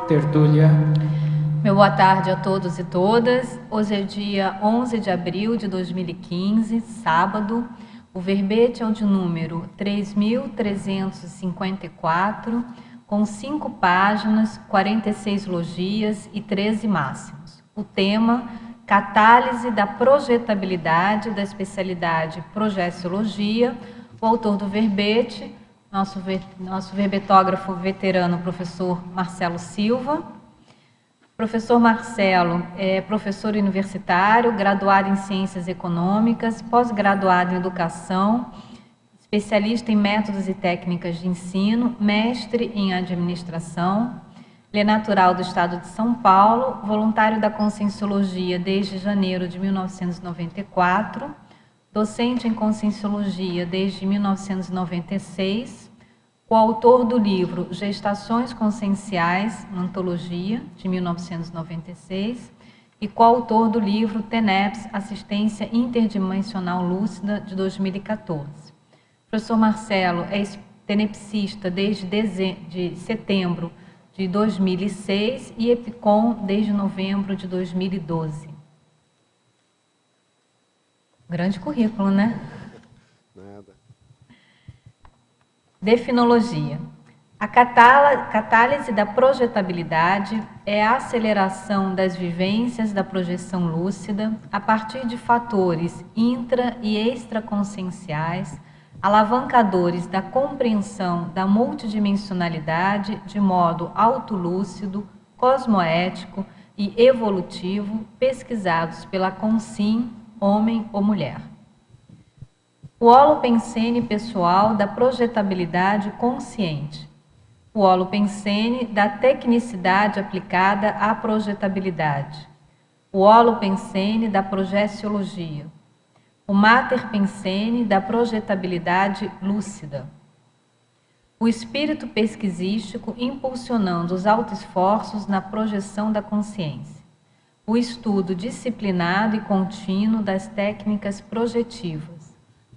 Tertúlia. Meu boa tarde a todos e todas. Hoje é dia 11 de abril de 2015, sábado. O verbete é o de número 3.354, com 5 páginas, 46 logias e 13 máximos. O tema: Catálise da projetabilidade da especialidade Projeciologia. O autor do verbete, nosso verbetógrafo veterano, professor Marcelo Silva. Professor Marcelo é professor universitário, graduado em Ciências Econômicas, pós-graduado em Educação, especialista em métodos e técnicas de ensino, mestre em Administração. Ele é natural do estado de São Paulo, voluntário da Conscienciologia desde janeiro de 1994, docente em Conscienciologia desde 1996, coautor do livro Gestações Conscienciais, uma antologia, de 1996, e coautor do livro TENEPS, Assistência Interdimensional Lúcida, de 2014. O professor Marcelo é tenepsista desde setembro de 2006 e EPICOM desde novembro de 2012. Grande currículo, né? Nada. Definologia. A catálise da projetabilidade é a aceleração das vivências da projeção lúcida a partir de fatores intra- e extraconscienciais, alavancadores da compreensão da multidimensionalidade de modo autolúcido, cosmoético e evolutivo, pesquisados pela Consciem, homem ou mulher. O holopensene pessoal da projetabilidade consciente. O holopensene da tecnicidade aplicada à projetabilidade. O holopensene da projeciologia. O materpensene da projetabilidade lúcida. O espírito pesquisístico impulsionando os autoesforços na projeção da consciência. O estudo disciplinado e contínuo das técnicas projetivas.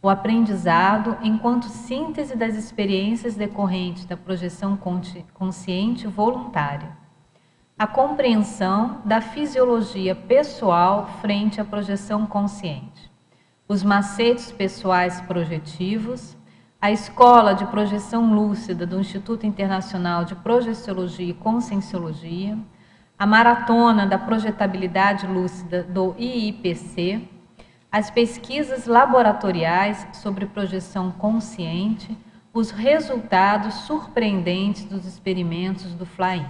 O aprendizado enquanto síntese das experiências decorrentes da projeção consciente voluntária. A compreensão da fisiologia pessoal frente à projeção consciente. Os macetes pessoais projetivos. A Escola de Projeção Lúcida do Instituto Internacional de Projeciologia e Conscienciologia. A Maratona da Projetabilidade Lúcida do IIPC. As pesquisas laboratoriais sobre projeção consciente, os resultados surpreendentes dos experimentos do Fly-in.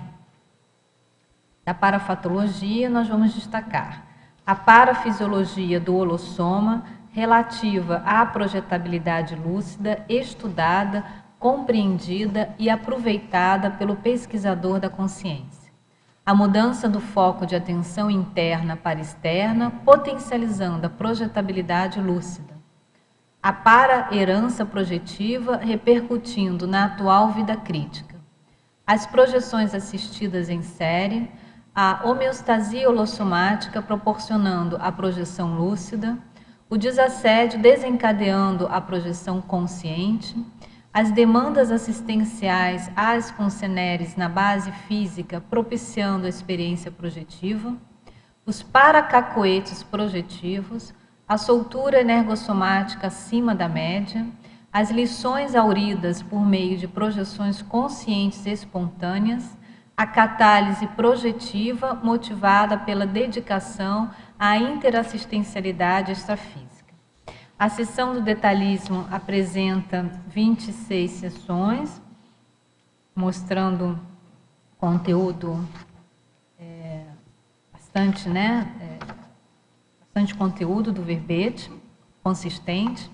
Da parafatologia, nós vamos destacar a parafisiologia do holossoma, relativa à projetabilidade lúcida, estudada, compreendida e aproveitada pelo pesquisador da consciência. A mudança do foco de atenção interna para externa, potencializando a projetabilidade lúcida. A para-herança projetiva repercutindo na atual vida crítica. As projeções assistidas em série, a homeostasia holossomática proporcionando a projeção lúcida, o desassédio desencadeando a projeção consciente, as demandas assistenciais às consceneres na base física propiciando a experiência projetiva, os paracacoetes projetivos, a soltura energossomática acima da média, as lições auridas por meio de projeções conscientes espontâneas, a catálise projetiva motivada pela dedicação à interassistencialidade extrafísica. A seção do detalhismo apresenta 26 sessões, mostrando conteúdo bastante, bastante conteúdo do verbete, consistente.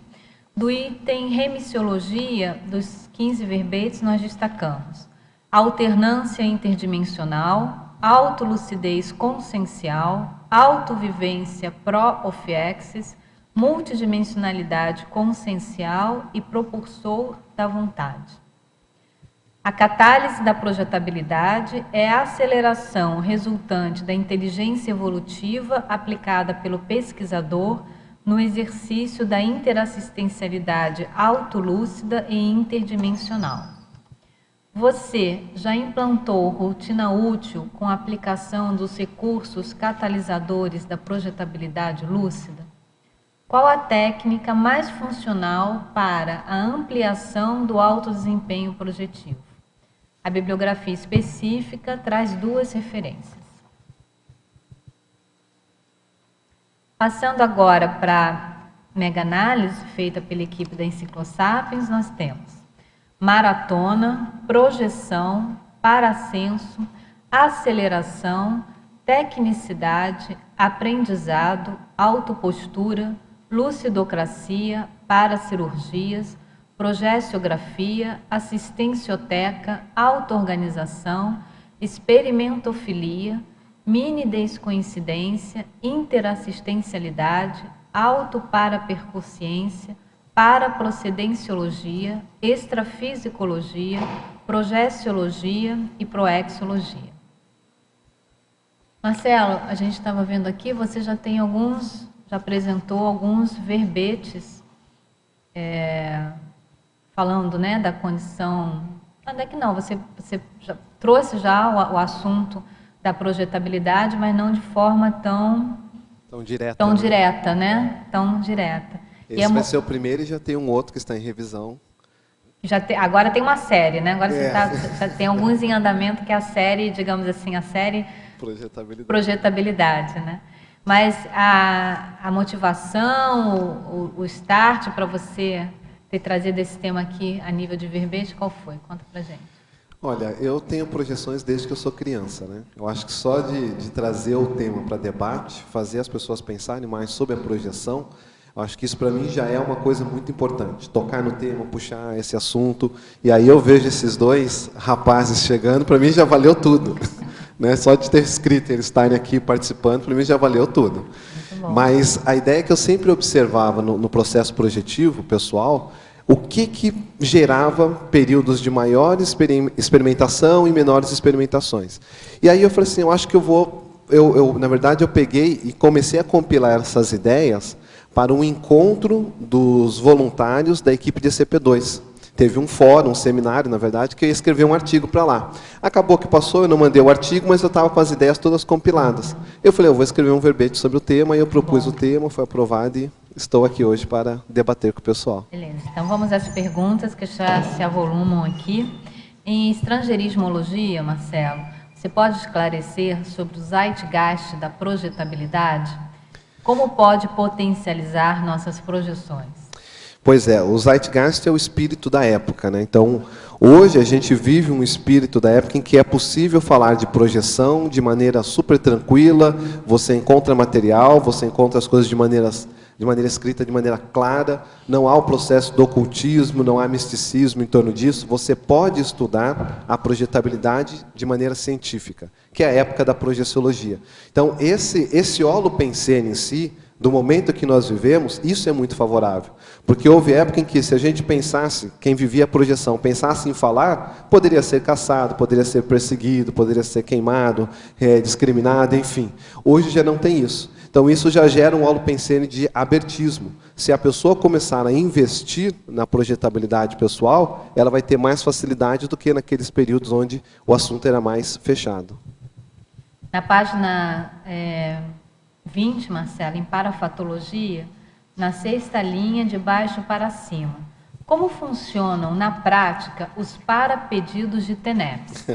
Do item remissiologia, dos 15 verbetes, nós destacamos alternância interdimensional, autolucidez consciencial, autovivência pro-ofiexis, multidimensionalidade consciencial e propulsor da vontade. A catálise da projetabilidade é a aceleração resultante da inteligência evolutiva aplicada pelo pesquisador no exercício da interassistencialidade autolúcida e interdimensional. Você já implantou rotina útil com a aplicação dos recursos catalisadores da projetabilidade lúcida? Qual a técnica mais funcional para a ampliação do alto desempenho projetivo? A bibliografia específica traz 2 referências. Passando agora para a mega-análise feita pela equipe da Enciclosapiens, nós temos maratona, projeção, parasenso, aceleração, tecnicidade, aprendizado, autopostura, lucidocracia, paracirurgias, progestiografia, assistencioteca, auto-organização, experimentofilia, mini-descoincidência, interassistencialidade, auto-parapercussiência, paraprocedenciologia, extrafisicologia, progestiologia e proexologia. Marcelo, a gente estava vendo aqui, você já apresentou alguns verbetes falando, né, da condição... Não é que não, você já trouxe já o assunto da projetabilidade, mas não de forma tão direta, né? Tão direta. Esse vai ser o primeiro e já tem um outro que está em revisão. Agora tem uma série, né? Agora você tem alguns em andamento, que é a série, digamos assim, a série projetabilidade, né? Mas a motivação, o start para você ter trazido esse tema aqui a nível de verbete, qual foi? Conta pra gente. Olha, eu tenho projeções desde que eu sou criança, né? Eu acho que só de trazer o tema para debate, fazer as pessoas pensarem mais sobre a projeção, eu acho que isso para mim já é uma coisa muito importante. Tocar no tema, puxar esse assunto, e aí eu vejo esses 2 rapazes chegando, para mim já valeu tudo. Né? Só de ter escrito, eles estarem aqui participando, para mim já valeu tudo. Mas a ideia que eu sempre observava no processo projetivo, pessoal, o que gerava períodos de maior experimentação e menores experimentações. E aí eu falei assim, eu acho que na verdade eu peguei e comecei a compilar essas ideias para um encontro dos voluntários da equipe de ECP2. Teve um fórum, um seminário, na verdade, que eu ia escrever um artigo para lá. Acabou que passou, eu não mandei o artigo, mas eu estava com as ideias todas compiladas. Eu falei, eu vou escrever um verbete sobre o tema, e eu propus o tema, foi aprovado e estou aqui hoje para debater com o pessoal. Beleza, então vamos às perguntas que já se avolumam aqui. Em estrangeirismologia, Marcelo, você pode esclarecer sobre o zeitgeist da projetabilidade? Como pode potencializar nossas projeções? Pois é, o zeitgeist é o espírito da época, né? Então, hoje a gente vive um espírito da época em que é possível falar de projeção de maneira super tranquila, você encontra material, você encontra as coisas de maneira escrita, de maneira clara, não há o processo do ocultismo, não há misticismo em torno disso, você pode estudar a projetabilidade de maneira científica, que é a época da projeciologia. Então, esse holopensene em si, do momento que nós vivemos, isso é muito favorável. Porque houve época em que, se a gente pensasse, quem vivia a projeção, pensasse em falar, poderia ser caçado, poderia ser perseguido, poderia ser queimado, discriminado, enfim. Hoje já não tem isso. Então, isso já gera um holopensene de abertismo. Se a pessoa começar a investir na projetabilidade pessoal, ela vai ter mais facilidade do que naqueles períodos onde o assunto era mais fechado. Na página 20, Marcelo, em parafatologia, na 6ª linha, de baixo para cima. Como funcionam, na prática, os parapedidos de TENEPS?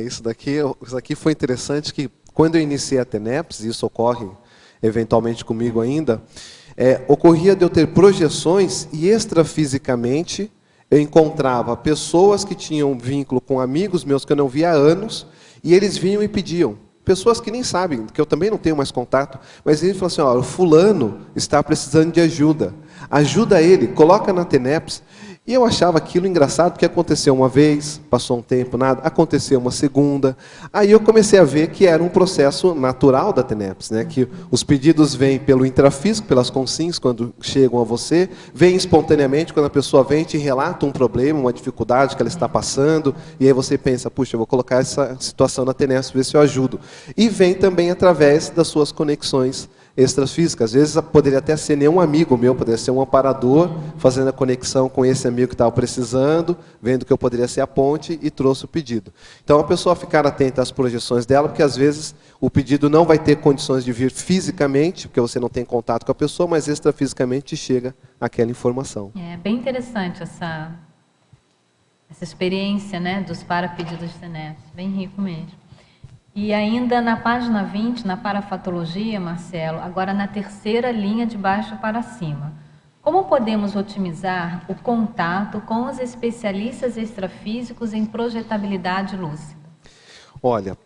Isso daqui foi interessante, que quando eu iniciei a TENEPS, e isso ocorre eventualmente comigo ainda, ocorria de eu ter projeções e extrafisicamente eu encontrava pessoas que tinham vínculo com amigos meus que eu não via há anos, e eles vinham e pediam. Pessoas que nem sabem, que eu também não tenho mais contato, mas eles falam assim, ó, o fulano está precisando de ajuda. Ajuda ele, coloca na TENEPS. E eu achava aquilo engraçado, porque aconteceu uma vez, passou um tempo, nada, aconteceu uma segunda. Aí eu comecei a ver que era um processo natural da TENEPS, né? Que os pedidos vêm pelo intrafísico, pelas consins, quando chegam a você, vêm espontaneamente, quando a pessoa vem e te relata um problema, uma dificuldade que ela está passando, e aí você pensa, puxa, eu vou colocar essa situação na TENEPS, ver se eu ajudo. E vem também através das suas conexões extrafísicas. Às vezes poderia até ser nenhum amigo meu, poderia ser um amparador, fazendo a conexão com esse amigo que estava precisando, vendo que eu poderia ser a ponte e trouxe o pedido. Então a pessoa ficar atenta às projeções dela, porque às vezes o pedido não vai ter condições de vir fisicamente, porque você não tem contato com a pessoa, mas extrafisicamente chega aquela informação. É bem interessante essa experiência, né, dos parapedidos de Senefes, bem rico mesmo. E ainda na página 20, na parafatologia, Marcelo, agora na terceira linha de baixo para cima. Como podemos otimizar o contato com os especialistas extrafísicos em projetabilidade lúcida? Olha,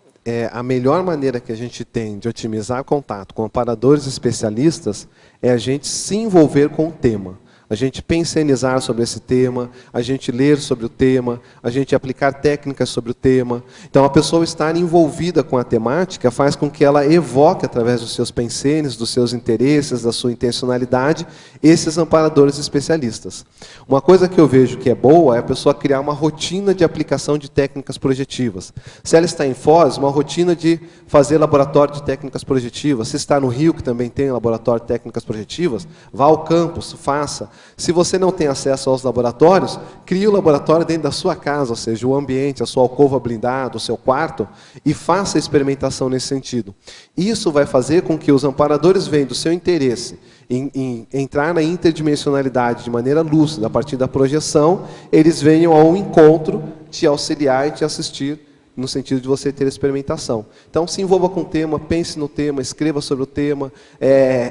a melhor maneira que a gente tem de otimizar contato com amparadores especialistas é a gente se envolver com o tema. A gente pensionizar sobre esse tema, a gente ler sobre o tema, a gente aplicar técnicas sobre o tema. Então, a pessoa estar envolvida com a temática faz com que ela evoque, através dos seus pensenes, dos seus interesses, da sua intencionalidade, esses amparadores especialistas. Uma coisa que eu vejo que é boa é a pessoa criar uma rotina de aplicação de técnicas projetivas. Se ela está em Foz, uma rotina de fazer laboratório de técnicas projetivas. Se está no Rio, que também tem laboratório de técnicas projetivas, vá ao campus, faça. Se você não tem acesso aos laboratórios, crie o laboratório dentro da sua casa, ou seja, o ambiente, a sua alcova blindada, o seu quarto, e faça a experimentação nesse sentido. Isso vai fazer com que os amparadores, vendo o seu interesse em entrar na interdimensionalidade de maneira lúcida, a partir da projeção, eles venham ao encontro te auxiliar e te assistir no sentido de você ter experimentação. Então, se envolva com o tema, pense no tema, escreva sobre o tema,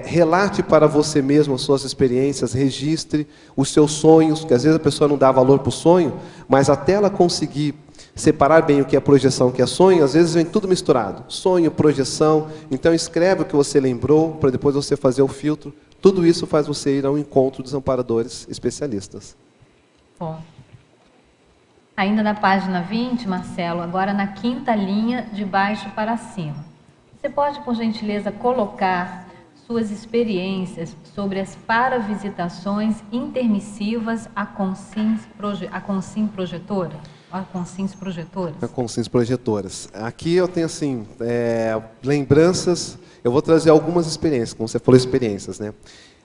relate para você mesmo as suas experiências, registre os seus sonhos, porque às vezes a pessoa não dá valor para o sonho, mas até ela conseguir separar bem o que é projeção e o que é sonho, às vezes vem tudo misturado. Sonho, projeção, então escreve o que você lembrou, para depois você fazer o filtro. Tudo isso faz você ir ao encontro dos amparadores especialistas. Bom. Ainda na página 20, Marcelo, agora na quinta linha de baixo para cima. Você pode, por gentileza, colocar suas experiências sobre as paravisitações intermissivas a consins projetoras? A consins projetoras. Aqui eu tenho assim, lembranças, eu vou trazer algumas experiências, como você falou, experiências, né?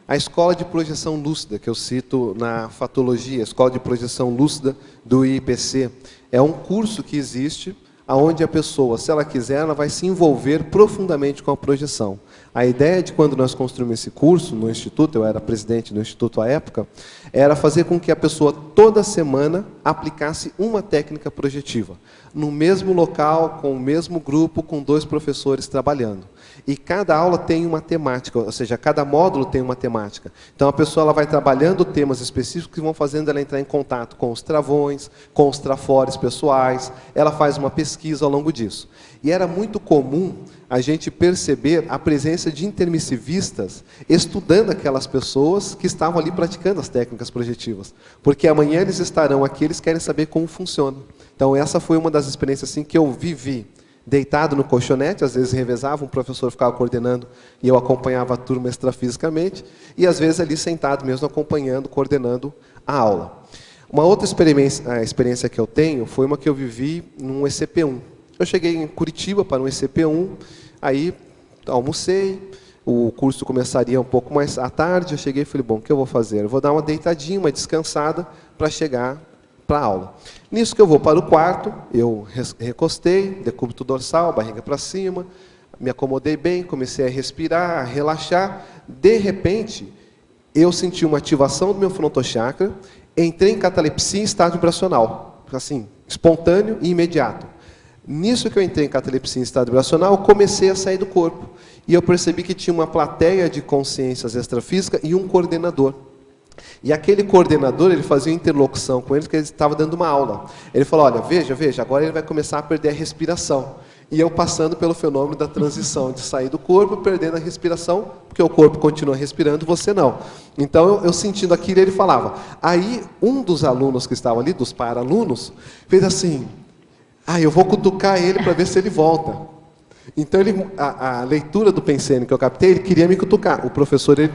A escola de projeção lúcida, que eu cito na fatologia, a escola de projeção lúcida do IPC, é um curso que existe, onde a pessoa, se ela quiser, ela vai se envolver profundamente com a projeção. A ideia de quando nós construímos esse curso no Instituto, eu era presidente do Instituto à época, era fazer com que a pessoa toda semana aplicasse uma técnica projetiva, no mesmo local, com o mesmo grupo, com 2 professores trabalhando. E cada aula tem uma temática, ou seja, cada módulo tem uma temática. Então a pessoa ela vai trabalhando temas específicos que vão fazendo ela entrar em contato com os travões, com os trafores pessoais, ela faz uma pesquisa ao longo disso. E era muito comum a gente perceber a presença de intermissivistas estudando aquelas pessoas que estavam ali praticando as técnicas projetivas. Porque amanhã eles estarão aqui, eles querem saber como funciona. Então essa foi uma das experiências assim, que eu vivi. Deitado no colchonete, às vezes revezava, um professor ficava coordenando e eu acompanhava a turma extrafisicamente, e às vezes ali sentado mesmo, acompanhando, coordenando a aula. Uma outra experiência que eu tenho foi uma que eu vivi num ECP1. Eu cheguei em Curitiba para um ECP1, aí almocei, o curso começaria um pouco mais à tarde, eu cheguei e falei, bom, o que eu vou fazer? Eu vou dar uma deitadinha, uma descansada, para chegar para a aula. Nisso que eu vou para o quarto, eu recostei, decúbito dorsal, barriga para cima, me acomodei bem, comecei a respirar, a relaxar. De repente, eu senti uma ativação do meu frontochakra, entrei em catalepsia em estado vibracional, assim, espontâneo e imediato. Nisso que eu entrei em catalepsia em estado vibracional, eu comecei a sair do corpo. E eu percebi que tinha uma plateia de consciências extrafísicas e um coordenador. E aquele coordenador, ele fazia interlocução com eles, porque ele estava dando uma aula. Ele falou, olha, veja, agora ele vai começar a perder a respiração. E eu passando pelo fenômeno da transição, de sair do corpo, perdendo a respiração, porque o corpo continua respirando, você não. Então, eu sentindo aquilo, ele falava. Aí, um dos alunos que estava ali, dos para-alunos, fez assim, eu vou cutucar ele para ver se ele volta. Então, a leitura do pensene que eu captei, ele queria me cutucar. O professor, ele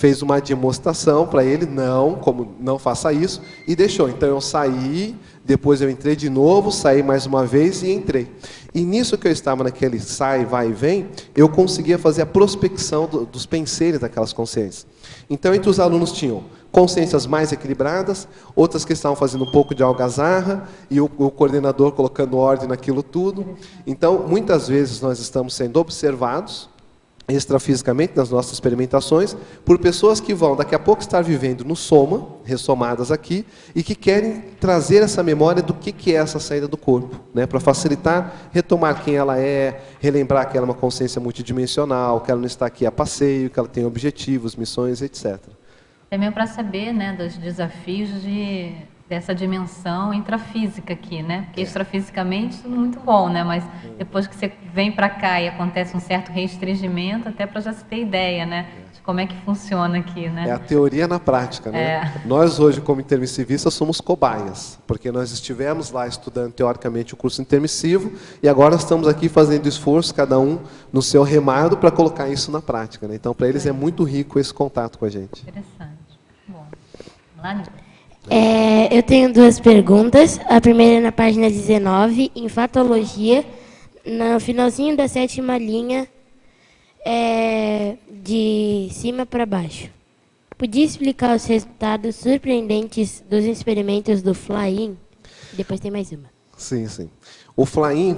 fez uma demonstração para ele, não faça isso, e deixou. Então eu saí, depois eu entrei de novo, saí mais uma vez e entrei. E nisso que eu estava naquele sai, vai e vem, eu conseguia fazer a prospecção dos penseiros daquelas consciências. Então entre os alunos tinham consciências mais equilibradas, outras que estavam fazendo um pouco de algazarra, e o coordenador colocando ordem naquilo tudo. Então, muitas vezes nós estamos sendo observados, extrafisicamente, nas nossas experimentações, por pessoas que vão, daqui a pouco, estar vivendo no soma, ressomadas aqui, e que querem trazer essa memória do que é essa saída do corpo, né, para facilitar, retomar quem ela é, relembrar que ela é uma consciência multidimensional, que ela não está aqui a passeio, que ela tem objetivos, missões, etc. Também para saber, né, dos desafios dessa dimensão intrafísica aqui, né? Porque extrafisicamente tudo muito bom, né? Mas depois que você vem para cá e acontece um certo restringimento, até para já se ter ideia, né? De como é que funciona aqui, né? É a teoria na prática, né? Nós hoje, como intermissivistas, somos cobaias, porque nós estivemos lá estudando teoricamente o curso intermissivo e agora estamos aqui fazendo esforço, cada um no seu remado, para colocar isso na prática, né? Então, para eles é muito rico esse contato com a gente. Interessante. Bom, vamos lá, Nilton. Eu tenho duas perguntas. A primeira é na página 19, em Fatologia, no finalzinho da 7ª linha, de cima para baixo. Podia explicar os resultados surpreendentes dos experimentos do Fly-in? Depois tem mais uma. Sim, sim. O Fly-in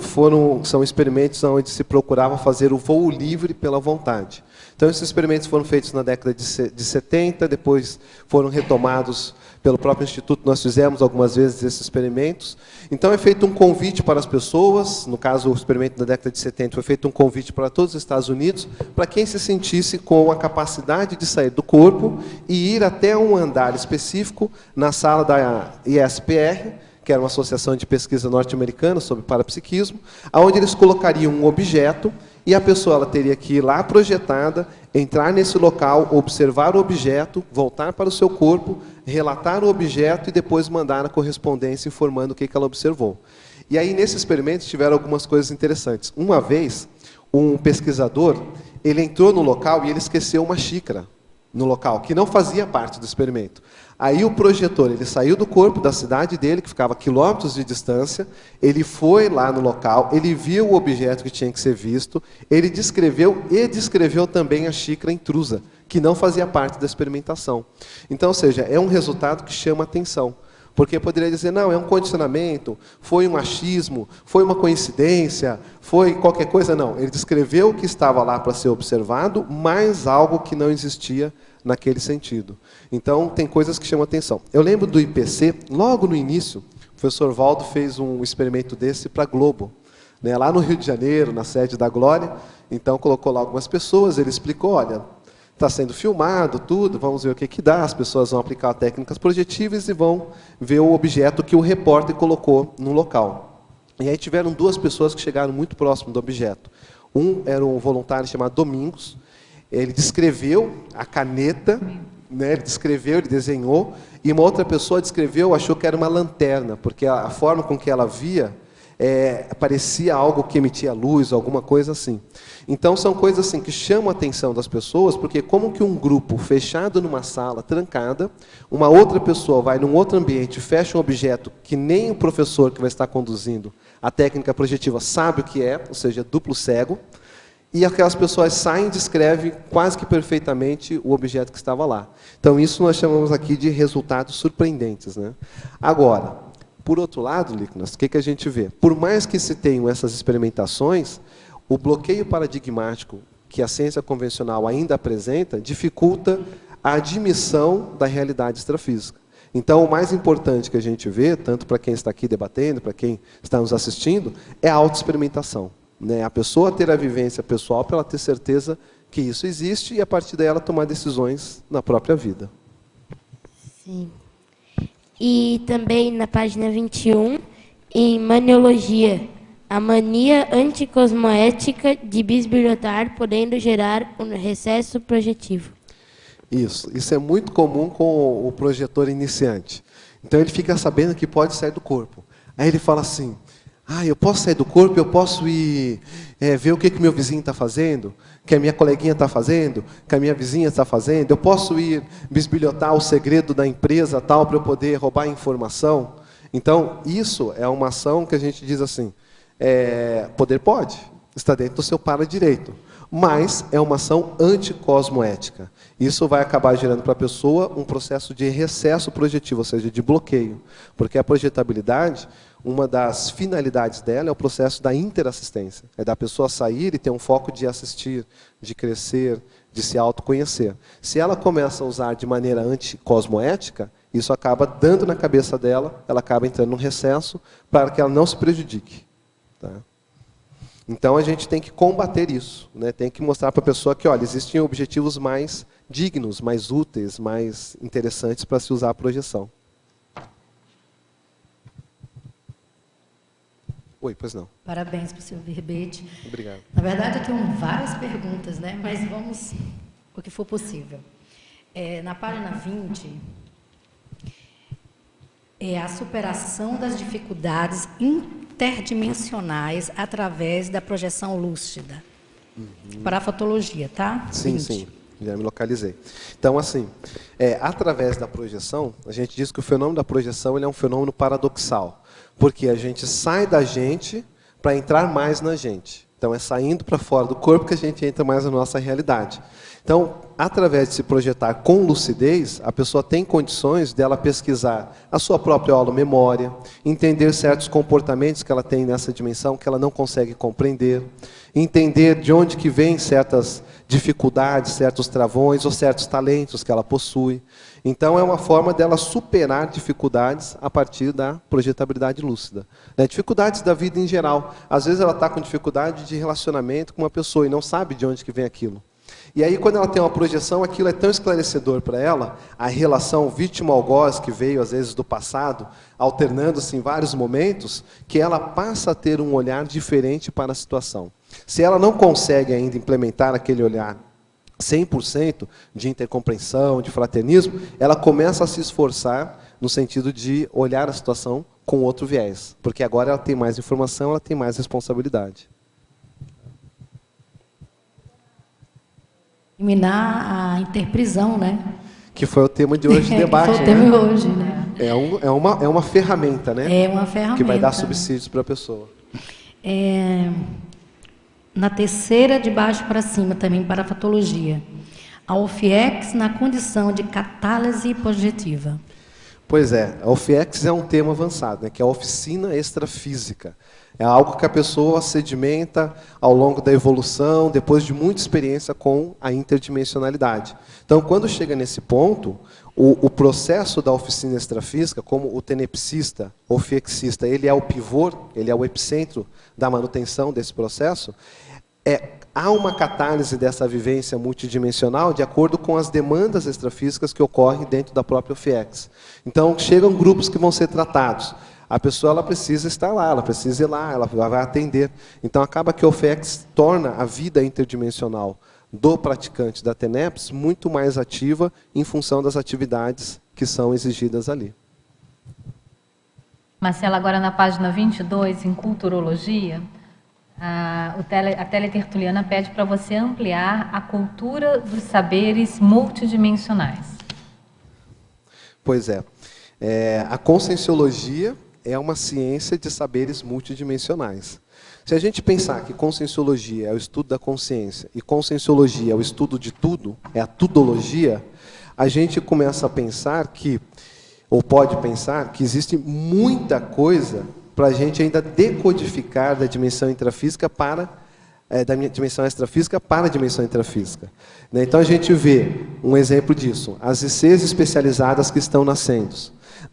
são experimentos onde se procurava fazer o voo livre pela vontade. Então, esses experimentos foram feitos na década de 70, depois foram retomados pelo próprio Instituto. Nós fizemos algumas vezes esses experimentos. Então, é feito um convite para as pessoas, no caso, o experimento da década de 70, foi feito um convite para todos os Estados Unidos, para quem se sentisse com a capacidade de sair do corpo e ir até um andar específico na sala da ISPR, que era uma associação de pesquisa norte-americana sobre parapsiquismo, onde eles colocariam um objeto e a pessoa ela teria que ir lá projetada, entrar nesse local, observar o objeto, voltar para o seu corpo, relatar o objeto e depois mandar a correspondência informando o que ela observou. E aí, nesse experimento, tiveram algumas coisas interessantes. Uma vez, um pesquisador, ele entrou no local e ele esqueceu uma xícara no local, que não fazia parte do experimento. Aí o projetor, ele saiu do corpo da cidade dele, que ficava a quilômetros de distância, ele foi lá no local, ele viu o objeto que tinha que ser visto, ele descreveu e descreveu também a xícara intrusa, que não fazia parte da experimentação. Então, ou seja, é um resultado que chama atenção. Porque poderia dizer, não, é um condicionamento, foi um achismo, foi uma coincidência, foi qualquer coisa. Não, ele descreveu o que estava lá para ser observado, mais algo que não existia naquele sentido. Então, tem coisas que chamam atenção. Eu lembro do IPC, logo no início, o professor Valdo fez um experimento desse para a Globo, né, lá no Rio de Janeiro, na sede da Glória. Então, colocou lá algumas pessoas, ele explicou, olha, está sendo filmado, tudo, vamos ver o que dá, as pessoas vão aplicar técnicas projetivas e vão ver o objeto que o repórter colocou no local. E aí tiveram duas pessoas que chegaram muito próximo do objeto. Um era um voluntário chamado Domingos, ele descreveu a caneta, né, ele descreveu, ele desenhou, e uma outra pessoa descreveu, achou que era uma lanterna, porque a forma com que ela via parecia algo que emitia luz, alguma coisa assim. Então, são coisas assim que chamam a atenção das pessoas, porque como que um grupo fechado numa sala, trancada, uma outra pessoa vai num outro ambiente, fecha um objeto que nem o professor que vai estar conduzindo a técnica projetiva sabe o que é, ou seja, duplo cego, e aquelas pessoas saem e descrevem quase que perfeitamente o objeto que estava lá. Então, isso nós chamamos aqui de resultados surpreendentes, né? Agora, por outro lado, Líquinas, o que a gente vê? Por mais que se tenham essas experimentações, o bloqueio paradigmático que a ciência convencional ainda apresenta dificulta a admissão da realidade extrafísica. Então, o mais importante que a gente vê, tanto para quem está aqui debatendo, para quem está nos assistindo, é a autoexperimentação, né? A pessoa ter a vivência pessoal para ela ter certeza que isso existe e, a partir daí, ela tomar decisões na própria vida. Sim. E também na página 21, em Maniologia, a mania anticosmoética de bisbilhotar podendo gerar um recesso projetivo. Isso é muito comum com o projetor iniciante. Então ele fica sabendo que pode sair do corpo. Aí ele fala assim, eu posso sair do corpo, eu posso ir ver o que meu vizinho está fazendo. que a minha coleguinha está fazendo, que a minha vizinha está fazendo? Eu posso ir bisbilhotar o segredo da empresa tal para eu poder roubar informação? Então, isso é uma ação que a gente diz assim, poder pode, está dentro do seu para-direito, mas é uma ação anticosmoética. Isso vai acabar gerando para a pessoa um processo de recesso projetivo, ou seja, de bloqueio. Porque a projetabilidade, uma das finalidades dela é o processo da interassistência. É da pessoa sair e ter um foco de assistir, de crescer, de se autoconhecer. Se ela começa a usar de maneira anticosmoética, isso acaba dando na cabeça dela, ela acaba entrando num recesso para que ela não se prejudique. Tá? Então, a gente tem que combater isso, né? Tem que mostrar para a pessoa que, olha, existem objetivos mais dignos, mais úteis, mais interessantes para se usar a projeção. Oi, pois não. Parabéns para o seu verbete. Obrigado. Na verdade, eu tenho várias perguntas, né? Mas vamos o que for possível. Na página 20, é a superação das dificuldades interdimensionais através da projeção lúcida. Para a fotologia, tá? Sim, 20. sim. Já me localizei. Então, assim, através da projeção, a gente diz que o fenômeno da projeção ele é um fenômeno paradoxal. Porque a gente sai da gente para entrar mais na gente. Então, é saindo para fora do corpo que a gente entra mais na nossa realidade. Então, através de se projetar com lucidez, a pessoa tem condições dela pesquisar a sua própria holomemória, entender certos comportamentos que ela tem nessa dimensão que ela não consegue compreender, entender de onde que vêm certas dificuldades, certos travões ou certos talentos que ela possui. Então, é uma forma dela superar dificuldades a partir da projetabilidade lúcida. Dificuldades da vida em geral. Às vezes ela está com dificuldade de relacionamento com uma pessoa e não sabe de onde que vem aquilo. E aí, quando ela tem uma projeção, aquilo é tão esclarecedor para ela, a relação vítima-algoz que veio, às vezes, do passado, alternando-se em vários momentos, que ela passa a ter um olhar diferente para a situação. Se ela não consegue ainda implementar aquele olhar 100% de intercompreensão, de fraternismo, ela começa a se esforçar no sentido de olhar a situação com outro viés. Porque agora ela tem mais informação, ela tem mais responsabilidade. Eliminar a interprisão, né? Que foi o tema de hoje do debate. Que foi o tema de hoje, né? É uma ferramenta, né? É uma ferramenta. Que vai dar subsídios para a pessoa. Na terceira, de baixo para cima, também para a patologia. A OFIEX na condição de catálise projetiva. Pois é, a OFIEX é um tema avançado, né, que é a oficina extrafísica. É algo que a pessoa sedimenta ao longo da evolução, depois de muita experiência com a interdimensionalidade. Então, quando chega nesse ponto, o processo da oficina extrafísica, como o tenepsista, o fiexista, ele é o pivô, ele é o epicentro da manutenção desse processo, há uma catálise dessa vivência multidimensional de acordo com as demandas extrafísicas que ocorrem dentro da própria OFIEX. Então, chegam grupos que vão ser tratados. A pessoa ela precisa estar lá, ela precisa ir lá, ela vai atender. Então, acaba que a OFIEX torna a vida interdimensional do praticante da TENEPS muito mais ativa em função das atividades que são exigidas ali. Marcela, agora na página 22, em Culturologia, a teletertuliana pede para você ampliar a cultura dos saberes multidimensionais. Pois é. A conscienciologia é uma ciência de saberes multidimensionais. Se a gente pensar que conscienciologia é o estudo da consciência e conscienciologia é o estudo de tudo, é a tudologia, a gente começa a pensar que, ou pode pensar, que existe muita coisa para a gente ainda decodificar da dimensão intrafísica para da dimensão extrafísica para a dimensão intrafísica. Então a gente vê um exemplo disso, as ICs especializadas que estão nascendo.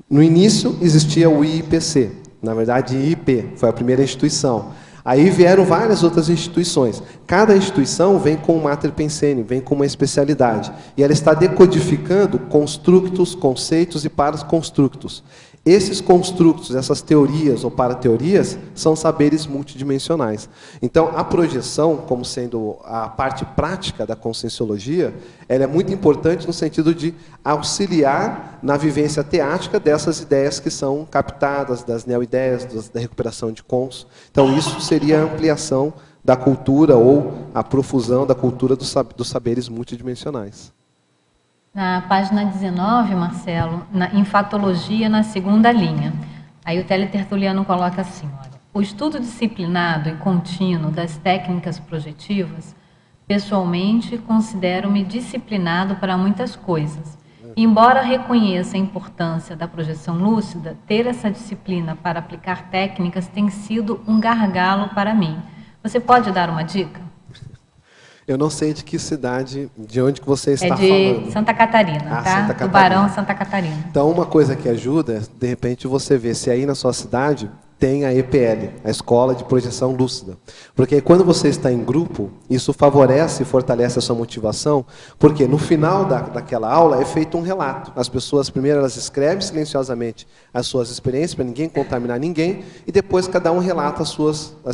No início existia o IIPC, na verdade IIP, foi a primeira instituição. Aí vieram várias outras instituições. Cada instituição vem com um mater pensene, vem com uma especialidade. E ela está decodificando constructos, conceitos e paraconstructos. Esses constructos, essas teorias ou parateorias, são saberes multidimensionais. Então, a projeção, como sendo a parte prática da conscienciologia, ela é muito importante no sentido de auxiliar na vivência teática dessas ideias que são captadas, das neoideias, da recuperação de cons. Então, isso seria a ampliação da cultura ou a profusão da cultura dos saberes multidimensionais. Na página 19, Marcelo, em fatologia, na segunda linha, aí o teletertuliano coloca assim, olha, o estudo disciplinado e contínuo das técnicas projetivas, pessoalmente considero-me disciplinado para muitas coisas. Embora reconheça a importância da projeção lúcida, ter essa disciplina para aplicar técnicas tem sido um gargalo para mim. Você pode dar uma dica? Eu não sei de que cidade, de onde que você está falando. É de Santa Catarina, tá? Santa Catarina. Tubarão, Santa Catarina. Então, uma coisa que ajuda é, de repente, você ver se aí na sua cidade tem a EPL, a Escola de Projeção Lúcida. Porque aí, quando você está em grupo, isso favorece e fortalece a sua motivação, porque no final daquela aula é feito um relato. As pessoas, primeiro, elas escrevem silenciosamente as suas experiências, para ninguém contaminar ninguém, e depois cada um relata as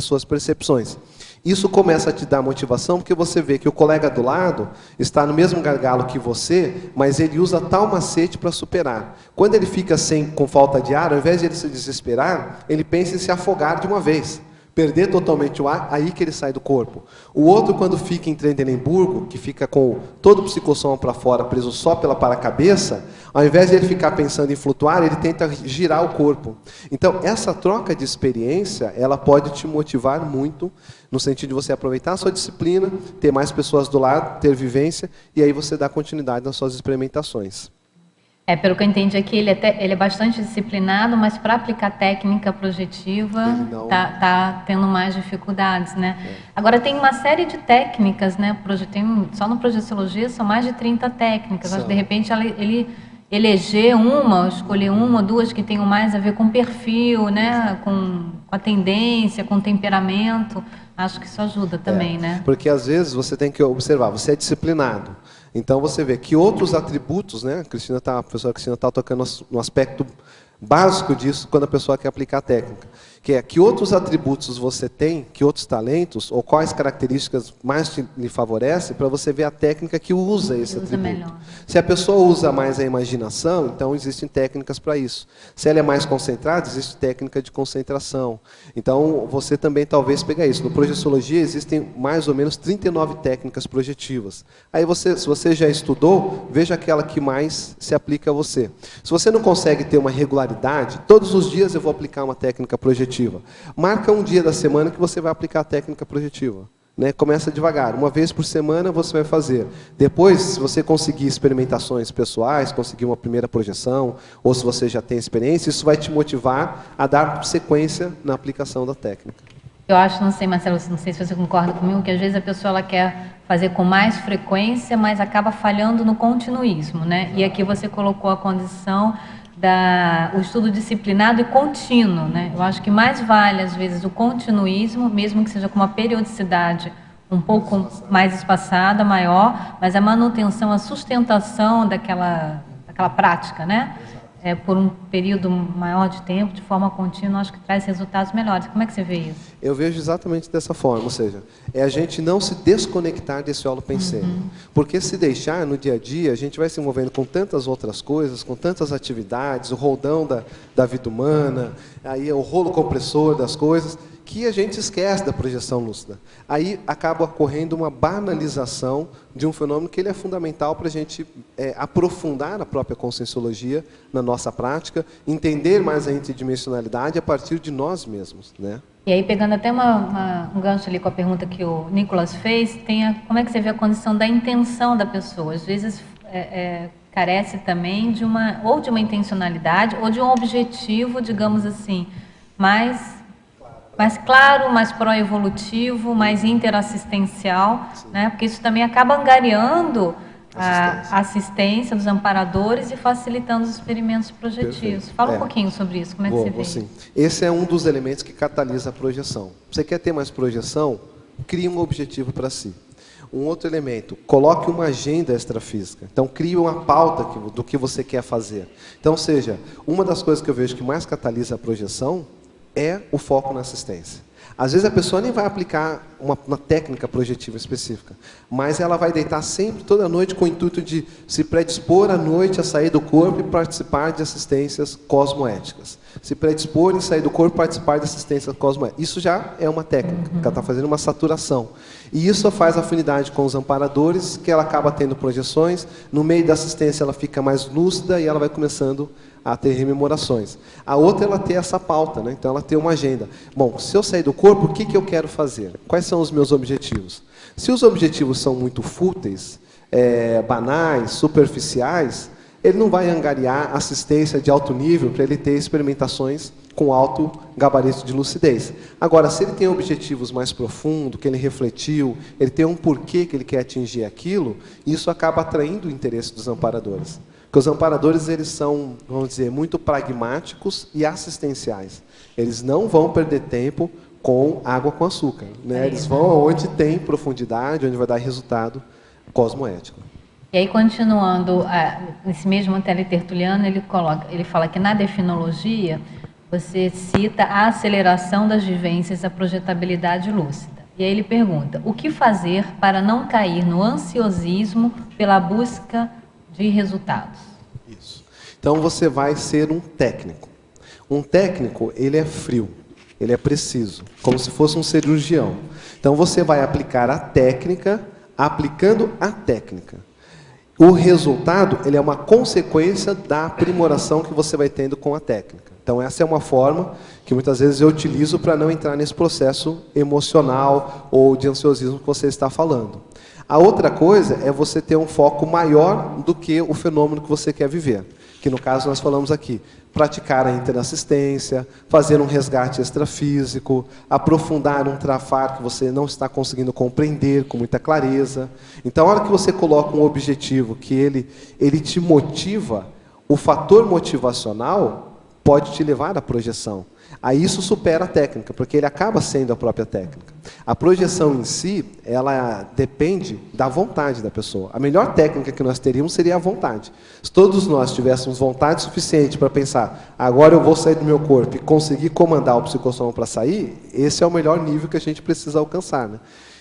suas percepções. Isso começa a te dar motivação, porque você vê que o colega do lado está no mesmo gargalo que você, mas ele usa tal macete para superar. Quando ele fica com falta de ar, ao invés de ele se desesperar, ele pensa em se afogar de uma vez. Perder totalmente o ar, aí que ele sai do corpo. O outro, quando fica em Trendelenburgo, que fica com todo o psicossoma para fora, preso só pela para-cabeça, ao invés de ele ficar pensando em flutuar, ele tenta girar o corpo. Então, essa troca de experiência, ela pode te motivar muito, no sentido de você aproveitar a sua disciplina, ter mais pessoas do lado, ter vivência, e aí você dá continuidade nas suas experimentações. Pelo que eu entendi aqui, ele é bastante disciplinado, mas para aplicar técnica projetiva tá tendo mais dificuldades, né? Agora tem uma série de técnicas, né? Só no Projeciologia são mais de 30 técnicas. Acho que de repente ele eleger escolher uma ou duas que tenham mais a ver com perfil, né? Com a tendência, com o temperamento. Acho que isso ajuda também, né? Porque às vezes você tem que observar, você é disciplinado. Então você vê que outros atributos, né? A professora Cristina está tocando no aspecto básico disso quando a pessoa quer aplicar a técnica. Que outros atributos você tem, que outros talentos, ou quais características mais lhe favorecem, para você ver a técnica que usa esse atributo. Melhor. Se a pessoa usa mais a imaginação, então existem técnicas para isso. Se ela é mais concentrada, existe técnica de concentração. Então, você também talvez pegue isso. No Projeciologia existem mais ou menos 39 técnicas projetivas. Aí, se você já estudou, veja aquela que mais se aplica a você. Se você não consegue ter uma regularidade, todos os dias eu vou aplicar uma técnica projetiva. Marca um dia da semana que você vai aplicar a técnica projetiva. Né? Começa devagar. Uma vez por semana você vai fazer. Depois, se você conseguir experimentações pessoais, conseguir uma primeira projeção, ou se você já tem experiência, isso vai te motivar a dar sequência na aplicação da técnica. Eu acho, não sei, Marcelo, não sei se você concorda comigo, que às vezes a pessoa ela quer fazer com mais frequência, mas acaba falhando no continuismo, né? E aqui você colocou a condição o estudo disciplinado e contínuo, né? Eu acho que mais vale, às vezes, o continuismo, mesmo que seja com uma periodicidade um pouco mais espaçada, maior, mas a manutenção, a sustentação daquela prática, né? Por um período maior de tempo, de forma contínua, acho que traz resultados melhores. Como é que você vê isso? Eu vejo exatamente dessa forma, ou seja, é a gente não se desconectar desse holopensene. Porque se deixar no dia a dia, a gente vai se envolvendo com tantas outras coisas, com tantas atividades, o roldão da vida humana, aí o rolo compressor das coisas, que a gente esquece da projeção lúcida. Aí acaba ocorrendo uma banalização de um fenômeno que ele é fundamental para a gente aprofundar a própria conscienciologia na nossa prática, entender mais a interdimensionalidade a partir de nós mesmos, né? E aí, pegando até um gancho ali com a pergunta que o Nicolas fez, como é que você vê a condição da intenção da pessoa? Às vezes carece também de uma intencionalidade ou de um objetivo, digamos assim, mais claro, mais pró-evolutivo, mais interassistencial, né? Porque isso também acaba angariando a assistência dos amparadores e facilitando os experimentos projetivos. Perfeito. Fala um pouquinho sobre isso, como é que você vê isso? Esse é um dos elementos que catalisa a projeção. Você quer ter mais projeção? Crie um objetivo para si. Um outro elemento, coloque uma agenda extrafísica. Então, crie uma pauta do que você quer fazer. Então, uma das coisas que eu vejo que mais catalisa a projeção é o foco na assistência. Às vezes a pessoa nem vai aplicar uma técnica projetiva específica, mas ela vai deitar sempre, toda noite, com o intuito de se predispor à noite a sair do corpo e participar de assistências cosmoéticas. Se predispor em sair do corpo e participar de assistências cosmoéticas. Isso já é uma técnica, que ela está fazendo uma saturação. E isso faz afinidade com os amparadores, que ela acaba tendo projeções, no meio da assistência ela fica mais lúcida e ela vai começando a ter rememorações. A outra, ela tem essa pauta, né? Então ela tem uma agenda. Bom, se eu sair do corpo, o que eu quero fazer? Quais são os meus objetivos? Se os objetivos são muito fúteis, banais, superficiais, ele não vai angariar assistência de alto nível para ele ter experimentações com alto gabarito de lucidez. Agora, se ele tem objetivos mais profundos, que ele refletiu, ele tem um porquê que ele quer atingir aquilo, isso acaba atraindo o interesse dos amparadores. Porque os amparadores, eles são, vamos dizer, muito pragmáticos e assistenciais. Eles não vão perder tempo com água com açúcar, né? Eles vão onde tem profundidade, onde vai dar resultado cosmoético. E aí, continuando, nesse mesmo teletertuliano, ele fala que na definologia, você cita a aceleração das vivências, a projetabilidade lúcida. E aí ele pergunta, o que fazer para não cair no ansiosismo pela busca de resultados? Isso. Então, você vai ser um técnico. Um técnico, ele é frio, ele é preciso, como se fosse um cirurgião. Então, você vai aplicar a técnica, aplicando a técnica. O resultado, ele é uma consequência da aprimoração que você vai tendo com a técnica. Então, essa é uma forma que muitas vezes eu utilizo para não entrar nesse processo emocional ou de ansiosismo que você está falando. A outra coisa é você ter um foco maior do que o fenômeno que você quer viver. Que no caso nós falamos aqui, praticar a interassistência, fazer um resgate extrafísico, aprofundar um trafar que você não está conseguindo compreender com muita clareza. Então, a hora que você coloca um objetivo que ele te motiva, o fator motivacional pode te levar à projeção. Aí isso supera a técnica, porque ele acaba sendo a própria técnica. A projeção em si, ela depende da vontade da pessoa. A melhor técnica que nós teríamos seria a vontade. Se todos nós tivéssemos vontade suficiente para pensar, agora eu vou sair do meu corpo e conseguir comandar o psicossoma para sair, esse é o melhor nível que a gente precisa alcançar, né?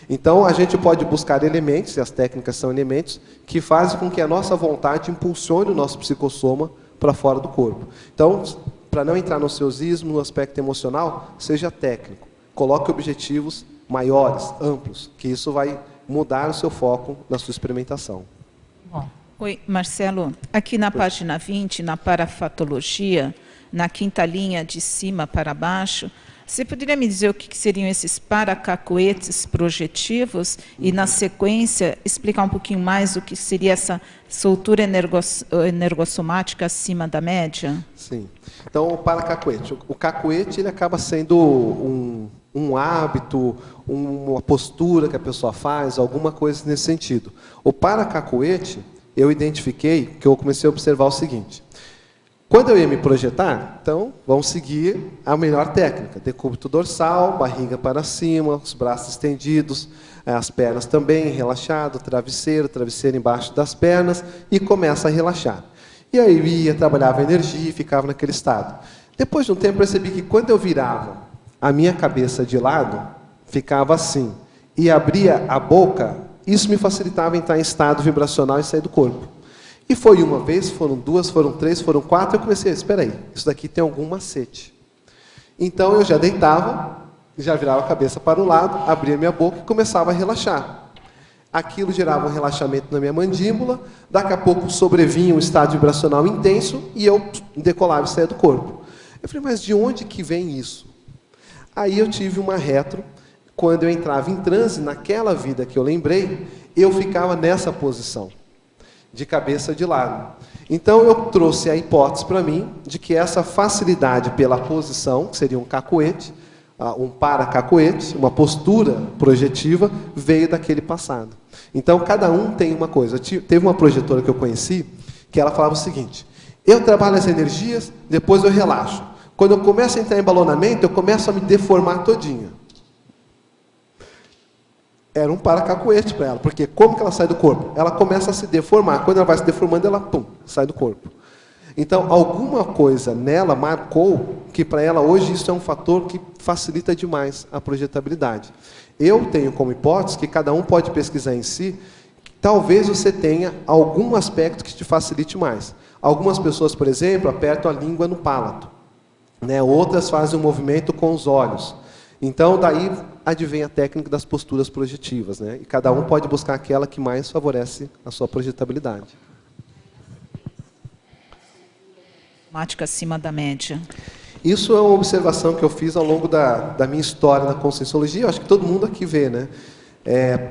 Então, a gente pode buscar elementos, e as técnicas são elementos, que fazem com que a nossa vontade impulsione o nosso psicossoma para fora do corpo. Então, para não entrar no ansiosismo, no aspecto emocional, seja técnico. Coloque objetivos maiores, amplos, que isso vai mudar o seu foco na sua experimentação. Bom. Oi, Marcelo. Aqui na página 20, na parafatologia, na quinta linha de cima para baixo, você poderia me dizer o que seriam esses paracacoetes projetivos e, na sequência, explicar um pouquinho mais o que seria essa soltura energossomática acima da média? Sim. Então, o paracacoete. O cacoete, ele acaba sendo um hábito, uma postura que a pessoa faz, alguma coisa nesse sentido. O paracacoete, eu identifiquei, que eu comecei a observar o seguinte. Quando eu ia me projetar, então, vamos seguir a melhor técnica. Decúbito dorsal, barriga para cima, os braços estendidos, as pernas também, relaxado, travesseiro embaixo das pernas, e começa a relaxar. E aí eu ia, trabalhava a energia e ficava naquele estado. Depois de um tempo, percebi que quando eu virava a minha cabeça de lado, ficava assim, e abria a boca, isso me facilitava entrar em estado vibracional e sair do corpo. E foi uma vez, foram duas, foram três, foram quatro, eu comecei, espera aí, isso daqui tem algum macete. Então eu já deitava, já virava a cabeça para o lado, abria minha boca e começava a relaxar. Aquilo gerava um relaxamento na minha mandíbula, daqui a pouco sobrevinha um estado vibracional intenso e eu decolava e saía do corpo. Eu falei, mas de onde que vem isso? Aí eu tive uma retro, quando eu entrava em transe, naquela vida que eu lembrei, eu ficava nessa posição, de cabeça de lado. Então eu trouxe a hipótese para mim de que essa facilidade pela posição, que seria um cacoete, um paracacoete, uma postura projetiva, veio daquele passado. Então cada um tem uma coisa. Teve uma projetora que eu conheci, que ela falava o seguinte, eu trabalho as energias, depois eu relaxo. Quando eu começo a entrar em balonamento, eu começo a me deformar todinha. Era um paracacoete para ela, porque como que ela sai do corpo? Ela começa a se deformar. Quando ela vai se deformando, ela sai do corpo. Então, alguma coisa nela marcou que para ela hoje isso é um fator que facilita demais a projetabilidade. Eu tenho como hipótese que cada um pode pesquisar em si, talvez você tenha algum aspecto que te facilite mais. Algumas pessoas, por exemplo, apertam a língua no palato, né? Outras fazem um movimento com os olhos. Então, daí advém a técnica das posturas projetivas, né? E cada um pode buscar aquela que mais favorece a sua projetabilidade. Matemática acima da média. Isso é uma observação que eu fiz ao longo da minha história na Conscienciologia. Eu acho que todo mundo aqui vê, né?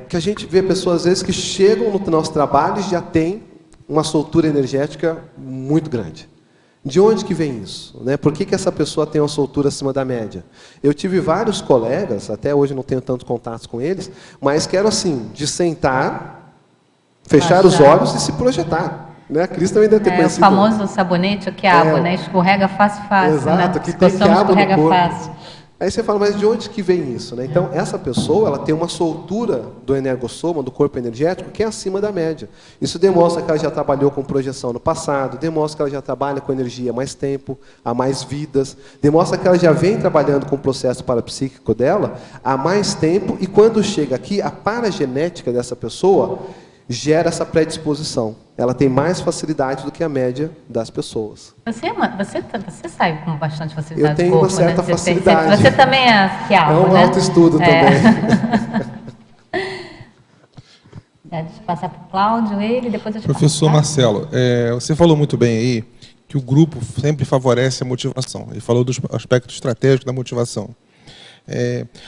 Que a gente vê pessoas, às vezes, que chegam no nosso trabalho e já tem uma soltura energética muito grande. De onde que vem isso? Né? Por que essa pessoa tem uma soltura acima da média? Eu tive vários colegas, até hoje não tenho tantos contatos com eles, mas que eram assim, de sentar, fechar os olhos e se projetar. Né? A Cris também deve ter conhecido. O famoso sabonete, o quiabo, né? Escorrega fácil, Exato, né? que tem quiabo escorrega no corpo. fácil. Aí você fala, mas de onde que vem isso? Né? Então, essa pessoa ela tem uma soltura do energossoma, do corpo energético, que é acima da média. Isso demonstra que ela já trabalhou com projeção no passado, demonstra que ela já trabalha com energia há mais tempo, há mais vidas, demonstra que ela já vem trabalhando com o processo parapsíquico dela há mais tempo, e quando chega aqui, a paragenética dessa pessoa gera essa predisposição. Ela tem mais facilidade do que a média das pessoas. Você sai com bastante facilidade. Eu tenho corpo, uma certa né? facilidade. Você também é quiabo, É um né? autoestudo também. Deixa eu passar para o Cláudio, ele, depois eu te Professor passo, tá? Marcelo, você falou muito bem aí que o grupo sempre favorece a motivação. Ele falou dos aspectos estratégicos da motivação.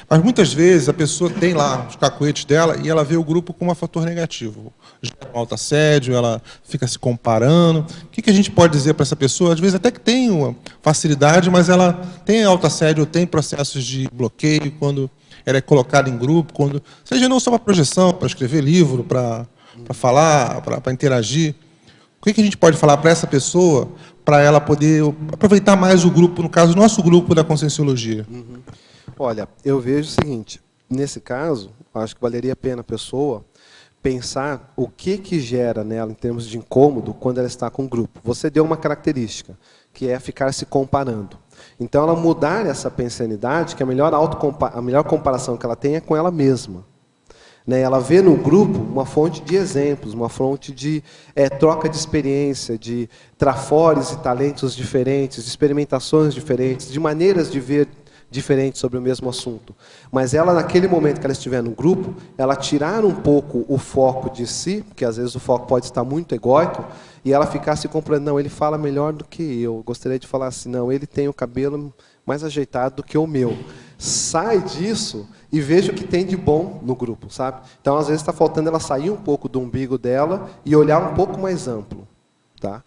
Mas muitas vezes a pessoa tem lá os cacuetes dela e ela vê o grupo como um fator negativo. Gera um autoassédio, ela fica se comparando. O que a gente pode dizer para essa pessoa? Às vezes até que tem uma facilidade, mas ela tem autoassédio, tem processos de bloqueio quando ela é colocada em grupo, quando seja não só para projeção, para escrever livro, para falar, para interagir. O que a gente pode falar para essa pessoa para ela poder aproveitar mais o grupo, no caso, nosso grupo da Conscienciologia? Olha, eu vejo o seguinte, nesse caso, acho que valeria a pena a pessoa pensar o que gera nela em termos de incômodo quando ela está com o grupo. Você deu uma característica, que é ficar se comparando. Então, ela mudar essa pensanidade, que a melhor comparação que ela tem é com ela mesma. Né? Ela vê no grupo uma fonte de exemplos, uma fonte de troca de experiência, de trafores e talentos diferentes, de experimentações diferentes, de maneiras de ver diferentes sobre o mesmo assunto. Mas ela, naquele momento que ela estiver no grupo, ela tirar um pouco o foco de si, porque às vezes o foco pode estar muito egóico, e ela ficar se comparando, não, ele fala melhor do que eu. Gostaria de falar assim, não, ele tem o cabelo mais ajeitado do que o meu. Sai disso e veja o que tem de bom no grupo, sabe? Então, às vezes, está faltando ela sair um pouco do umbigo dela e olhar um pouco mais amplo. Tá?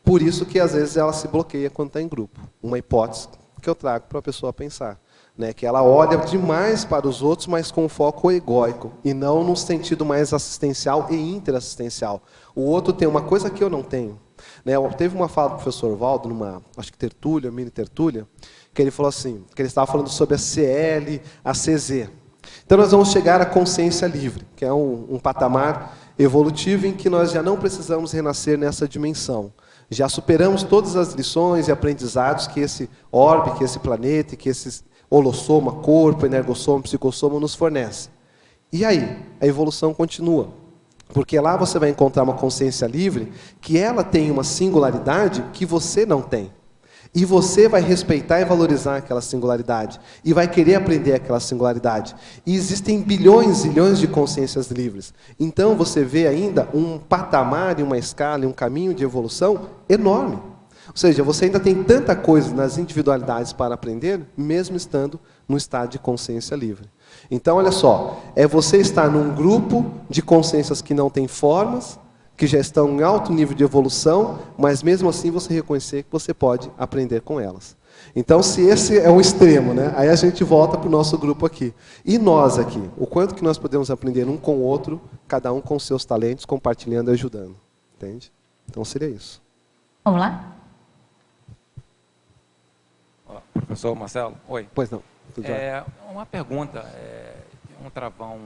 Por isso que, às vezes, ela se bloqueia quando está em grupo. Uma hipótese que eu trago para a pessoa pensar. Né? Que ela olha demais para os outros, mas com foco egóico, e não no sentido mais assistencial e interassistencial. O outro tem uma coisa que eu não tenho. Né? Teve uma fala do professor Valdo, numa, acho que tertúlia, mini tertúlia, que ele falou assim, que ele estava falando sobre a CL, a CZ. Então nós vamos chegar à consciência livre, que é um patamar evolutivo em que nós já não precisamos renascer nessa dimensão. Já superamos todas as lições e aprendizados que esse orbe, que esse planeta, que esse holossoma, corpo, energossoma, psicossoma nos fornece. E aí? A evolução continua. Porque lá você vai encontrar uma consciência livre que ela tem uma singularidade que você não tem. E você vai respeitar e valorizar aquela singularidade. E vai querer aprender aquela singularidade. E existem bilhões e bilhões de consciências livres. Então você vê ainda um patamar, uma escala, um caminho de evolução enorme. Ou seja, você ainda tem tanta coisa nas individualidades para aprender, mesmo estando no estado de consciência livre. Então, olha só, é você estar num grupo de consciências que não têm formas, que já estão em alto nível de evolução, mas mesmo assim você reconhecer que você pode aprender com elas. Então, se esse é um extremo, né, aí a gente volta para o nosso grupo aqui. E nós aqui, o quanto que nós podemos aprender um com o outro, cada um com seus talentos, compartilhando e ajudando. Entende? Então, seria isso. Vamos lá? Professor Marcelo, oi. Pois não. Tudo jóia. Uma pergunta, um travão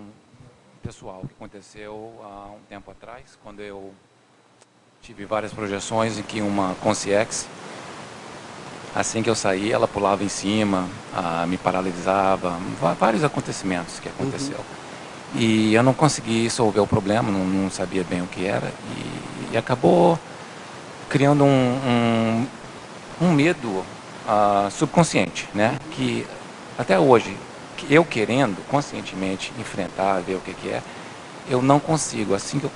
pessoal que aconteceu há um tempo atrás, quando eu tive várias projeções em que uma Consciex Assim que eu saí, ela pulava em cima, me paralisava, vários acontecimentos que aconteceu. E eu não consegui resolver o problema, não sabia bem o que era, e acabou criando um medo subconsciente, né? Que até hoje, eu querendo conscientemente enfrentar, ver o que é, eu não consigo. Assim que eu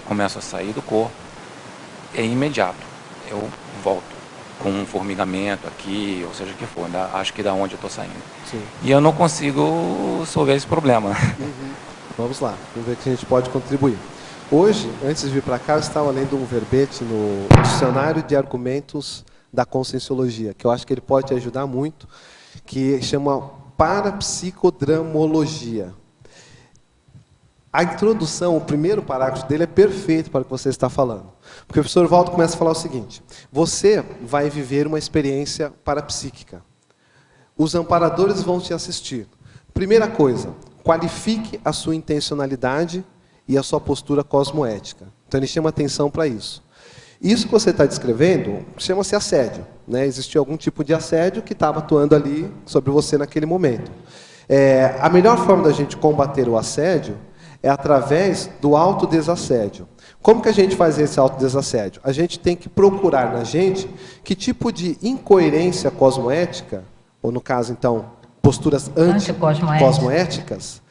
começo a sair do corpo, é imediato, eu volto com um formigamento aqui, ou seja o que for, acho que da onde eu estou saindo. Sim. E eu não consigo resolver esse problema. Vamos lá, vamos ver que a gente pode contribuir. Hoje, antes de vir para cá, eu estava lendo um verbete no Dicionário de Argumentos da Conscienciologia, que eu acho que ele pode te ajudar muito, que chama Parapsicodramologia. A introdução, o primeiro parágrafo dele é perfeito para o que você está falando. Porque o professor Valdo começa a falar o seguinte: você vai viver uma experiência parapsíquica. Os amparadores vão te assistir. Primeira coisa, qualifique a sua intencionalidade e a sua postura cosmoética. Então ele chama atenção para isso. Isso que você está descrevendo chama-se assédio, né? Existiu algum tipo de assédio que estava atuando ali sobre você naquele momento. A melhor forma da gente combater o assédio é através do autodesassédio. Como que a gente faz esse autodesassédio? A gente tem que procurar na gente que tipo de incoerência cosmoética, ou no caso, então, posturas anticosmoéticas,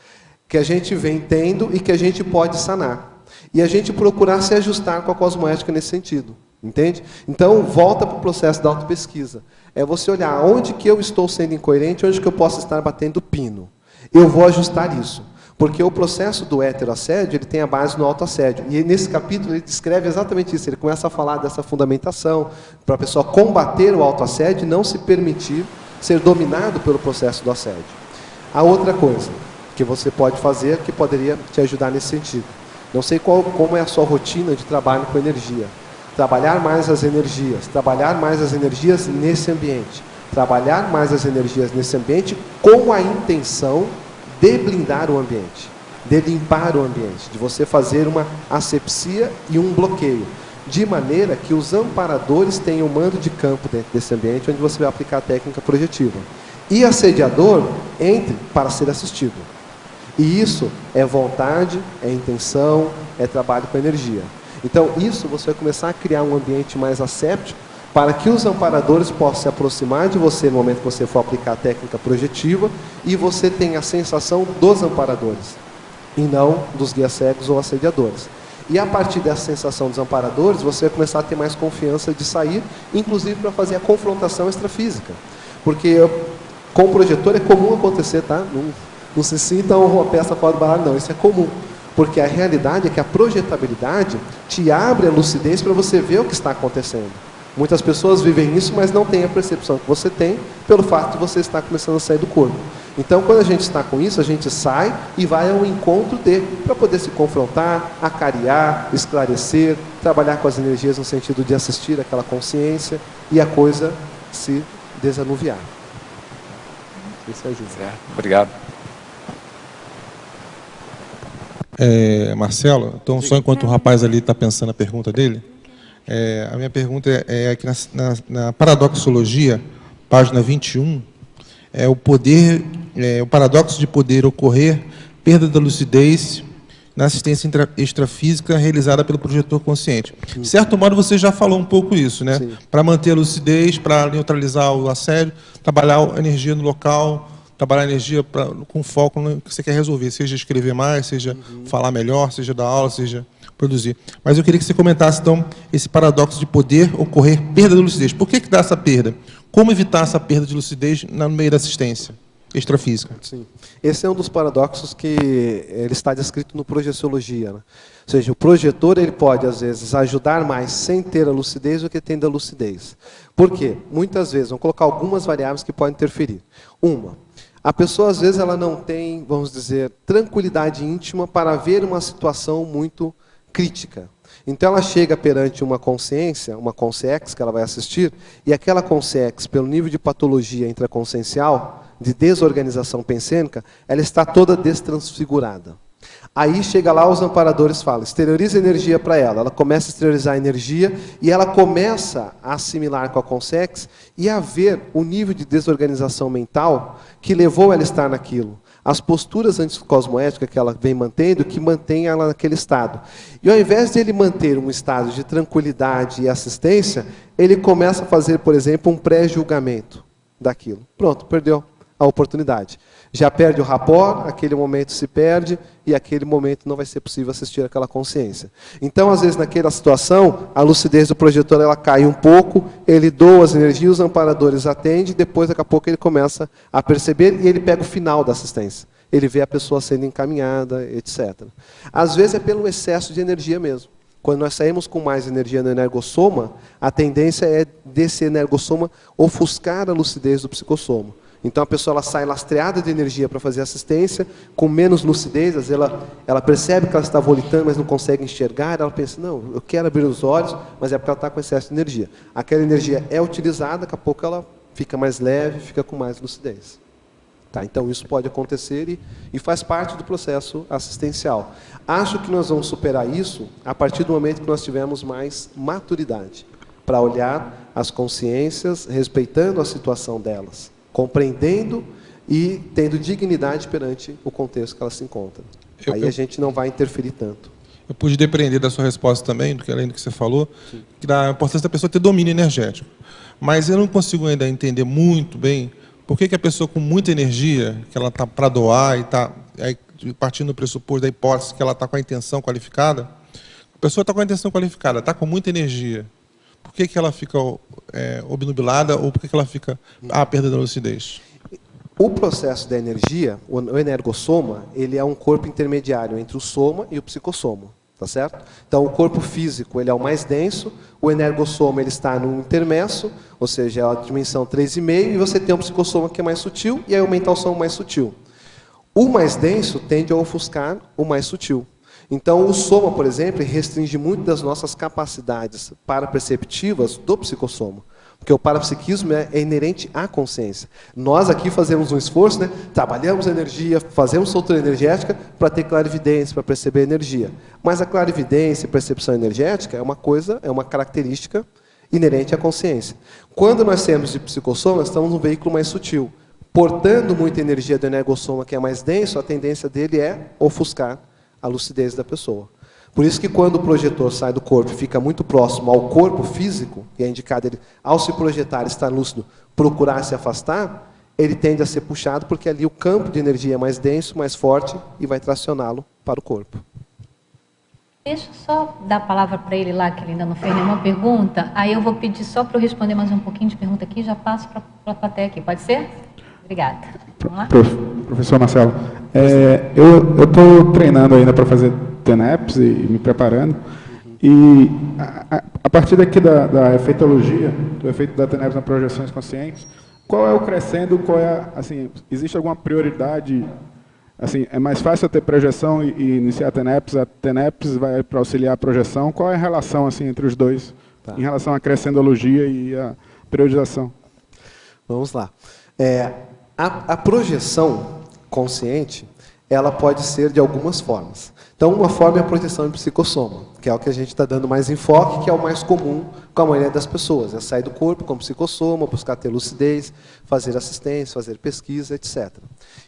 que a gente vem tendo e que a gente pode sanar. E a gente procurar se ajustar com a cosmoética nesse sentido. Entende? Então, volta para o processo da autopesquisa. É você olhar onde que eu estou sendo incoerente, onde que eu posso estar batendo pino. Eu vou ajustar isso. Porque o processo do heteroassédio, ele tem a base no autoassédio. E nesse capítulo ele descreve exatamente isso. Ele começa a falar dessa fundamentação, para a pessoa combater o autoassédio e não se permitir ser dominado pelo processo do assédio. A outra coisa que você pode fazer, que poderia te ajudar nesse sentido. Não sei como é a sua rotina de trabalho com energia. Trabalhar mais as energias nesse ambiente. Trabalhar mais as energias nesse ambiente com a intenção de blindar o ambiente, de limpar o ambiente, de você fazer uma asepsia e um bloqueio, de maneira que os amparadores tenham mando de campo dentro desse ambiente, onde você vai aplicar a técnica projetiva. E assediador entre para ser assistido. E isso é vontade, é intenção, é trabalho com energia. Então, isso você vai começar a criar um ambiente mais asséptico para que os amparadores possam se aproximar de você no momento que você for aplicar a técnica projetiva e você tenha a sensação dos amparadores e não dos guias cegos ou assediadores. E a partir dessa sensação dos amparadores, você vai começar a ter mais confiança de sair, inclusive para fazer a confrontação extrafísica. Porque com o projetor é comum acontecer, tá? Não se sinta uma peça fora do baralho, não. Isso é comum. Porque a realidade é que a projetabilidade te abre a lucidez para você ver o que está acontecendo. Muitas pessoas vivem isso, mas não têm a percepção que você tem pelo fato de você estar começando a sair do corpo. Então, quando a gente está com isso, a gente sai e vai ao encontro dele, para poder se confrontar, acariar, esclarecer, trabalhar com as energias no sentido de assistir aquela consciência e a coisa se desanuviar. Isso ajuda. Certo. Obrigado. Marcelo, então só enquanto o rapaz ali está pensando a pergunta dele, a minha pergunta é aqui na paradoxologia, página 21, o paradoxo de poder ocorrer, perda da lucidez na assistência extrafísica realizada pelo projetor consciente. De certo modo, você já falou um pouco isso, né? Para manter a lucidez, para neutralizar o assédio, trabalhar a energia no local, trabalhar a energia com foco no que você quer resolver, seja escrever mais, seja falar melhor, seja dar aula, seja produzir. Mas eu queria que você comentasse, então, esse paradoxo de poder ocorrer perda de lucidez. Por que dá essa perda? Como evitar essa perda de lucidez no meio da assistência extrafísica? Sim. Esse é um dos paradoxos que ele está descrito no Projeciologia, né? Ou seja, o projetor ele pode, às vezes, ajudar mais sem ter a lucidez do que tendo a lucidez. Por quê? Muitas vezes, vamos colocar algumas variáveis que podem interferir. Uma, a pessoa, às vezes, ela não tem, vamos dizer, tranquilidade íntima para ver uma situação muito crítica. Então ela chega perante uma consciência, uma consciex que ela vai assistir, e aquela consciex, pelo nível de patologia intraconsciencial, de desorganização pensênica, ela está toda destransfigurada. Aí chega lá, os amparadores falam, exterioriza energia para ela. Ela começa a exteriorizar a energia e ela começa a assimilar com a Consex e a ver o nível de desorganização mental que levou ela a estar naquilo. As posturas anticosmoéticas que ela vem mantendo, que mantém ela naquele estado. E ao invés de ele manter um estado de tranquilidade e assistência, ele começa a fazer, por exemplo, um pré-julgamento daquilo. Pronto, perdeu a oportunidade. Já perde o rapport, aquele momento se perde, e aquele momento não vai ser possível assistir aquela consciência. Então, às vezes, naquela situação, a lucidez do projetor ela cai um pouco, ele doa as energias, os amparadores atendem, depois, daqui a pouco, ele começa a perceber, e ele pega o final da assistência. Ele vê a pessoa sendo encaminhada, etc. Às vezes é pelo excesso de energia mesmo. Quando nós saímos com mais energia no energossoma, a tendência é desse energossoma ofuscar a lucidez do psicossoma. Então a pessoa ela sai lastreada de energia para fazer assistência, com menos lucidez, às vezes ela percebe que ela está volitando, mas não consegue enxergar, ela pensa, não, eu quero abrir os olhos, mas é porque ela está com excesso de energia. Aquela energia é utilizada, daqui a pouco ela fica mais leve, fica com mais lucidez. Tá? Então isso pode acontecer e faz parte do processo assistencial. Acho que nós vamos superar isso a partir do momento que nós tivermos mais maturidade, para olhar as consciências, respeitando a situação delas, compreendendo e tendo dignidade perante o contexto que ela se encontra. Aí a gente não vai interferir tanto. Eu pude depreender da sua resposta também, do que além do que você falou, que da importância da pessoa ter domínio energético. Mas eu não consigo ainda entender muito bem por que a pessoa com muita energia, que ela está para doar, e está partindo do pressuposto da hipótese que ela está com a intenção qualificada, a pessoa está com a intenção qualificada, está com muita energia. Por que ela fica obnubilada ou por que ela fica à perda da lucidez? O processo da energia, o energossoma, ele é um corpo intermediário entre o soma e o psicossoma, tá certo? Então o corpo físico ele é o mais denso, o energossoma ele está no intermesso, ou seja, é a dimensão 3,5, e você tem o psicossoma que é mais sutil e aí o mental soma mais sutil. O mais denso tende a ofuscar o mais sutil. Então, o soma, por exemplo, restringe muito das nossas capacidades paraperceptivas do psicossoma. Porque o parapsiquismo é inerente à consciência. Nós aqui fazemos um esforço, né? Trabalhamos a energia, fazemos soltura energética para ter clarividência, para perceber a energia. Mas a clarividência e percepção energética é uma coisa, é uma característica inerente à consciência. Quando nós temos de psicossoma, nós estamos num veículo mais sutil. Portando muita energia do energossoma, que é mais denso, a tendência dele é ofuscar a lucidez da pessoa. Por isso que quando o projetor sai do corpo e fica muito próximo ao corpo físico, e é indicado ele, ao se projetar, estar lúcido, procurar se afastar, ele tende a ser puxado porque ali o campo de energia é mais denso, mais forte, e vai tracioná-lo para o corpo. Deixa eu só dar a palavra para ele lá, que ele ainda não fez nenhuma pergunta. Aí eu vou pedir só para eu responder mais um pouquinho de pergunta aqui e já passo para a plateia aqui. Pode ser? Obrigada. Vamos lá? Professor Marcelo, eu estou treinando ainda para fazer TENEPS e me preparando. E a partir daqui da efeitologia, do efeito da TENEPS nas projeções conscientes, qual é o crescendo, assim, existe alguma prioridade? Assim, é mais fácil eu ter projeção e iniciar a TENEPS vai para auxiliar a projeção. Qual é a relação assim, entre os dois, em relação à crescendologia e a periodização? Vamos lá. A projeção consciente, ela pode ser de algumas formas. Então, uma forma é a projeção em psicossoma, que é o que a gente está dando mais enfoque, que é o mais comum com a maioria das pessoas. É sair do corpo com psicossoma, buscar ter lucidez, fazer assistência, fazer pesquisa, etc.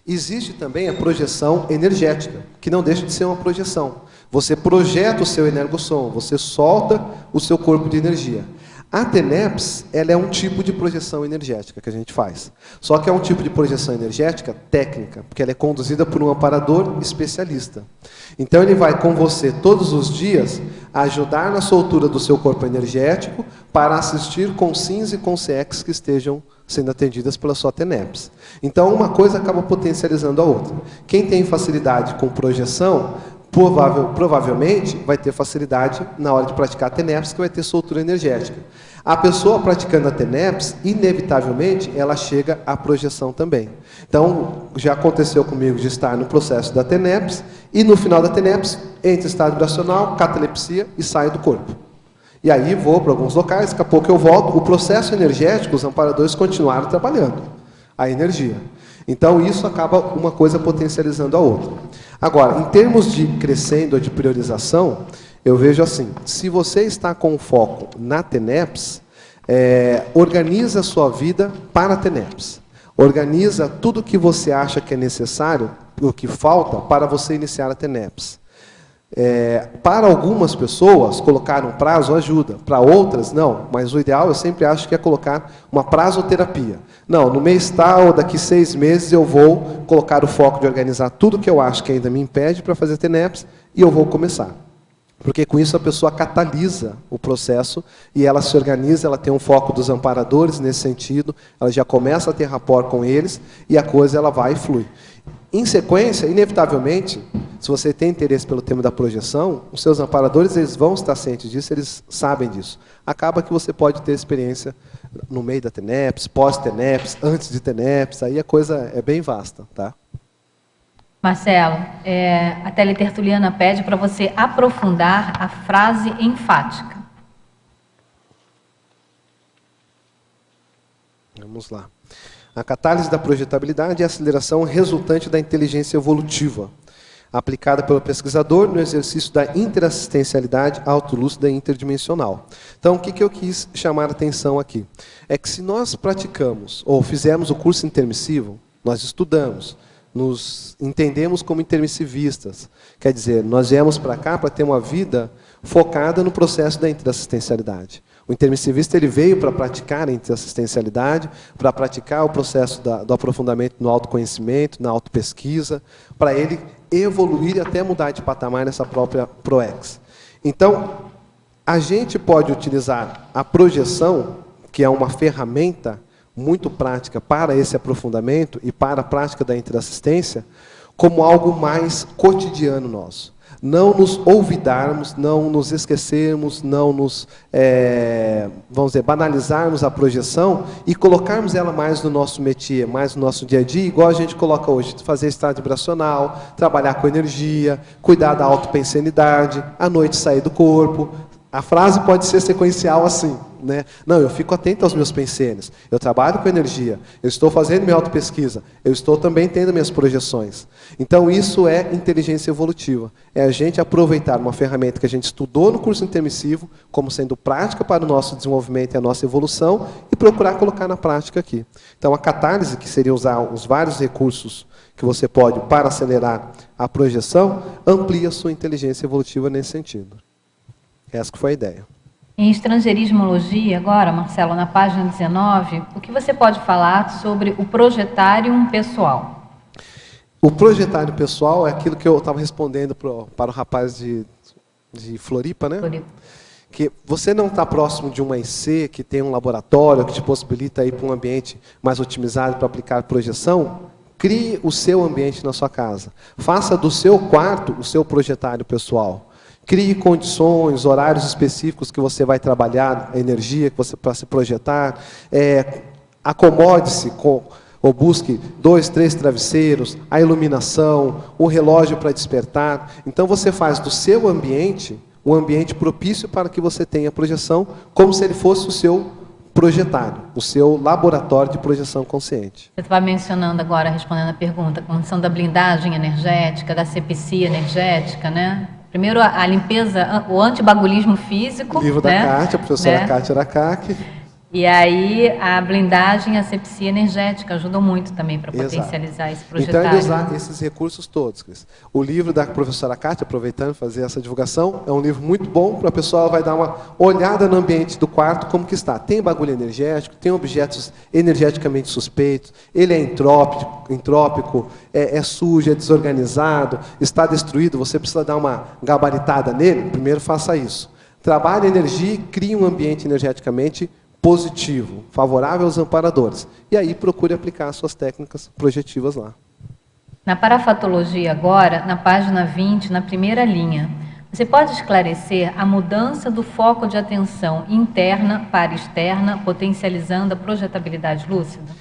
Existe também a projeção energética, que não deixa de ser uma projeção. Você projeta o seu energossoma, você solta o seu corpo de energia. A TENEPS, ela é um tipo de projeção energética que a gente faz. Só que é um tipo de projeção energética técnica, porque ela é conduzida por um amparador especialista. Então ele vai com você todos os dias ajudar na soltura do seu corpo energético para assistir com SINs e com CX que estejam sendo atendidas pela sua TENEPS. Então uma coisa acaba potencializando a outra. Quem tem facilidade com projeção, provavelmente vai ter facilidade na hora de praticar a TENEPS, que vai ter soltura energética. A pessoa praticando a TENEPS, inevitavelmente, ela chega à projeção também. Então, já aconteceu comigo de estar no processo da TENEPS, e no final da TENEPS, entra em estado vibracional, catalepsia e saio do corpo. E aí vou para alguns locais, daqui a pouco eu volto. O processo energético, os amparadores continuaram trabalhando a energia. Então, isso acaba uma coisa potencializando a outra. Agora, em termos de crescendo, de priorização, eu vejo assim, se você está com foco na TENEPS, organiza a sua vida para a TENEPS. Organiza tudo o que você acha que é necessário, o que falta, para você iniciar a TENEPS. Para algumas pessoas, colocar um prazo ajuda. Para outras, não. Mas o ideal, eu sempre acho que é colocar uma prazoterapia. Não, no mês tal, daqui 6 meses, eu vou colocar o foco de organizar tudo que eu acho que ainda me impede para fazer TENEPS e eu vou começar. Porque com isso a pessoa catalisa o processo e ela se organiza, ela tem um foco dos amparadores nesse sentido, ela já começa a ter rapport com eles e a coisa ela vai e flui. Em sequência, inevitavelmente, se você tem interesse pelo tema da projeção, os seus amparadores eles vão estar cientes disso, eles sabem disso. Acaba que você pode ter experiência no meio da TENEPS, pós-TENEPS, antes de TENEPS, aí a coisa é bem vasta, tá? Marcelo, a teletertuliana pede para você aprofundar a frase enfática. Vamos lá. A catálise da projetabilidade é a aceleração resultante da inteligência evolutiva, aplicada pelo pesquisador no exercício da interassistencialidade autolúcida e interdimensional. Então, o que eu quis chamar a atenção aqui? É que se nós praticamos, ou fizemos o curso intermissivo, nós estudamos, nos entendemos como intermissivistas. Quer dizer, nós viemos para cá para ter uma vida focada no processo da interassistencialidade. O intermissivista ele veio para praticar a interassistencialidade, para praticar o processo do aprofundamento no autoconhecimento, na autopesquisa, para ele evoluir e até mudar de patamar nessa própria ProEx. Então, a gente pode utilizar a projeção, que é uma ferramenta muito prática para esse aprofundamento e para a prática da interassistência, como algo mais cotidiano nosso. Não nos olvidarmos, não nos esquecermos, não nos, vamos dizer, banalizarmos a projeção e colocarmos ela mais no nosso métier, mais no nosso dia a dia, igual a gente coloca hoje, fazer estado vibracional, trabalhar com energia, cuidar da autopensenidade, à noite sair do corpo. A frase pode ser sequencial assim, né? Não, eu fico atento aos meus pensênios, eu trabalho com energia, eu estou fazendo minha autopesquisa, eu estou também tendo minhas projeções. Então isso é inteligência evolutiva, é a gente aproveitar uma ferramenta que a gente estudou no curso intermissivo, como sendo prática para o nosso desenvolvimento e a nossa evolução, e procurar colocar na prática aqui. Então a catálise, que seria usar os vários recursos que você pode para acelerar a projeção, amplia a sua inteligência evolutiva nesse sentido. Essa que foi a ideia. Em estrangeirismologia, agora, Marcelo, na página 19, o que você pode falar sobre o projetárium pessoal? O projetário pessoal é aquilo que eu estava respondendo para o rapaz de Floripa, né? Floripa. Que você não está próximo de uma IC, que tem um laboratório, que te possibilita ir para um ambiente mais otimizado para aplicar projeção, crie o seu ambiente na sua casa. Faça do seu quarto o seu projetário pessoal. Crie condições, horários específicos que você vai trabalhar, a energia que você para se projetar. Acomode-se ou busque 2, 3 travesseiros, a iluminação, o relógio para despertar. Então você faz do seu ambiente um ambiente propício para que você tenha projeção, como se ele fosse o seu projetário, o seu laboratório de projeção consciente. Você estava mencionando agora, respondendo a pergunta, a condição da blindagem energética, da asepsia energética, né? Primeiro, a limpeza, o antibagulismo físico. Livro da Kátia, a professora Kátia Aracaki. E aí, a blindagem e a asepsia energética ajudam muito também para potencializar esse projetário. Então, ele usar esses recursos todos, Cris. O livro da professora Kátia, aproveitando fazer essa divulgação, é um livro muito bom para a pessoa vai dar uma olhada no ambiente do quarto, como que está. Tem bagulho energético, tem objetos energeticamente suspeitos, ele é entrópico, é sujo, é desorganizado, está destruído, você precisa dar uma gabaritada nele, primeiro faça isso. Trabalhe a energia e crie um ambiente energeticamente positivo, favorável aos amparadores. E aí procure aplicar as suas técnicas projetivas lá. Na parafatologia agora, na página 20, na primeira linha, você pode esclarecer a mudança do foco de atenção interna para externa, potencializando a projetabilidade lúcida?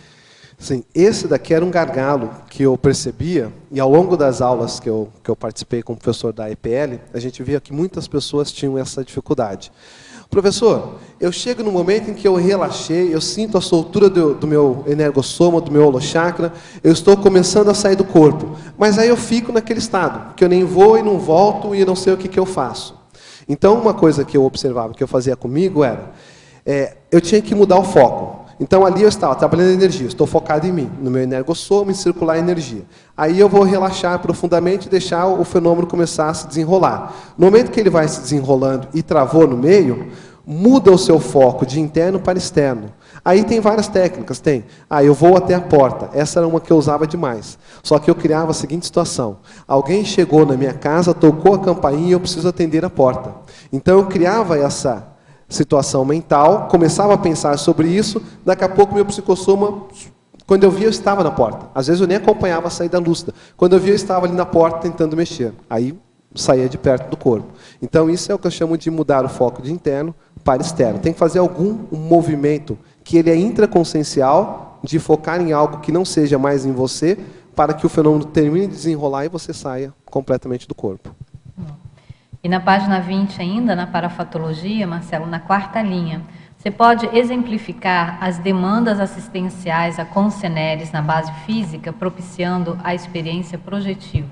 Sim, esse daqui era um gargalo que eu percebia, e ao longo das aulas que eu participei com o professor da EPL, a gente via que muitas pessoas tinham essa dificuldade. Professor, eu chego no momento em que eu relaxei, eu sinto a soltura do meu energossoma, do meu holochakra, eu estou começando a sair do corpo, mas aí eu fico naquele estado, que eu nem vou e não volto e não sei o que eu faço. Então, uma coisa que eu observava, que eu fazia comigo era, eu tinha que mudar o foco. Então, ali eu estava trabalhando energia, estou focado em mim, no meu energossoma, em circular energia. Aí eu vou relaxar profundamente e deixar o fenômeno começar a se desenrolar. No momento que ele vai se desenrolando e travou no meio, muda o seu foco de interno para externo. Aí tem várias técnicas, tem. Eu vou até a porta. Essa era uma que eu usava demais. Só que eu criava a seguinte situação. Alguém chegou na minha casa, tocou a campainha e eu preciso atender a porta. Então eu criava essa situação mental, começava a pensar sobre isso, daqui a pouco meu psicossoma, quando eu via, eu estava na porta. Às vezes eu nem acompanhava a saída lúcida. Quando eu via, eu estava ali na porta tentando mexer. Aí saía de perto do corpo. Então isso é o que eu chamo de mudar o foco de interno para externo. Tem que fazer um movimento que ele é intraconsciencial, de focar em algo que não seja mais em você, para que o fenômeno termine de desenrolar e você saia completamente do corpo. E na página 20 ainda, na parafatologia, Marcelo, na quarta linha, você pode exemplificar as demandas assistenciais a consceneres na base física, propiciando a experiência projetiva?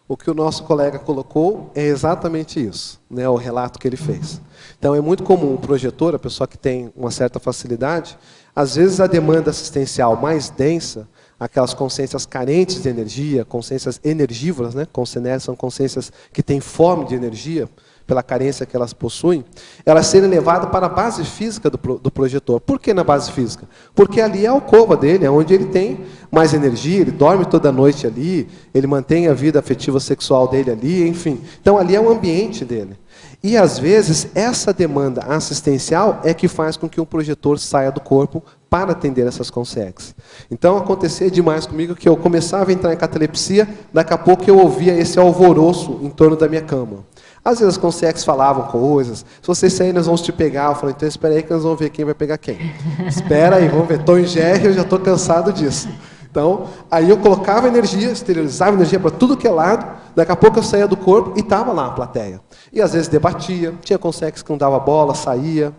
O que o nosso colega colocou é exatamente isso, né, o relato que ele fez. Então, é muito comum o projetor, a pessoa que tem uma certa facilidade, às vezes a demanda assistencial mais densa, aquelas consciências carentes de energia, consciências energívoras, né? Consciências são consciências que têm fome de energia, pela carência que elas possuem, elas serem levadas para a base física do projetor. Por que na base física? Porque ali é a alcova dele, é onde ele tem mais energia, ele dorme toda noite ali, ele mantém a vida afetiva sexual dele ali, enfim. Então ali é o ambiente dele. E às vezes essa demanda assistencial é que faz com que um projetor saia do corpo para atender essas consex. Então acontecia demais comigo que eu começava a entrar em catalepsia, daqui a pouco eu ouvia esse alvoroço em torno da minha cama. Às vezes as consex falavam coisas, se vocês saírem nós vamos te pegar, eu falei, então espera aí que nós vamos ver quem vai pegar quem. Espera aí, vamos ver, Tom e Jerry, eu já estou cansado disso. Então, aí eu colocava energia, esterilizava energia para tudo que é lado, daqui a pouco eu saía do corpo e estava lá a plateia. E às vezes debatia, tinha consex que não dava bola, saía.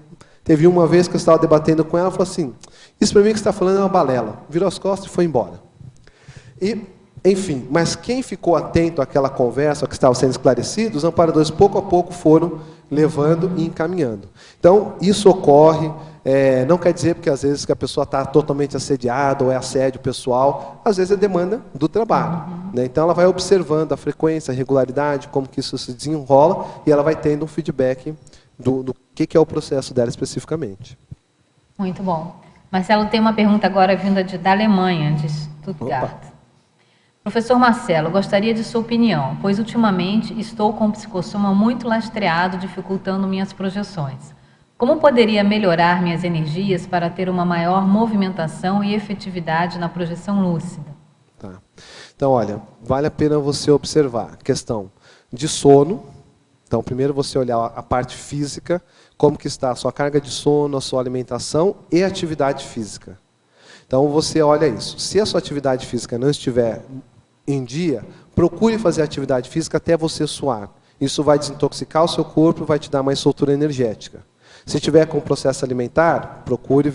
Teve uma vez que eu estava debatendo com ela, ela falou assim, isso para mim que você está falando é uma balela. Virou as costas e foi embora. E, enfim, mas quem ficou atento àquela conversa, ao que estava sendo esclarecido, os amparadores pouco a pouco foram levando e encaminhando. Então, isso ocorre, não quer dizer porque às vezes que a pessoa está totalmente assediada ou é assédio pessoal, às vezes é demanda do trabalho. Né? Então ela vai observando a frequência, a regularidade, como que isso se desenrola e ela vai tendo um feedback do que é o processo dela especificamente. Muito bom. Marcelo, tem uma pergunta agora vinda da Alemanha, de Stuttgart. Opa. Professor Marcelo, gostaria de sua opinião, pois ultimamente estou com o psicossoma muito lastreado, dificultando minhas projeções. Como poderia melhorar minhas energias para ter uma maior movimentação e efetividade na projeção lúcida? Tá. Então, olha, vale a pena você observar a questão de sono. Então, primeiro você olhar a parte física, como que está a sua carga de sono, a sua alimentação e a atividade física. Então, você olha isso. Se a sua atividade física não estiver em dia, procure fazer atividade física até você suar. Isso vai desintoxicar o seu corpo e vai te dar mais soltura energética. Se tiver com processo alimentar, procure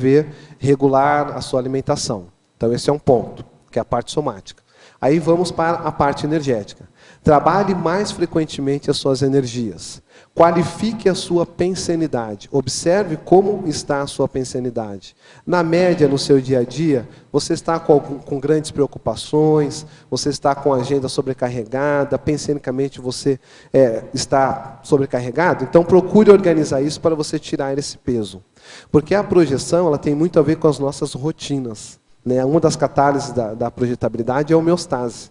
regular a sua alimentação. Então esse é um ponto, que é a parte somática. Aí vamos para a parte energética. Trabalhe mais frequentemente as suas energias. Qualifique a sua pensenidade. Observe como está a sua pensenidade. Na média, no seu dia a dia, você está com grandes preocupações, você está com a agenda sobrecarregada, pensenicamente você está sobrecarregado, então procure organizar isso para você tirar esse peso. Porque a projeção ela tem muito a ver com as nossas rotinas. Né? Uma das catálises da projetabilidade é a homeostase.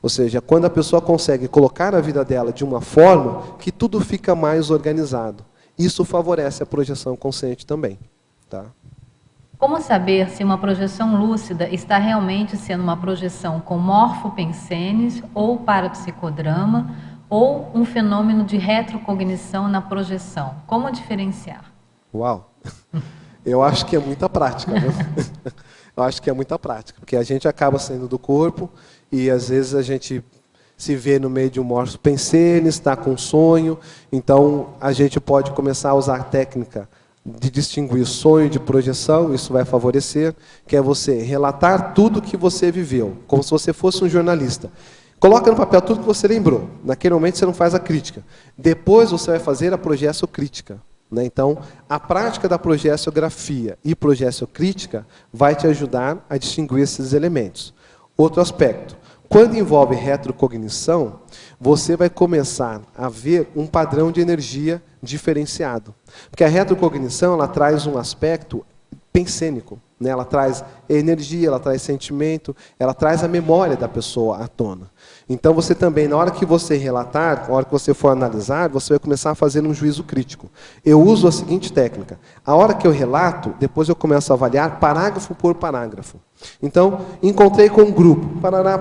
Ou seja, quando a pessoa consegue colocar a vida dela de uma forma que tudo fica mais organizado. Isso favorece a projeção consciente também. Tá? Como saber se uma projeção lúcida está realmente sendo uma projeção com morfopensenes ou parapsicodrama ou um fenômeno de retrocognição na projeção? Como diferenciar? Uau! Eu acho que é muita prática. Né? Eu acho que é muita prática, porque a gente acaba saindo do corpo e às vezes a gente se vê no meio de um morso pensene, está com sonho, então a gente pode começar a usar a técnica de distinguir sonho de projeção, isso vai favorecer, que é você relatar tudo que você viveu, como se você fosse um jornalista. Coloca no papel tudo que você lembrou. Naquele momento você não faz a crítica. Depois você vai fazer a projeciocrítica. Então, a prática da projeciografia e projeciocrítica vai te ajudar a distinguir esses elementos. Outro aspecto. Quando envolve retrocognição, você vai começar a ver um padrão de energia diferenciado. Porque a retrocognição ela traz um aspecto pensênico. Ela traz energia, ela traz sentimento, ela traz a memória da pessoa à tona. Então você também, na hora que você relatar, na hora que você for analisar, você vai começar a fazer um juízo crítico. Eu uso a seguinte técnica. A hora que eu relato, depois eu começo a avaliar parágrafo por parágrafo. Então, encontrei com um grupo, parará,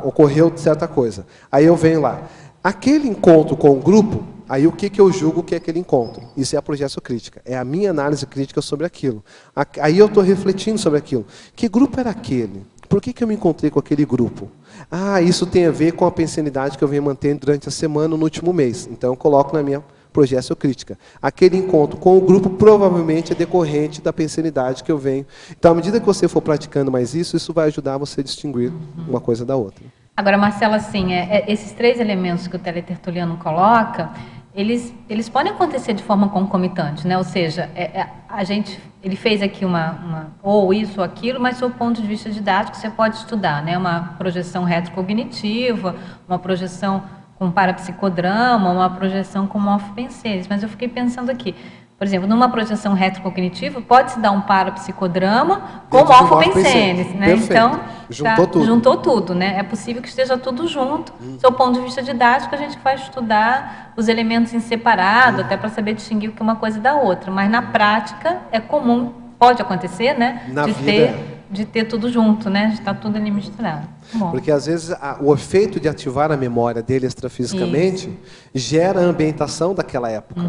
ocorreu certa coisa. Aí eu venho lá. Aquele encontro com o grupo, aí o que eu julgo que é aquele encontro? Isso é a projeciocrítica. É a minha análise crítica sobre aquilo. Aí eu estou refletindo sobre aquilo. Que grupo era aquele? Por que eu me encontrei com aquele grupo? Ah, isso tem a ver com a pensenidade que eu venho mantendo durante a semana, no último mês. Então eu coloco na minha projeciocrítica. Aquele encontro com o grupo provavelmente é decorrente da pensenidade que eu venho. Então, à medida que você for praticando mais isso vai ajudar você a distinguir uma coisa da outra. Agora, Marcelo, assim, esses 3 elementos que o teletertuliano coloca, eles podem acontecer de forma concomitante, né? Ou seja, ele fez aqui ou isso ou aquilo, mas do ponto de vista didático você pode estudar, né? Uma projeção retrocognitiva, uma projeção com parapsicodrama, uma projeção com morfopensenes. Mas eu fiquei pensando aqui, por exemplo, numa projeção retrocognitiva, pode-se dar um parapsicodrama com morfopensenes, né? Perfeito. Então, juntou tudo, né? É possível que esteja tudo junto. Do ponto de vista didático, a gente vai estudar os elementos em separado, até para saber distinguir o que é uma coisa da outra. Mas na prática é comum, pode acontecer, né? De ter tudo junto, né? De estar tudo ali misturado. Bom. Porque às vezes o efeito de ativar a memória dele extrafisicamente gera a ambientação daquela época.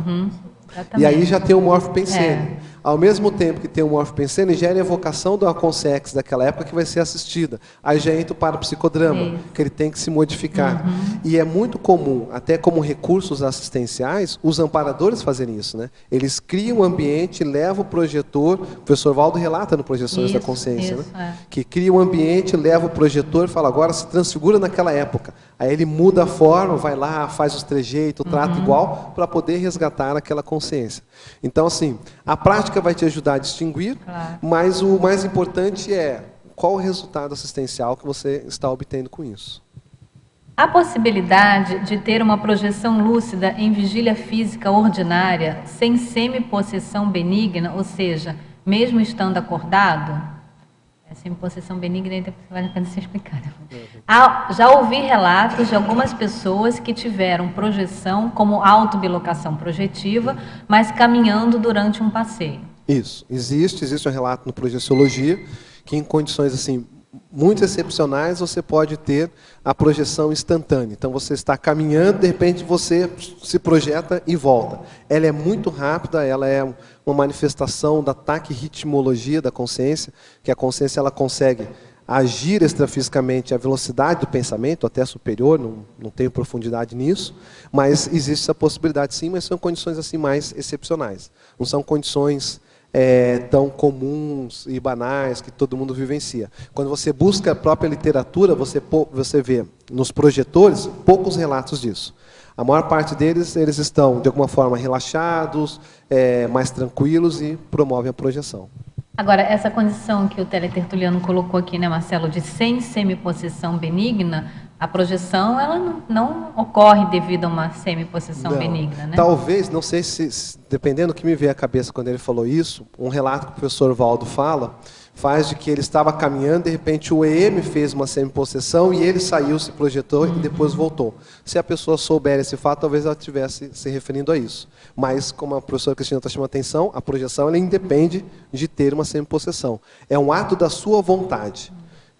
E aí já tem o morfopensene. Ao mesmo tempo que tem o morfopensene, gera a evocação de uma consciência daquela época que vai ser assistida. Aí já entra o parapsicodrama, que ele tem que se modificar. E é muito comum, até como recursos assistenciais, os amparadores fazerem isso, né? Eles criam um ambiente, levam o projetor, o professor Valdo relata no Projeções da Consciência, né? Que cria um ambiente, leva o projetor e fala, agora se transfigura naquela época. Aí ele muda a forma, vai lá, faz os trejeitos, trata igual, para poder resgatar aquela consciência. Então, assim, a prática vai te ajudar a distinguir, mas o mais importante é qual o resultado assistencial que você está obtendo com isso. Há possibilidade de ter uma projeção lúcida em vigília física ordinária, sem semipossessão benigna, ou seja, mesmo estando acordado? Semipossessão benigna, depois vale a pena se explicar. Já ouvi relatos de algumas pessoas que tiveram projeção como autobilocação projetiva, mas caminhando durante um passeio. Isso. Existe um relato no Projeciologia que em condições assim muito excepcionais você pode ter a projeção instantânea. Então você está caminhando, de repente você se projeta e volta. Ela é muito rápida, ela é uma manifestação da taquirritmologia da consciência, que a consciência ela consegue agir extrafisicamente a velocidade do pensamento, até superior, não tenho profundidade nisso, mas existe essa possibilidade sim, mas são condições assim mais excepcionais. Não são condições tão comuns e banais que todo mundo vivencia. Quando você busca a própria literatura, você vê nos projetores poucos relatos disso. A maior parte deles, eles estão, de alguma forma, relaxados, mais tranquilos e promovem a projeção. Agora, essa condição que o teletertuliano colocou aqui, né, Marcelo, de sem semipossessão benigna, a projeção ela não ocorre devido a uma semipossessão benigna, né? Talvez, não sei se, dependendo do que me veio à cabeça quando ele falou isso, um relato que o professor Valdo faz de que ele estava caminhando, de repente o EM fez uma semipossessão e ele saiu, se projetou e depois voltou. Se a pessoa souber esse fato, talvez ela estivesse se referindo a isso. Mas, como a professora Cristina está chamando a atenção, a projeção ela independe de ter uma semipossessão. É um ato da sua vontade,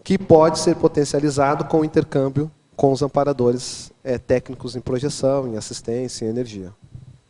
que pode ser potencializado com o intercâmbio com os amparadores técnicos em projeção, em assistência, em energia.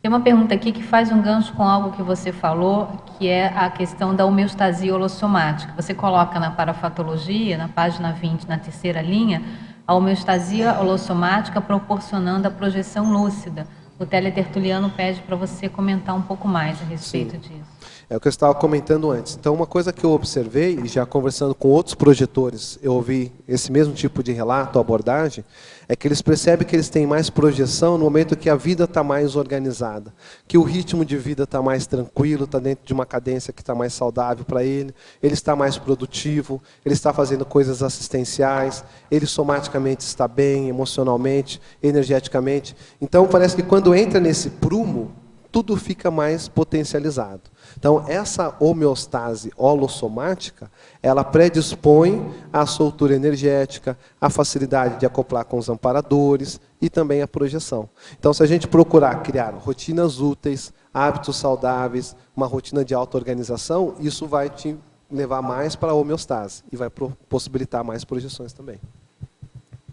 Tem uma pergunta aqui que faz um gancho com algo que você falou, que é a questão da homeostasia holossomática. Você coloca na parafatologia, na página 20, na terceira linha, a homeostasia holossomática proporcionando a projeção lúcida. O teletertuliano pede para você comentar um pouco mais a respeito disso. É o que eu estava comentando antes. Então, uma coisa que eu observei, e já conversando com outros projetores, eu ouvi esse mesmo tipo de relato, abordagem, é que eles percebem que eles têm mais projeção no momento que a vida está mais organizada, que o ritmo de vida está mais tranquilo, está dentro de uma cadência que está mais saudável para ele está mais produtivo, ele está fazendo coisas assistenciais, ele somaticamente está bem, emocionalmente, energeticamente. Então, parece que quando entra nesse prumo, tudo fica mais potencializado. Então, essa homeostase holossomática, ela predispõe à soltura energética, à facilidade de acoplar com os amparadores e também à projeção. Então, se a gente procurar criar rotinas úteis, hábitos saudáveis, uma rotina de auto-organização, isso vai te levar mais para a homeostase e vai possibilitar mais projeções também.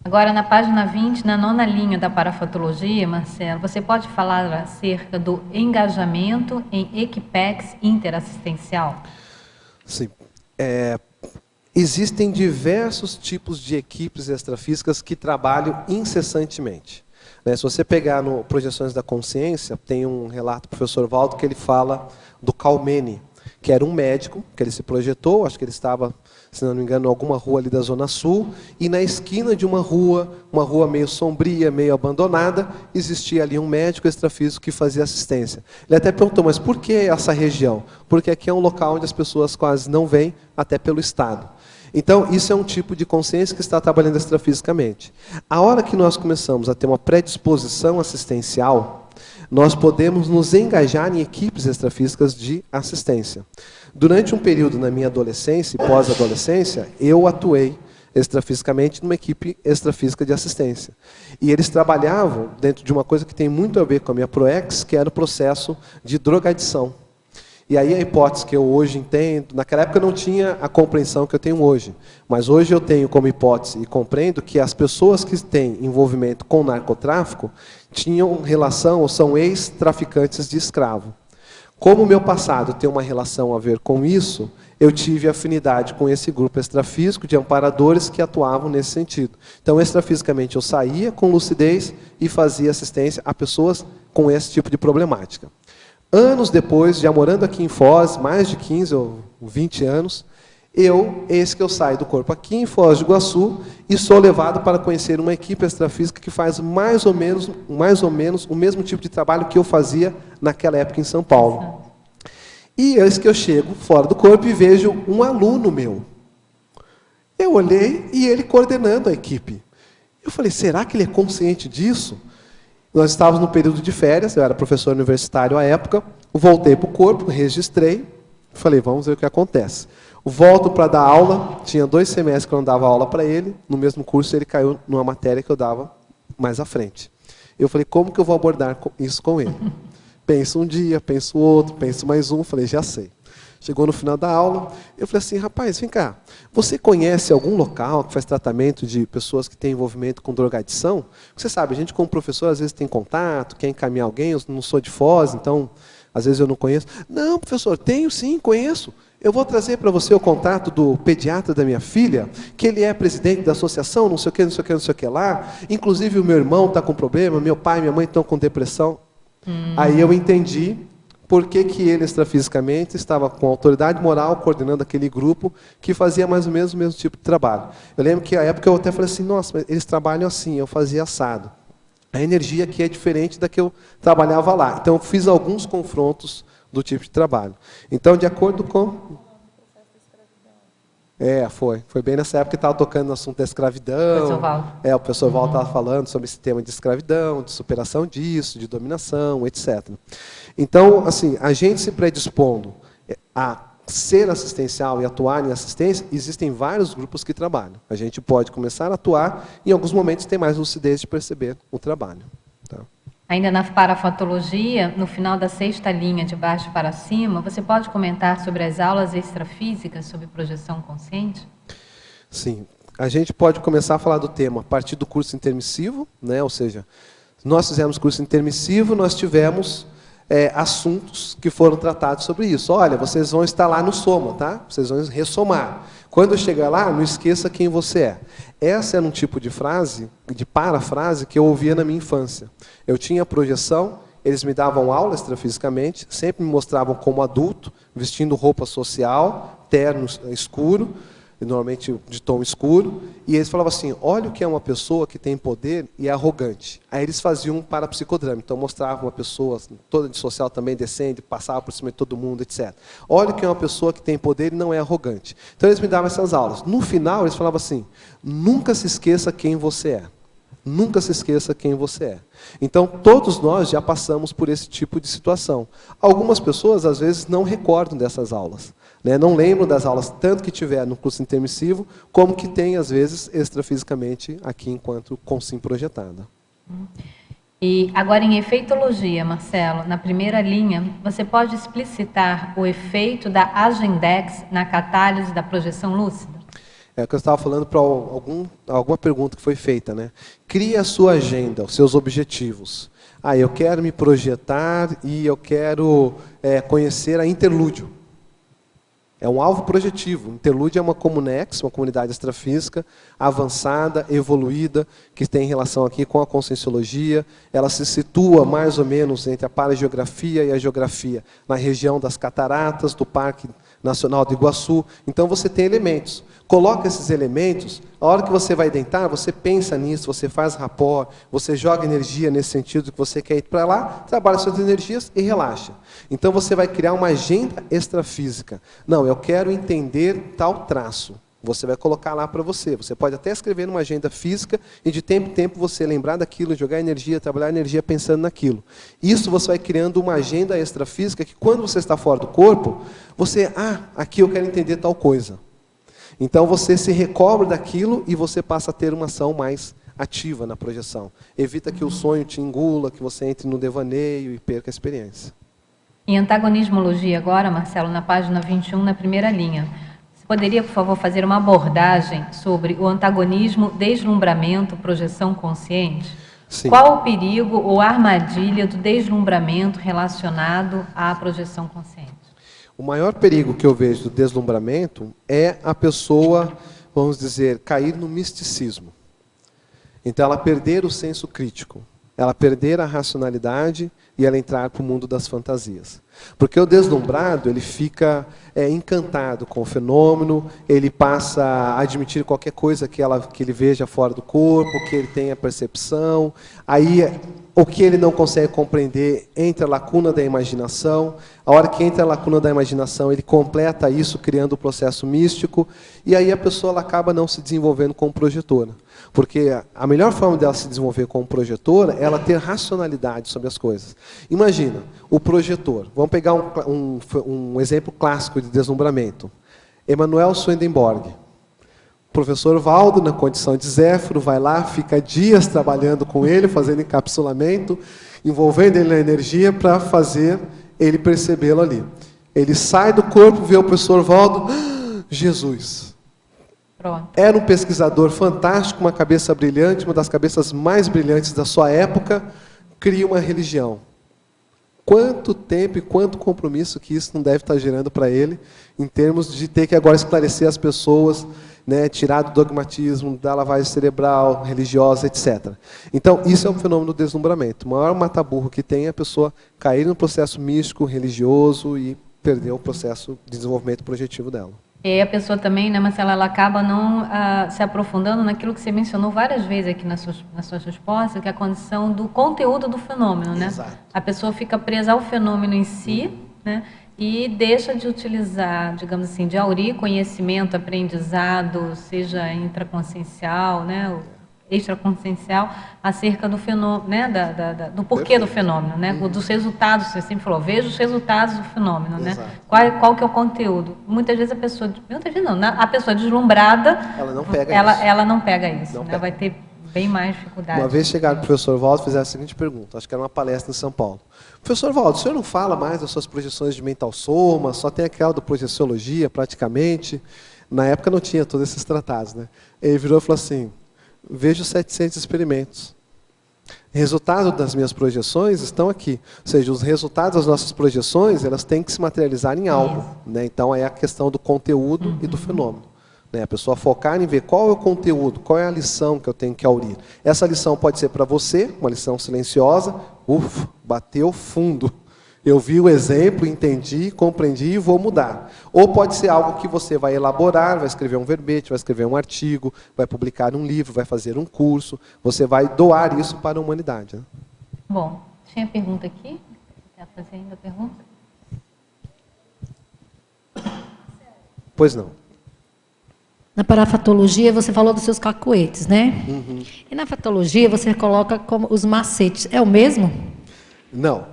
Agora, na página 20, na 9ª linha da parafatologia, Marcelo, você pode falar acerca do engajamento em equipex interassistencial? Sim. Existem diversos tipos de equipes extrafísicas que trabalham incessantemente. Se você pegar no Projeções da Consciência, tem um relato do professor Valdo que ele fala do Calmene, que era um médico, que ele se projetou, acho que ele estava, se não me engano, em alguma rua ali da Zona Sul, e na esquina de uma rua meio sombria, meio abandonada, existia ali um médico extrafísico que fazia assistência. Ele até perguntou, mas por que essa região? Porque aqui é um local onde as pessoas quase não vêm, até pelo Estado. Então, isso é um tipo de consciência que está trabalhando extrafisicamente. A hora que nós começamos a ter uma predisposição assistencial, nós podemos nos engajar em equipes extrafísicas de assistência. Durante um período na minha adolescência e pós-adolescência, eu atuei extrafisicamente numa equipe extrafísica de assistência. E eles trabalhavam dentro de uma coisa que tem muito a ver com a minha ProEx, que era o processo de drogadição. E aí a hipótese que eu hoje entendo, naquela época eu não tinha a compreensão que eu tenho hoje, mas hoje eu tenho como hipótese e compreendo que as pessoas que têm envolvimento com narcotráfico tinham relação ou são ex-traficantes de escravo. Como o meu passado tem uma relação a ver com isso, eu tive afinidade com esse grupo extrafísico de amparadores que atuavam nesse sentido. Então, extrafisicamente, eu saía com lucidez e fazia assistência a pessoas com esse tipo de problemática. Anos depois, já morando aqui em Foz, mais de 15 ou 20 anos, eis que eu saio do corpo aqui em Foz do Iguaçu e sou levado para conhecer uma equipe extrafísica que faz mais ou menos o mesmo tipo de trabalho que eu fazia naquela época em São Paulo. E eis que eu chego fora do corpo e vejo um aluno meu. Eu olhei e ele coordenando a equipe. Eu falei, será que ele é consciente disso? Nós estávamos no período de férias, eu era professor universitário à época, voltei para o corpo, registrei, falei, vamos ver o que acontece. Volto para dar aula, tinha 2 semestres que eu não dava aula para ele, no mesmo curso ele caiu numa matéria que eu dava mais à frente. Eu falei, como que eu vou abordar isso com ele? Penso um dia, penso outro, penso mais um, falei, já sei. Chegou no final da aula, eu falei assim, rapaz, vem cá, você conhece algum local que faz tratamento de pessoas que têm envolvimento com drogadição? Você sabe, a gente como professor às vezes tem contato, quer encaminhar alguém, eu não sou de Foz, então às vezes eu não conheço. Não, professor, tenho sim, conheço. Eu vou trazer para você o contato do pediatra da minha filha, que ele é presidente da associação, não sei o que, não sei o que, não sei o que lá. Inclusive o meu irmão está com problema, meu pai e minha mãe estão com depressão. Aí eu entendi por que ele extrafisicamente estava com autoridade moral coordenando aquele grupo que fazia mais ou menos o mesmo tipo de trabalho. Eu lembro que à época eu até falei assim, nossa, mas eles trabalham assim, eu fazia assado. A energia aqui é diferente da que eu trabalhava lá. Então eu fiz alguns confrontos do tipo de trabalho. Então, de acordo com... Foi bem nessa época que estava tocando no assunto da escravidão. O professor Valdo estava falando sobre esse tema de escravidão, de superação disso, de dominação, etc. Então, assim, a gente se predispondo a ser assistencial e atuar em assistência, existem vários grupos que trabalham. A gente pode começar a atuar e, em alguns momentos, ter mais lucidez de perceber o trabalho. Tá? Ainda na parafatologia, no final da 6ª linha, de baixo para cima, você pode comentar sobre as aulas extrafísicas sobre projeção consciente? Sim. A gente pode começar a falar do tema a partir do curso intermissivo, né? Ou seja, nós fizemos curso intermissivo, nós tivemos assuntos que foram tratados sobre isso. Olha, vocês vão estar lá no soma, tá? Vocês vão ressomar. Quando chegar lá, não esqueça quem você é. Essa era um tipo de frase, de parafrase, que eu ouvia na minha infância. Eu tinha projeção, eles me davam aula extrafisicamente, sempre me mostravam como adulto, vestindo roupa social, terno escuro, normalmente de tom escuro, e eles falavam assim, olha o que é uma pessoa que tem poder e é arrogante. Aí eles faziam um parapsicodrama, então mostravam uma pessoa toda de social também descendo, passava por cima de todo mundo, etc. Olha o que é uma pessoa que tem poder e não é arrogante. Então eles me davam essas aulas. No final eles falavam assim, nunca se esqueça quem você é. Nunca se esqueça quem você é. Então, todos nós já passamos por esse tipo de situação. Algumas pessoas, às vezes, não recordam dessas aulas. Né? Não lembram das aulas, tanto que tiver no curso intermissivo, como que tem, às vezes, extrafisicamente, aqui enquanto consim projetada. E agora, em efeitologia, Marcelo, na primeira linha, você pode explicitar o efeito da Agendex na catálise da projeção lúcida? É o que eu estava falando para alguma pergunta que foi feita, né? Crie a sua agenda, os seus objetivos. Ah, eu quero me projetar e eu quero conhecer a Interlúdio. É um alvo projetivo. Interlúdio é uma Comunex, uma comunidade extrafísica, avançada, evoluída, que tem relação aqui com a conscienciologia. Ela se situa mais ou menos entre a parageografia e a geografia, na região das cataratas, do Parque Nacional do Iguaçu. Então você tem elementos. Coloca esses elementos, a hora que você vai deitar, você pensa nisso, você faz rapport, você joga energia nesse sentido que você quer ir para lá, trabalha suas energias e relaxa. Então você vai criar uma agenda extrafísica. Não, eu quero entender tal traço. Você vai colocar lá para você. Você pode até escrever numa agenda física e de tempo em tempo você lembrar daquilo, jogar energia, trabalhar energia pensando naquilo. Isso você vai criando uma agenda extrafísica que quando você está fora do corpo, você, aqui eu quero entender tal coisa. Então você se recobre daquilo e você passa a ter uma ação mais ativa na projeção. Evita que o sonho te engula, que você entre no devaneio e perca a experiência. Em antagonismologia agora, Marcelo, na página 21, na primeira linha. Você poderia, por favor, fazer uma abordagem sobre o antagonismo, deslumbramento, projeção consciente? Sim. Qual o perigo ou armadilha do deslumbramento relacionado à projeção consciente? O maior perigo que eu vejo do deslumbramento é a pessoa, vamos dizer, cair no misticismo. Então ela perder o senso crítico, ela perder a racionalidade e ela entrar para o mundo das fantasias. Porque o deslumbrado, ele fica encantado com o fenômeno, ele passa a admitir qualquer coisa que ele veja fora do corpo, que ele tenha percepção, aí o que ele não consegue compreender entra a lacuna da imaginação, a hora que entra a lacuna da imaginação, ele completa isso criando o processo místico, e aí a pessoa ela acaba não se desenvolvendo como projetora. Porque a melhor forma dela se desenvolver como projetora é ela ter racionalidade sobre as coisas. Imagina, o projetor. Vamos pegar um exemplo clássico de deslumbramento. Emmanuel Swedenborg. O professor Valdo, na condição de Zéfiro, vai lá, fica dias trabalhando com ele, fazendo encapsulamento, envolvendo ele na energia para fazer ele percebê-lo ali. Ele sai do corpo, vê o professor Valdo, Jesus! Pronto. Era um pesquisador fantástico, uma cabeça brilhante, uma das cabeças mais brilhantes da sua época, cria uma religião. Quanto tempo e quanto compromisso que isso não deve estar gerando para ele, em termos de ter que agora esclarecer as pessoas, né, tirar do dogmatismo, da lavagem cerebral, religiosa, etc. Então, isso é um fenômeno do deslumbramento. O maior mata-burro que tem é a pessoa cair no processo místico, religioso e perder o processo de desenvolvimento projetivo dela. E a pessoa também, né, Marcela, ela acaba não se aprofundando naquilo que você mencionou várias vezes aqui nas suas respostas, que é a condição do conteúdo do fenômeno, né? Exato. A pessoa fica presa ao fenômeno em si, né? E deixa de utilizar, digamos assim, de aurir conhecimento, aprendizado, seja intraconsciencial, né, extraconsciencial, acerca do fenômeno, né, do porquê do fenômeno, né, dos resultados. Você sempre falou, veja os resultados do fenômeno, né? Qual que é o conteúdo? Muitas vezes a pessoa deslumbrada, ela não pega ela não pega isso, não né? pega. Vai ter bem mais dificuldade. Uma vez chegaram o professor Valdo e fizeram a seguinte pergunta, acho que era uma palestra em São Paulo. Professor Valdo, o senhor não fala mais das suas projeções de mental soma, só tem aquela do projeciologia praticamente. Na época não tinha todos esses tratados, né? Ele virou e falou assim, veja os 700 experimentos. Resultado das minhas projeções estão aqui. Ou seja, os resultados das nossas projeções, elas têm que se materializar em algo. Né? Então, é a questão do conteúdo e do fenômeno. Né? A pessoa focar em ver qual é o conteúdo, qual é a lição que eu tenho que aurir. Essa lição pode ser para você, uma lição silenciosa, bateu fundo. Eu vi o exemplo, entendi, compreendi e vou mudar. Ou pode ser algo que você vai elaborar, vai escrever um verbete, vai escrever um artigo, vai publicar um livro, vai fazer um curso. Você vai doar isso para a humanidade. Né? Bom, tinha pergunta aqui? Quer fazer ainda a pergunta? Pois não. Na parafatologia, você falou dos seus cacoetes, né? E na fatologia, você coloca como os macetes. É o mesmo? Não.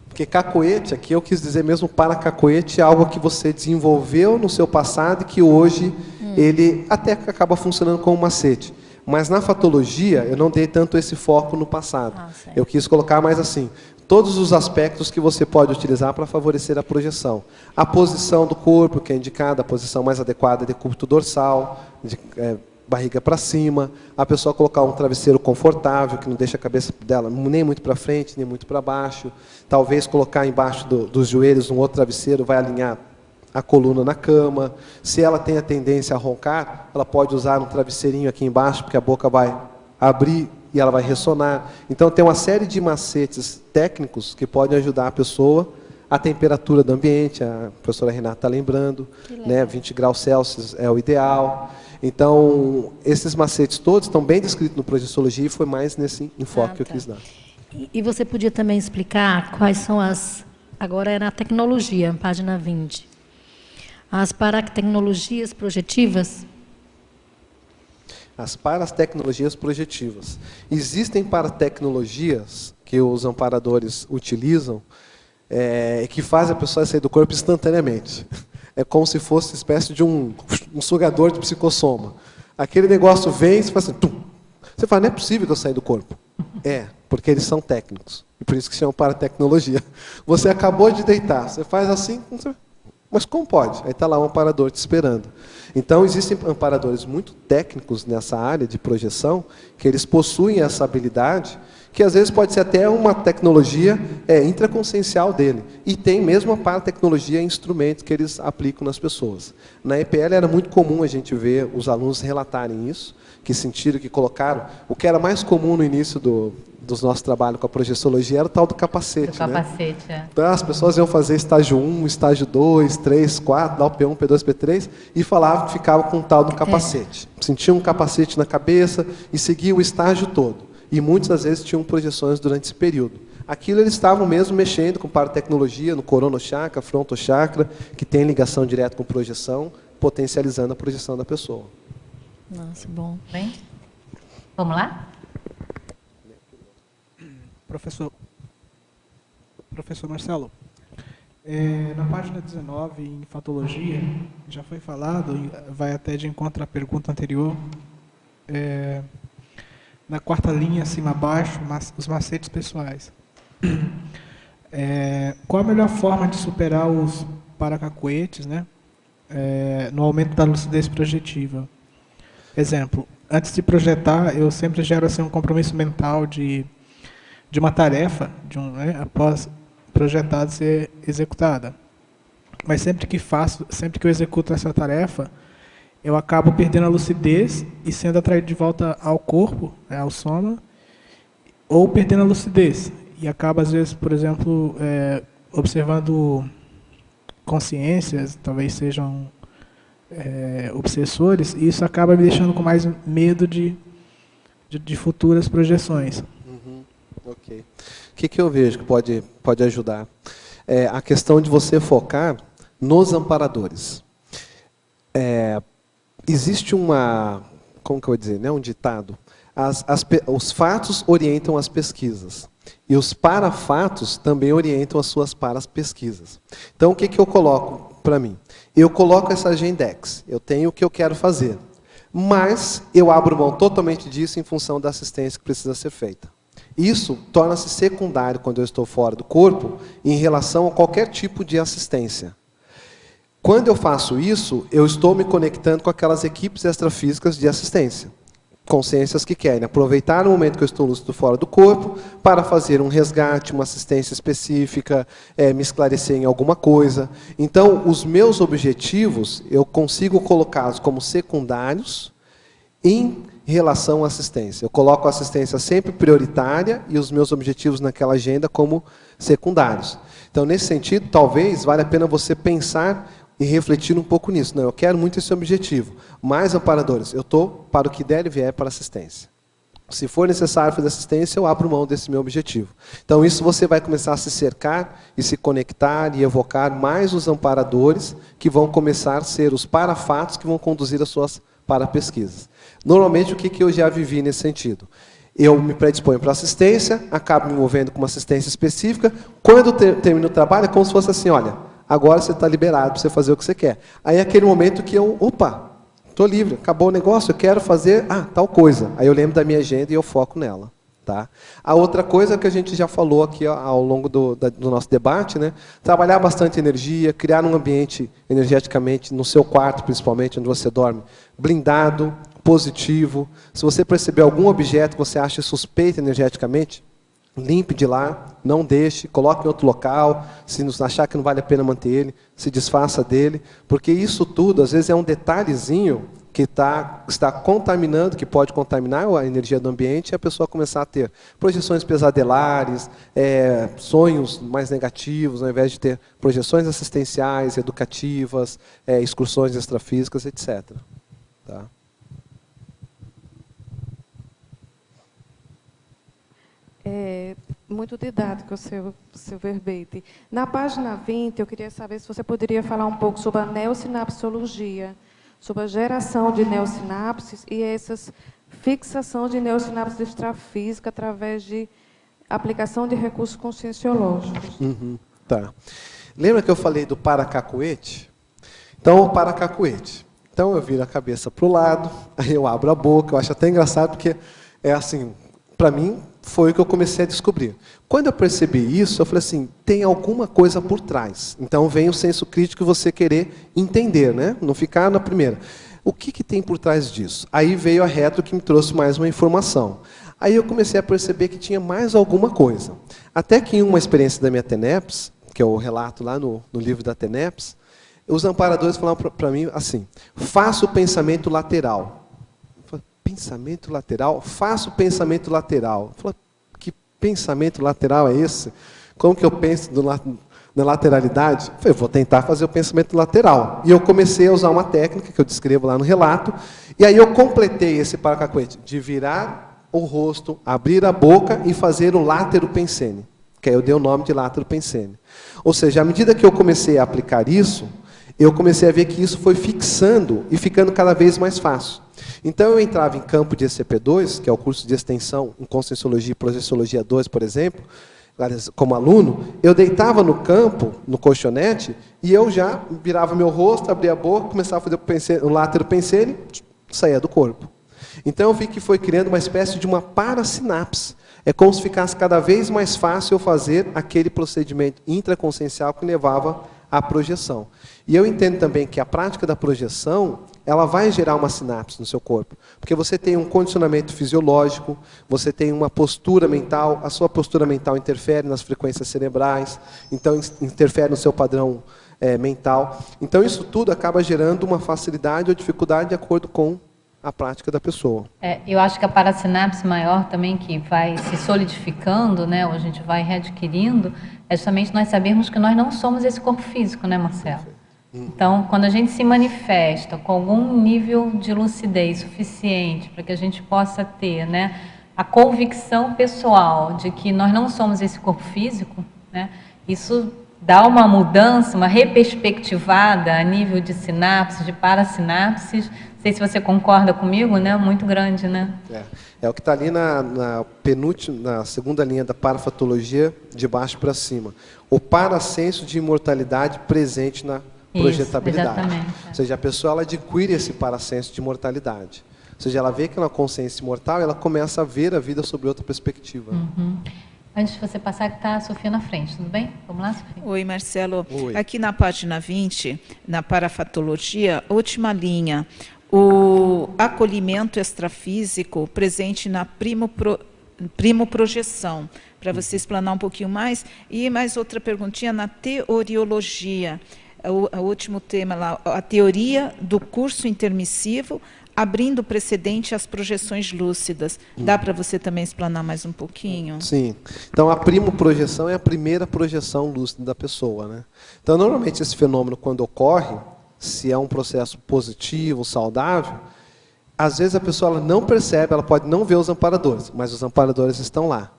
Porque cacoete, aqui eu quis dizer mesmo para cacoete, é algo que você desenvolveu no seu passado e que hoje ele até acaba funcionando como macete. Mas na fatologia, eu não dei tanto esse foco no passado. Eu quis colocar mais assim, todos os aspectos que você pode utilizar para favorecer a projeção. A posição do corpo, que é indicada, a posição mais adequada de decúbito dorsal, de barriga para cima, a pessoa colocar um travesseiro confortável, que não deixa a cabeça dela nem muito para frente, nem muito para baixo. Talvez colocar embaixo dos joelhos um outro travesseiro, vai alinhar a coluna na cama. Se ela tem a tendência a roncar, ela pode usar um travesseirinho aqui embaixo, porque a boca vai abrir e ela vai ressonar. Então, tem uma série de macetes técnicos que podem ajudar a pessoa. A temperatura do ambiente, a professora Renata está lembrando, né, 20 graus Celsius é o ideal. Então, esses macetes todos estão bem descritos no Projeciologia e foi mais nesse enfoque que eu quis dar. E você podia também explicar quais são as... Agora é na tecnologia, página 20. As paratecnologias projetivas? As paratecnologias projetivas. Existem paratecnologias que os amparadores utilizam que fazem a pessoa sair do corpo instantaneamente. É como se fosse uma espécie de um sugador de psicossoma. Aquele negócio vem e você faz assim, tum. Você fala, não é possível que eu saia do corpo. É, porque eles são técnicos. E por isso que se chama paratecnologia. Você acabou de deitar, você faz assim, mas como pode? Aí está lá um amparador te esperando. Então, existem amparadores muito técnicos nessa área de projeção, que eles possuem essa habilidade, que às vezes pode ser até uma tecnologia intraconsciencial dele. E tem mesmo a paratecnologia em instrumentos que eles aplicam nas pessoas. Na EPL era muito comum a gente ver os alunos relatarem isso, que sentiram, que colocaram. O que era mais comum no início dos nossos trabalhos com a projeciologia era o tal do capacete. Então, as pessoas iam fazer estágio 1, estágio 2, 3, 4, lá o P1, P2, P3, e falavam que ficava com o tal do capacete. Sentiam um capacete na cabeça e seguiam o estágio todo. E muitas das vezes tinham projeções durante esse período. Aquilo eles estavam mesmo mexendo com paratecnologia, no coronochakra, frontochakra, que tem ligação direta com projeção, potencializando a projeção da pessoa. Nossa, bom. Bem, vamos lá? Professor Marcelo, na página 19, em fatologia, já foi falado, vai até de encontro à pergunta anterior, na quarta linha, acima abaixo, os macetes pessoais. Qual a melhor forma de superar os paracacoetes, né, no aumento da lucidez projetiva? Exemplo, antes de projetar, eu sempre gero assim, um compromisso mental de uma tarefa, após projetada ser executada. Mas sempre que eu executo essa tarefa, eu acabo perdendo a lucidez e sendo atraído de volta ao corpo, ao soma, ou perdendo a lucidez. E acaba, às vezes, por exemplo, observando consciências, talvez sejam obsessores, e isso acaba me deixando com mais medo de futuras projeções. Ok. O que eu vejo que pode ajudar? A questão de você focar nos amparadores. Existe como que eu vou dizer, né, um ditado. Os fatos orientam as pesquisas. E os parafatos também orientam as suas parapesquisas. Então, o que eu coloco para mim? Eu coloco essa agendex. Eu tenho o que eu quero fazer. Mas eu abro mão totalmente disso em função da assistência que precisa ser feita. Isso torna-se secundário quando eu estou fora do corpo em relação a qualquer tipo de assistência. Quando eu faço isso, eu estou me conectando com aquelas equipes extrafísicas de assistência. consciências que querem aproveitar o momento que eu estou lúcido fora do corpo para fazer um resgate, uma assistência específica, me esclarecer em alguma coisa. Então, os meus objetivos, eu consigo colocá-los como secundários em relação à assistência. Eu coloco a assistência sempre prioritária e os meus objetivos naquela agenda como secundários. Então, nesse sentido, talvez valha a pena você pensar e refletir um pouco nisso. Não, eu quero muito esse objetivo. Mas, amparadores, eu estou para o que der e vier para assistência. Se for necessário fazer assistência, eu abro mão desse meu objetivo. Então, isso você vai começar a se cercar e se conectar e evocar mais os amparadores que vão começar a ser os parafatos que vão conduzir as suas parapesquisas. Normalmente, o que eu já vivi nesse sentido? Eu me predisponho para assistência, acabo me envolvendo com uma assistência específica. Quando termino o trabalho, é como se fosse assim, olha, agora você está liberado para você fazer o que você quer. Aí é aquele momento que eu, opa, estou livre, acabou o negócio, eu quero fazer tal coisa. Aí eu lembro da minha agenda e eu foco nela. Tá? A outra coisa que a gente já falou aqui ao longo do nosso debate, né? Trabalhar bastante energia, criar um ambiente energeticamente, no seu quarto principalmente, onde você dorme, blindado, positivo. Se você perceber algum objeto que você acha suspeito energeticamente, limpe de lá, não deixe, coloque em outro local. Se achar que não vale a pena manter ele, se desfaça dele, porque isso tudo, às vezes, é um detalhezinho que está contaminando, que pode contaminar a energia do ambiente, e a pessoa começar a ter projeções pesadelares, sonhos mais negativos, ao invés de ter projeções assistenciais, educativas, excursões extrafísicas, etc. Tá? Muito didático o seu verbete. Na página 20, eu queria saber se você poderia falar um pouco sobre a neossinapsologia, sobre a geração de neossinapses e essas fixação de neossinapses extrafísicas através de aplicação de recursos conscienciológicos. Tá. Lembra que eu falei do paracacoete? Então, o paracacoete. Então, eu viro a cabeça para o lado, aí eu abro a boca. Eu acho até engraçado, porque é assim, para mim, foi o que eu comecei a descobrir. Quando eu percebi isso, eu falei assim, tem alguma coisa por trás. Então vem o senso crítico e você querer entender, né? Não ficar na primeira. O que tem por trás disso? Aí veio a retro que me trouxe mais uma informação. Aí eu comecei a perceber que tinha mais alguma coisa. Até que em uma experiência da minha TENEPS, que é o relato lá no livro da TENEPS, os amparadores falaram para mim assim, faça o pensamento lateral. Pensamento lateral? Faço pensamento lateral. Falei, que pensamento lateral é esse? Como que eu penso na lateralidade? Falei, vou tentar fazer o pensamento lateral. E eu comecei a usar uma técnica que eu descrevo lá no relato. E aí eu completei esse paracacoete de virar o rosto, abrir a boca e fazer o látero pensene. Que aí eu dei o nome de látero pensene. Ou seja, à medida que eu comecei a aplicar isso, eu comecei a ver que isso foi fixando e ficando cada vez mais fácil. Então, eu entrava em campo de ECP2, que é o curso de extensão em Conscienciologia e Projeciologia 2, por exemplo, como aluno, eu deitava no campo, no colchonete, e eu já virava meu rosto, abria a boca, começava a fazer o látero pensene, saía do corpo. Então, eu vi que foi criando uma espécie de uma parasinapse. É como se ficasse cada vez mais fácil eu fazer aquele procedimento intraconsciencial que levava à projeção. E eu entendo também que a prática da projeção, ela vai gerar uma sinapse no seu corpo. Porque você tem um condicionamento fisiológico, você tem uma postura mental, a sua postura mental interfere nas frequências cerebrais, então interfere no seu padrão mental. Então isso tudo acaba gerando uma facilidade ou dificuldade de acordo com a prática da pessoa. Eu acho que a parasinapse maior também, que vai se solidificando, né, ou a gente vai readquirindo, é justamente nós sabermos que nós não somos esse corpo físico, né, Marcelo? Então, quando a gente se manifesta com algum nível de lucidez suficiente para que a gente possa ter, né, a convicção pessoal de que nós não somos esse corpo físico, né, isso dá uma mudança, uma reperspectivada a nível de sinapses, de parasinapses. Não sei se você concorda comigo, né? Muito grande, né? É o que está ali na segunda linha da parafatologia, de baixo para cima. O parasenso de imortalidade presente na projetabilidade. Exatamente. Ou seja, a pessoa ela adquire esse parasenso de imortalidade. Ou seja, ela vê que é uma consciência imortal e ela começa a ver a vida sob outra perspectiva. Antes de você passar, que está a Sofia na frente, tudo bem? Vamos lá, Sofia? Oi, Marcelo. Oi. Aqui na página 20, na parafatologia, última linha, o acolhimento extrafísico presente na primoprojeção, para você explanar um pouquinho mais. E mais outra perguntinha na teoriologia, o último tema lá, a teoria do curso intermissivo, abrindo precedente às projeções lúcidas. Dá para você também explanar mais um pouquinho? Sim. Então, a primoprojeção é a primeira projeção lúcida da pessoa, né? Então, normalmente, esse fenômeno, quando ocorre, se é um processo positivo, saudável, às vezes a pessoa ela não percebe, ela pode não ver os amparadores, mas os amparadores estão lá.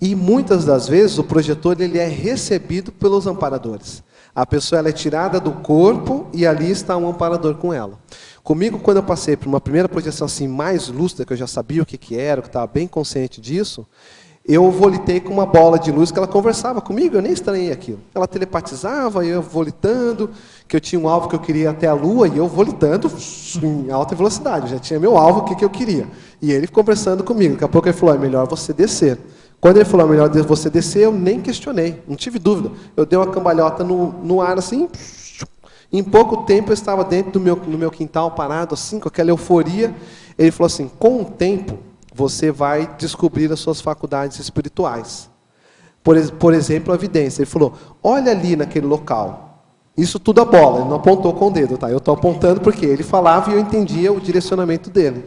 E, muitas das vezes, o projetor ele é recebido pelos amparadores. A pessoa ela é tirada do corpo e ali está um amparador com ela. Comigo, quando eu passei por uma primeira projeção assim, mais lúcida, que eu já sabia o que era, que eu estava bem consciente disso, eu volitei com uma bola de luz que ela conversava comigo, eu nem estranhei aquilo. Ela telepatizava, eu volitando, que eu tinha um alvo que eu queria até a Lua, e eu volitando em alta velocidade, eu já tinha meu alvo, o que eu queria. E ele conversando comigo, daqui a pouco ele falou, é melhor você descer. Quando ele falou, é melhor você descer, eu nem questionei, não tive dúvida. Eu dei uma cambalhota no ar assim, em pouco tempo eu estava dentro do meu quintal, parado assim, com aquela euforia. Ele falou assim, com o tempo, você vai descobrir as suas faculdades espirituais. Por exemplo, a vidência. Ele falou, olha ali naquele local. Isso tudo a bola, ele não apontou com o dedo, tá? Eu estou apontando porque ele falava e eu entendia o direcionamento dele.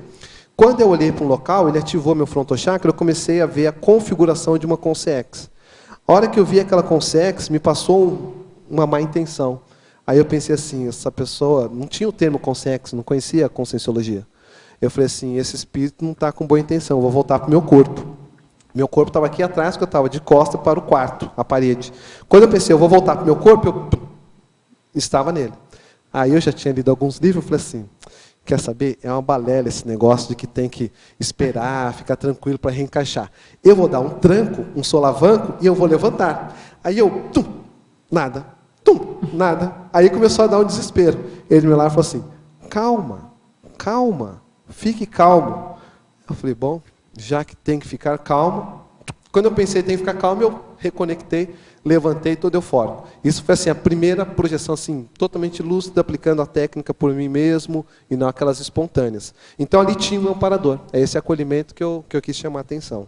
Quando eu olhei para um local, ele ativou meu frontochakra, eu comecei a ver a configuração de uma consciência. A hora que eu vi aquela consciência, me passou uma má intenção. Aí eu pensei assim, essa pessoa, não tinha o termo consciência, não conhecia a conscienciologia. Eu falei assim, esse espírito não está com boa intenção, eu vou voltar para o meu corpo. Meu corpo estava aqui atrás, porque eu estava de costa para o quarto, a parede. Quando eu pensei, eu vou voltar para o meu corpo, eu estava nele. Aí eu já tinha lido alguns livros, eu falei assim, quer saber? É uma balela esse negócio de que tem que esperar, ficar tranquilo para reencaixar. Eu vou dar um tranco, um solavanco, e eu vou levantar. Aí eu, nada. Nada. Aí começou a dar um desespero. Ele me olhava e falou assim, calma, calma, fique calmo. Eu falei, bom, já que tem que ficar calmo, quando eu pensei tem que ficar calmo, eu reconectei, levantei todo eufórico. Isso foi assim, a primeira projeção assim, totalmente lúcida, aplicando a técnica por mim mesmo, e não aquelas espontâneas. Então ali tinha um amparador. É esse acolhimento que eu quis chamar a atenção.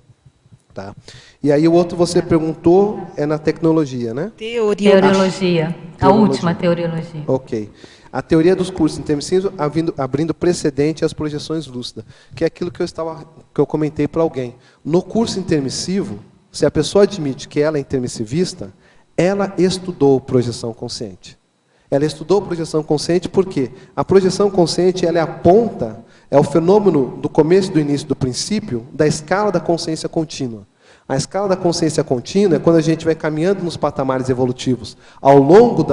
Tá. E aí o outro você perguntou é na tecnologia, né? Teoriologia. A última teoriologia. Ok. A teoria dos cursos intermissivos abrindo precedente às projeções lúcidas, que é aquilo que eu comentei para alguém. No curso intermissivo, se a pessoa admite que ela é intermissivista, ela estudou projeção consciente. Ela estudou projeção consciente porque a projeção consciente ela é a ponta, é o fenômeno do começo, do início, do princípio, da escala da consciência contínua. A escala da consciência contínua é quando a gente vai caminhando nos patamares evolutivos ao longo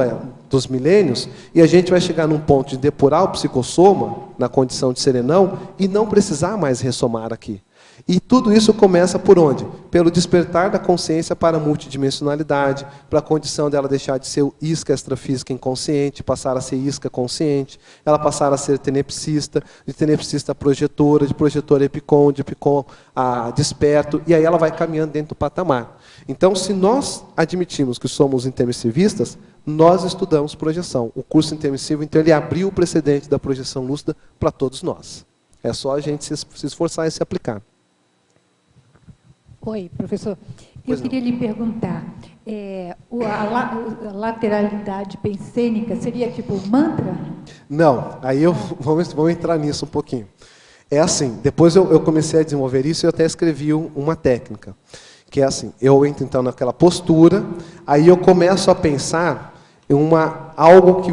dos milênios e a gente vai chegar num ponto de depurar o psicossoma, na condição de serenão, e não precisar mais ressomar aqui. E tudo isso começa por onde? Pelo despertar da consciência para a multidimensionalidade, para a condição dela deixar de ser isca extrafísica inconsciente, passar a ser isca consciente, ela passar a ser tenepsista, de tenepsista projetora, de projetora epicom, de epicom a desperto, e aí ela vai caminhando dentro do patamar. Então, se nós admitimos que somos intermissivistas, nós estudamos projeção. O curso intermissivo, então, ele abriu o precedente da projeção lúcida para todos nós. É só a gente se esforçar e se aplicar. Oi, professor. Eu queria lhe perguntar, a lateralidade pensênica seria tipo um mantra? Não, aí vamos entrar nisso um pouquinho. É assim, depois eu comecei a desenvolver isso e eu até escrevi uma técnica, que é assim, eu entro então naquela postura, aí eu começo a pensar em algo que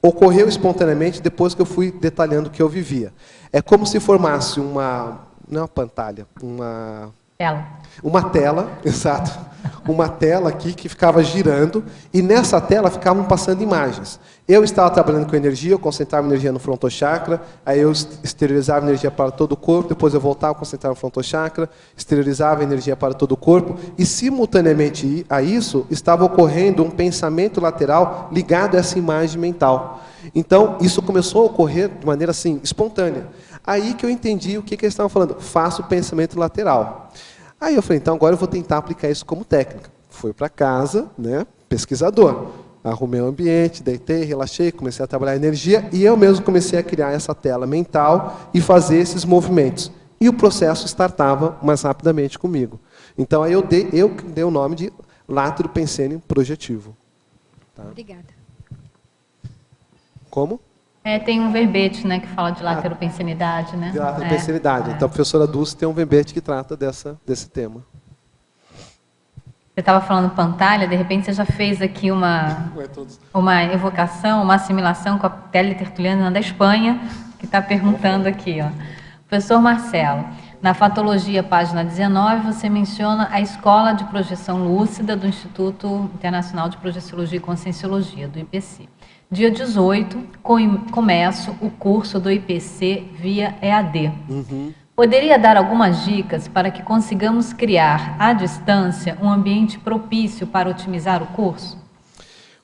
ocorreu espontaneamente depois que eu fui detalhando o que eu vivia. É como se formasse não é uma pantalha, uma tela, exato. Uma tela aqui que ficava girando e nessa tela ficavam passando imagens. Eu estava trabalhando com energia, eu concentrava energia no frontochakra, aí eu exteriorizava energia para todo o corpo, depois eu voltava a concentrar no frontochakra, exteriorizava energia para todo o corpo e simultaneamente a isso estava ocorrendo um pensamento lateral ligado a essa imagem mental. Então, isso começou a ocorrer de maneira assim, espontânea. Aí que eu entendi o que eles estavam falando. Faço o pensamento lateral. Aí eu falei, então agora eu vou tentar aplicar isso como técnica. Fui para casa, né, pesquisador. arrumei o ambiente, deitei, relaxei, comecei a trabalhar a energia e eu mesmo comecei a criar essa tela mental e fazer esses movimentos. E o processo startava mais rapidamente comigo. Então, aí eu dei o nome de látero pensene projetivo. Tá? Obrigada. Como? Tem um verbete, né, que fala de lateropensenidade, né? De lateropensenidade. Então, a professora Dulce tem um verbete que trata desse tema. Você estava falando pantalha, de repente você já fez aqui uma evocação, uma assimilação com a Télia Tertuliana da Espanha, que está perguntando aqui, ó. Professor Marcelo, na Fatologia, página 19, você menciona a Escola de Projeção Lúcida do Instituto Internacional de Projeciologia e Conscienciologia, do IPC. Dia 18, começo o curso do IPC via EAD. Poderia dar algumas dicas para que consigamos criar, à distância, um ambiente propício para otimizar o curso?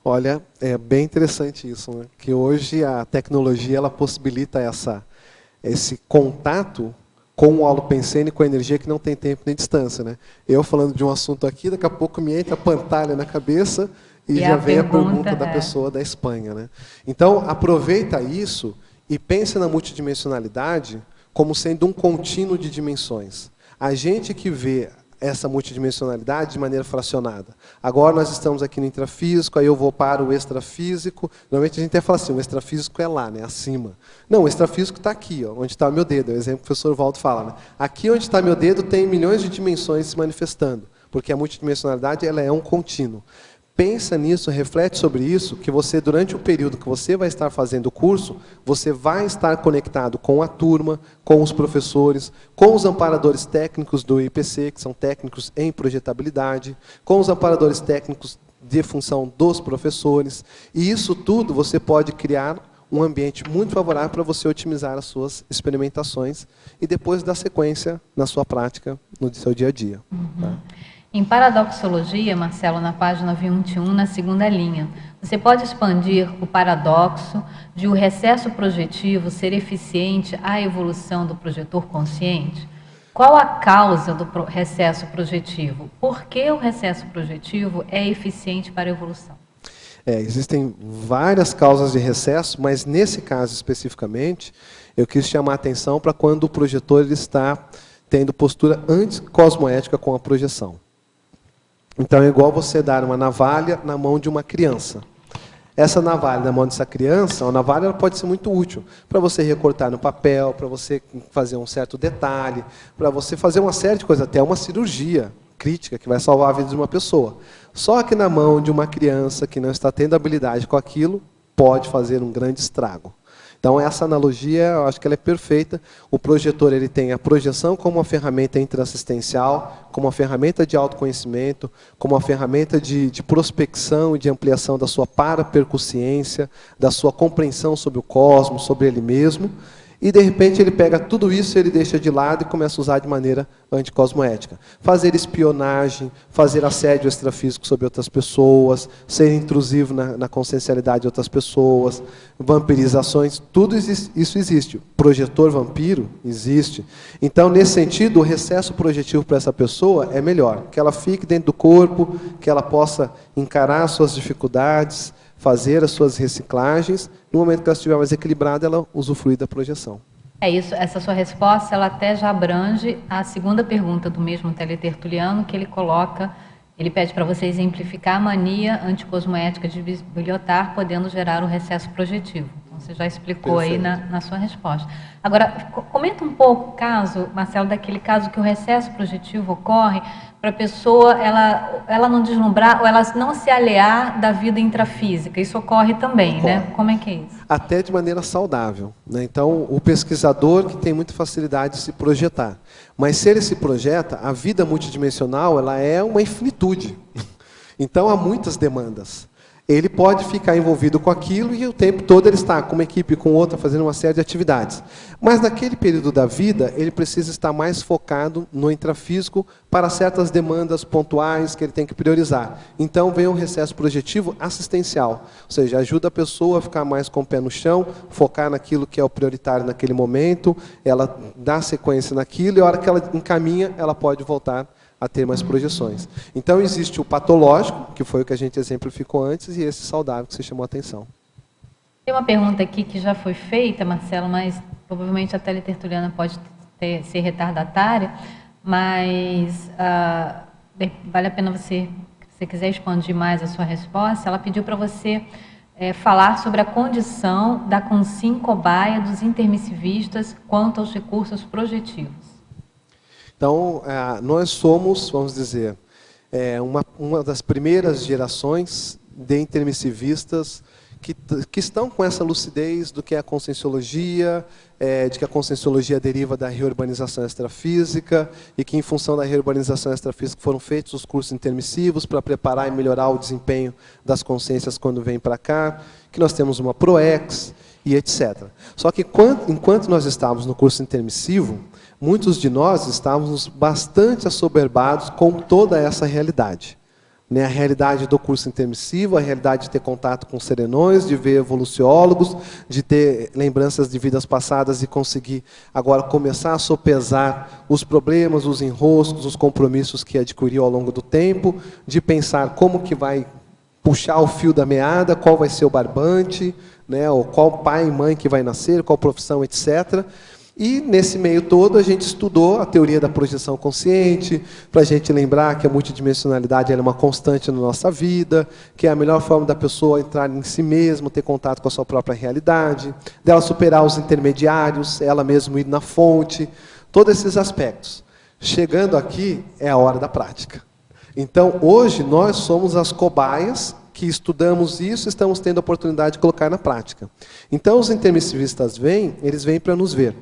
Olha, é bem interessante isso, né? Que hoje a tecnologia ela possibilita esse contato com o holopensene, com a energia que não tem tempo nem distância, né? Eu falando de um assunto aqui, daqui a pouco me entra a pantalha na cabeça e já vem a pergunta da pessoa da Espanha, né? Então, aproveita isso e pensa na multidimensionalidade como sendo um contínuo de dimensões. A gente que vê essa multidimensionalidade de maneira fracionada. Agora nós estamos aqui no intrafísico, aí eu vou para o extrafísico. Normalmente a gente até fala assim, o extrafísico é lá, né, acima. Não, o extrafísico está aqui, ó, onde está o meu dedo. É o exemplo que o professor Valdo fala. Né? Aqui onde está meu dedo tem milhões de dimensões se manifestando, porque a multidimensionalidade ela é um contínuo. Pensa nisso, reflete sobre isso, que você, durante o período que você vai estar fazendo o curso, você vai estar conectado com a turma, com os professores, com os amparadores técnicos do IPC, que são técnicos em projetabilidade, com os amparadores técnicos de função dos professores. E isso tudo você pode criar um ambiente muito favorável para você otimizar as suas experimentações e depois dar sequência na sua prática, no seu dia a dia. Tá? Em paradoxologia, Marcelo, na página 21, na segunda linha, você pode expandir o paradoxo de o recesso projetivo ser eficiente à evolução do projetor consciente? Qual a causa do recesso projetivo? Por que o recesso projetivo é eficiente para a evolução? Existem várias causas de recesso, mas nesse caso especificamente, eu quis chamar a atenção para quando o projetor ele está tendo postura anticosmoética com a projeção. Então é igual você dar uma navalha na mão de uma criança. Essa navalha na mão dessa criança, a navalha ela pode ser muito útil para você recortar no papel, para você fazer um certo detalhe, para você fazer uma série de coisas, até uma cirurgia crítica que vai salvar a vida de uma pessoa. Só que na mão de uma criança que não está tendo habilidade com aquilo, pode fazer um grande estrago. Então, essa analogia, eu acho que ela é perfeita. O projetor ele tem a projeção como uma ferramenta interassistencial, como uma ferramenta de autoconhecimento, como uma ferramenta de prospecção e de ampliação da sua parapercussiência, da sua compreensão sobre o cosmos, sobre ele mesmo. E, de repente, ele pega tudo isso, ele deixa de lado e começa a usar de maneira anticosmoética. Fazer espionagem, fazer assédio extrafísico sobre outras pessoas, ser intrusivo na consciencialidade de outras pessoas, vampirizações, tudo isso existe. Projetor vampiro existe. Então, nesse sentido, o recesso projetivo para essa pessoa é melhor. Que ela fique dentro do corpo, que ela possa encarar as suas dificuldades, fazer as suas reciclagens. No momento que ela estiver mais equilibrada, ela usufrui da projeção. É isso, essa sua resposta, ela até já abrange a segunda pergunta do mesmo teletertuliano, que ele coloca, ele pede para você exemplificar a mania anticosmoética de Bilhotar, podendo gerar o recesso projetivo. Então, você já explicou aí na sua resposta. Agora, comenta um pouco o caso, Marcelo, daquele caso que o recesso projetivo ocorre para a pessoa ela não deslumbrar ou ela não se aliar da vida intrafísica. Isso ocorre também, né? Como é que é isso? Até de maneira saudável, né? Então, o pesquisador que tem muita facilidade de se projetar. Mas se ele se projeta, a vida multidimensional ela é uma infinitude. Então, há muitas demandas. Ele pode ficar envolvido com aquilo e o tempo todo ele está com uma equipe, com outra, fazendo uma série de atividades. Mas naquele período da vida, ele precisa estar mais focado no intrafísico para certas demandas pontuais que ele tem que priorizar. Então vem um recesso projetivo assistencial, ou seja, ajuda a pessoa a ficar mais com o pé no chão, focar naquilo que é o prioritário naquele momento, ela dá sequência naquilo e a hora que ela encaminha, ela pode voltar a ter mais projeções. Então, existe o patológico, que foi o que a gente exemplificou antes, e esse saudável que você chamou a atenção. Tem uma pergunta aqui que já foi feita, Marcelo, mas provavelmente a teletertuliana pode ser retardatária, mas vale a pena você, se você quiser expandir mais a sua resposta. Ela pediu para você falar sobre a condição da consim-cobaia dos intermissivistas quanto aos recursos projetivos. Então, nós somos, vamos dizer, uma das primeiras gerações de intermissivistas que estão com essa lucidez do que é a conscienciologia, de que a conscienciologia deriva da reurbanização extrafísica e que, em função da reurbanização extrafísica, foram feitos os cursos intermissivos para preparar e melhorar o desempenho das consciências quando vêm para cá, que nós temos uma PROEX e etc. Só que, enquanto nós estávamos no curso intermissivo, muitos de nós estávamos bastante assoberbados com toda essa realidade. A realidade do curso intermissivo, a realidade de ter contato com serenões, de ver evoluciólogos, de ter lembranças de vidas passadas e conseguir agora começar a sopesar os problemas, os enroscos, os compromissos que adquiriu ao longo do tempo, de pensar como que vai puxar o fio da meada, qual vai ser o barbante, ou qual pai e mãe que vai nascer, qual profissão, etc. E, nesse meio todo, a gente estudou a teoria da projeção consciente, para a gente lembrar que a multidimensionalidade é uma constante na nossa vida, que é a melhor forma da pessoa entrar em si mesma, ter contato com a sua própria realidade, dela superar os intermediários, ela mesma ir na fonte, todos esses aspectos. Chegando aqui, é a hora da prática. Então, hoje, nós somos as cobaias que estudamos isso e estamos tendo a oportunidade de colocar na prática. Então, os intermissivistas eles vêm para nos ver.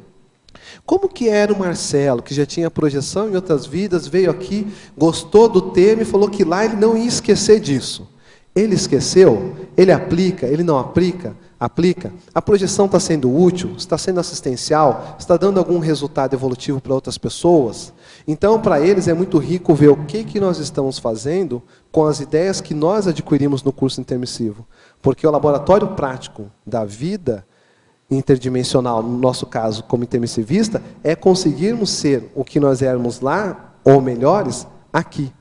Como que era o Marcelo, que já tinha projeção em outras vidas, veio aqui, gostou do tema e falou que lá ele não ia esquecer disso. Ele esqueceu? Ele aplica? Ele não aplica? Aplica? A projeção está sendo útil? Está sendo assistencial? Está dando algum resultado evolutivo para outras pessoas? Então, para eles é muito rico ver o que nós estamos fazendo com as ideias que nós adquirimos no curso intermissivo. Porque o laboratório prático da vida interdimensional, no nosso caso, como intermissivista, é conseguirmos ser o que nós éramos lá, ou melhores, aqui.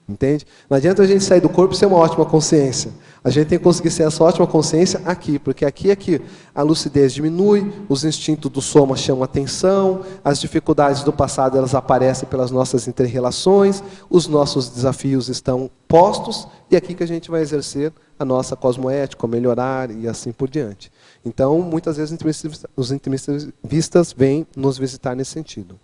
Entende? Não adianta a gente sair do corpo e ser uma ótima consciência. A gente tem que conseguir ser essa ótima consciência aqui, porque aqui é que a lucidez diminui, os instintos do soma chamam atenção, as dificuldades do passado elas aparecem pelas nossas interrelações, os nossos desafios estão postos, e é aqui que a gente vai exercer a nossa cosmoética, melhorar e assim por diante. Então, muitas vezes os intermissivistas vêm nos visitar nesse sentido.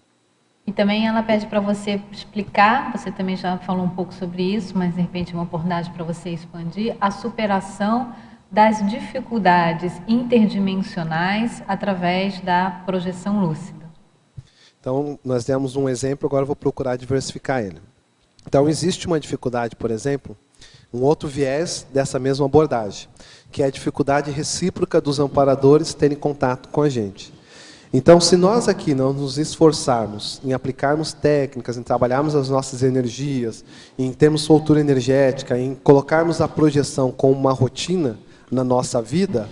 E também ela pede para você explicar, você também já falou um pouco sobre isso, mas de repente é uma oportunidade para você expandir, a superação das dificuldades interdimensionais através da projeção lúcida. Então, nós demos um exemplo, agora eu vou procurar diversificar ele. Então, existe uma dificuldade, por exemplo, um outro viés dessa mesma abordagem, que é a dificuldade recíproca dos amparadores terem contato com a gente. Então, se nós aqui não nos esforçarmos em aplicarmos técnicas, em trabalharmos as nossas energias, em termos soltura energética, em colocarmos a projeção como uma rotina na nossa vida,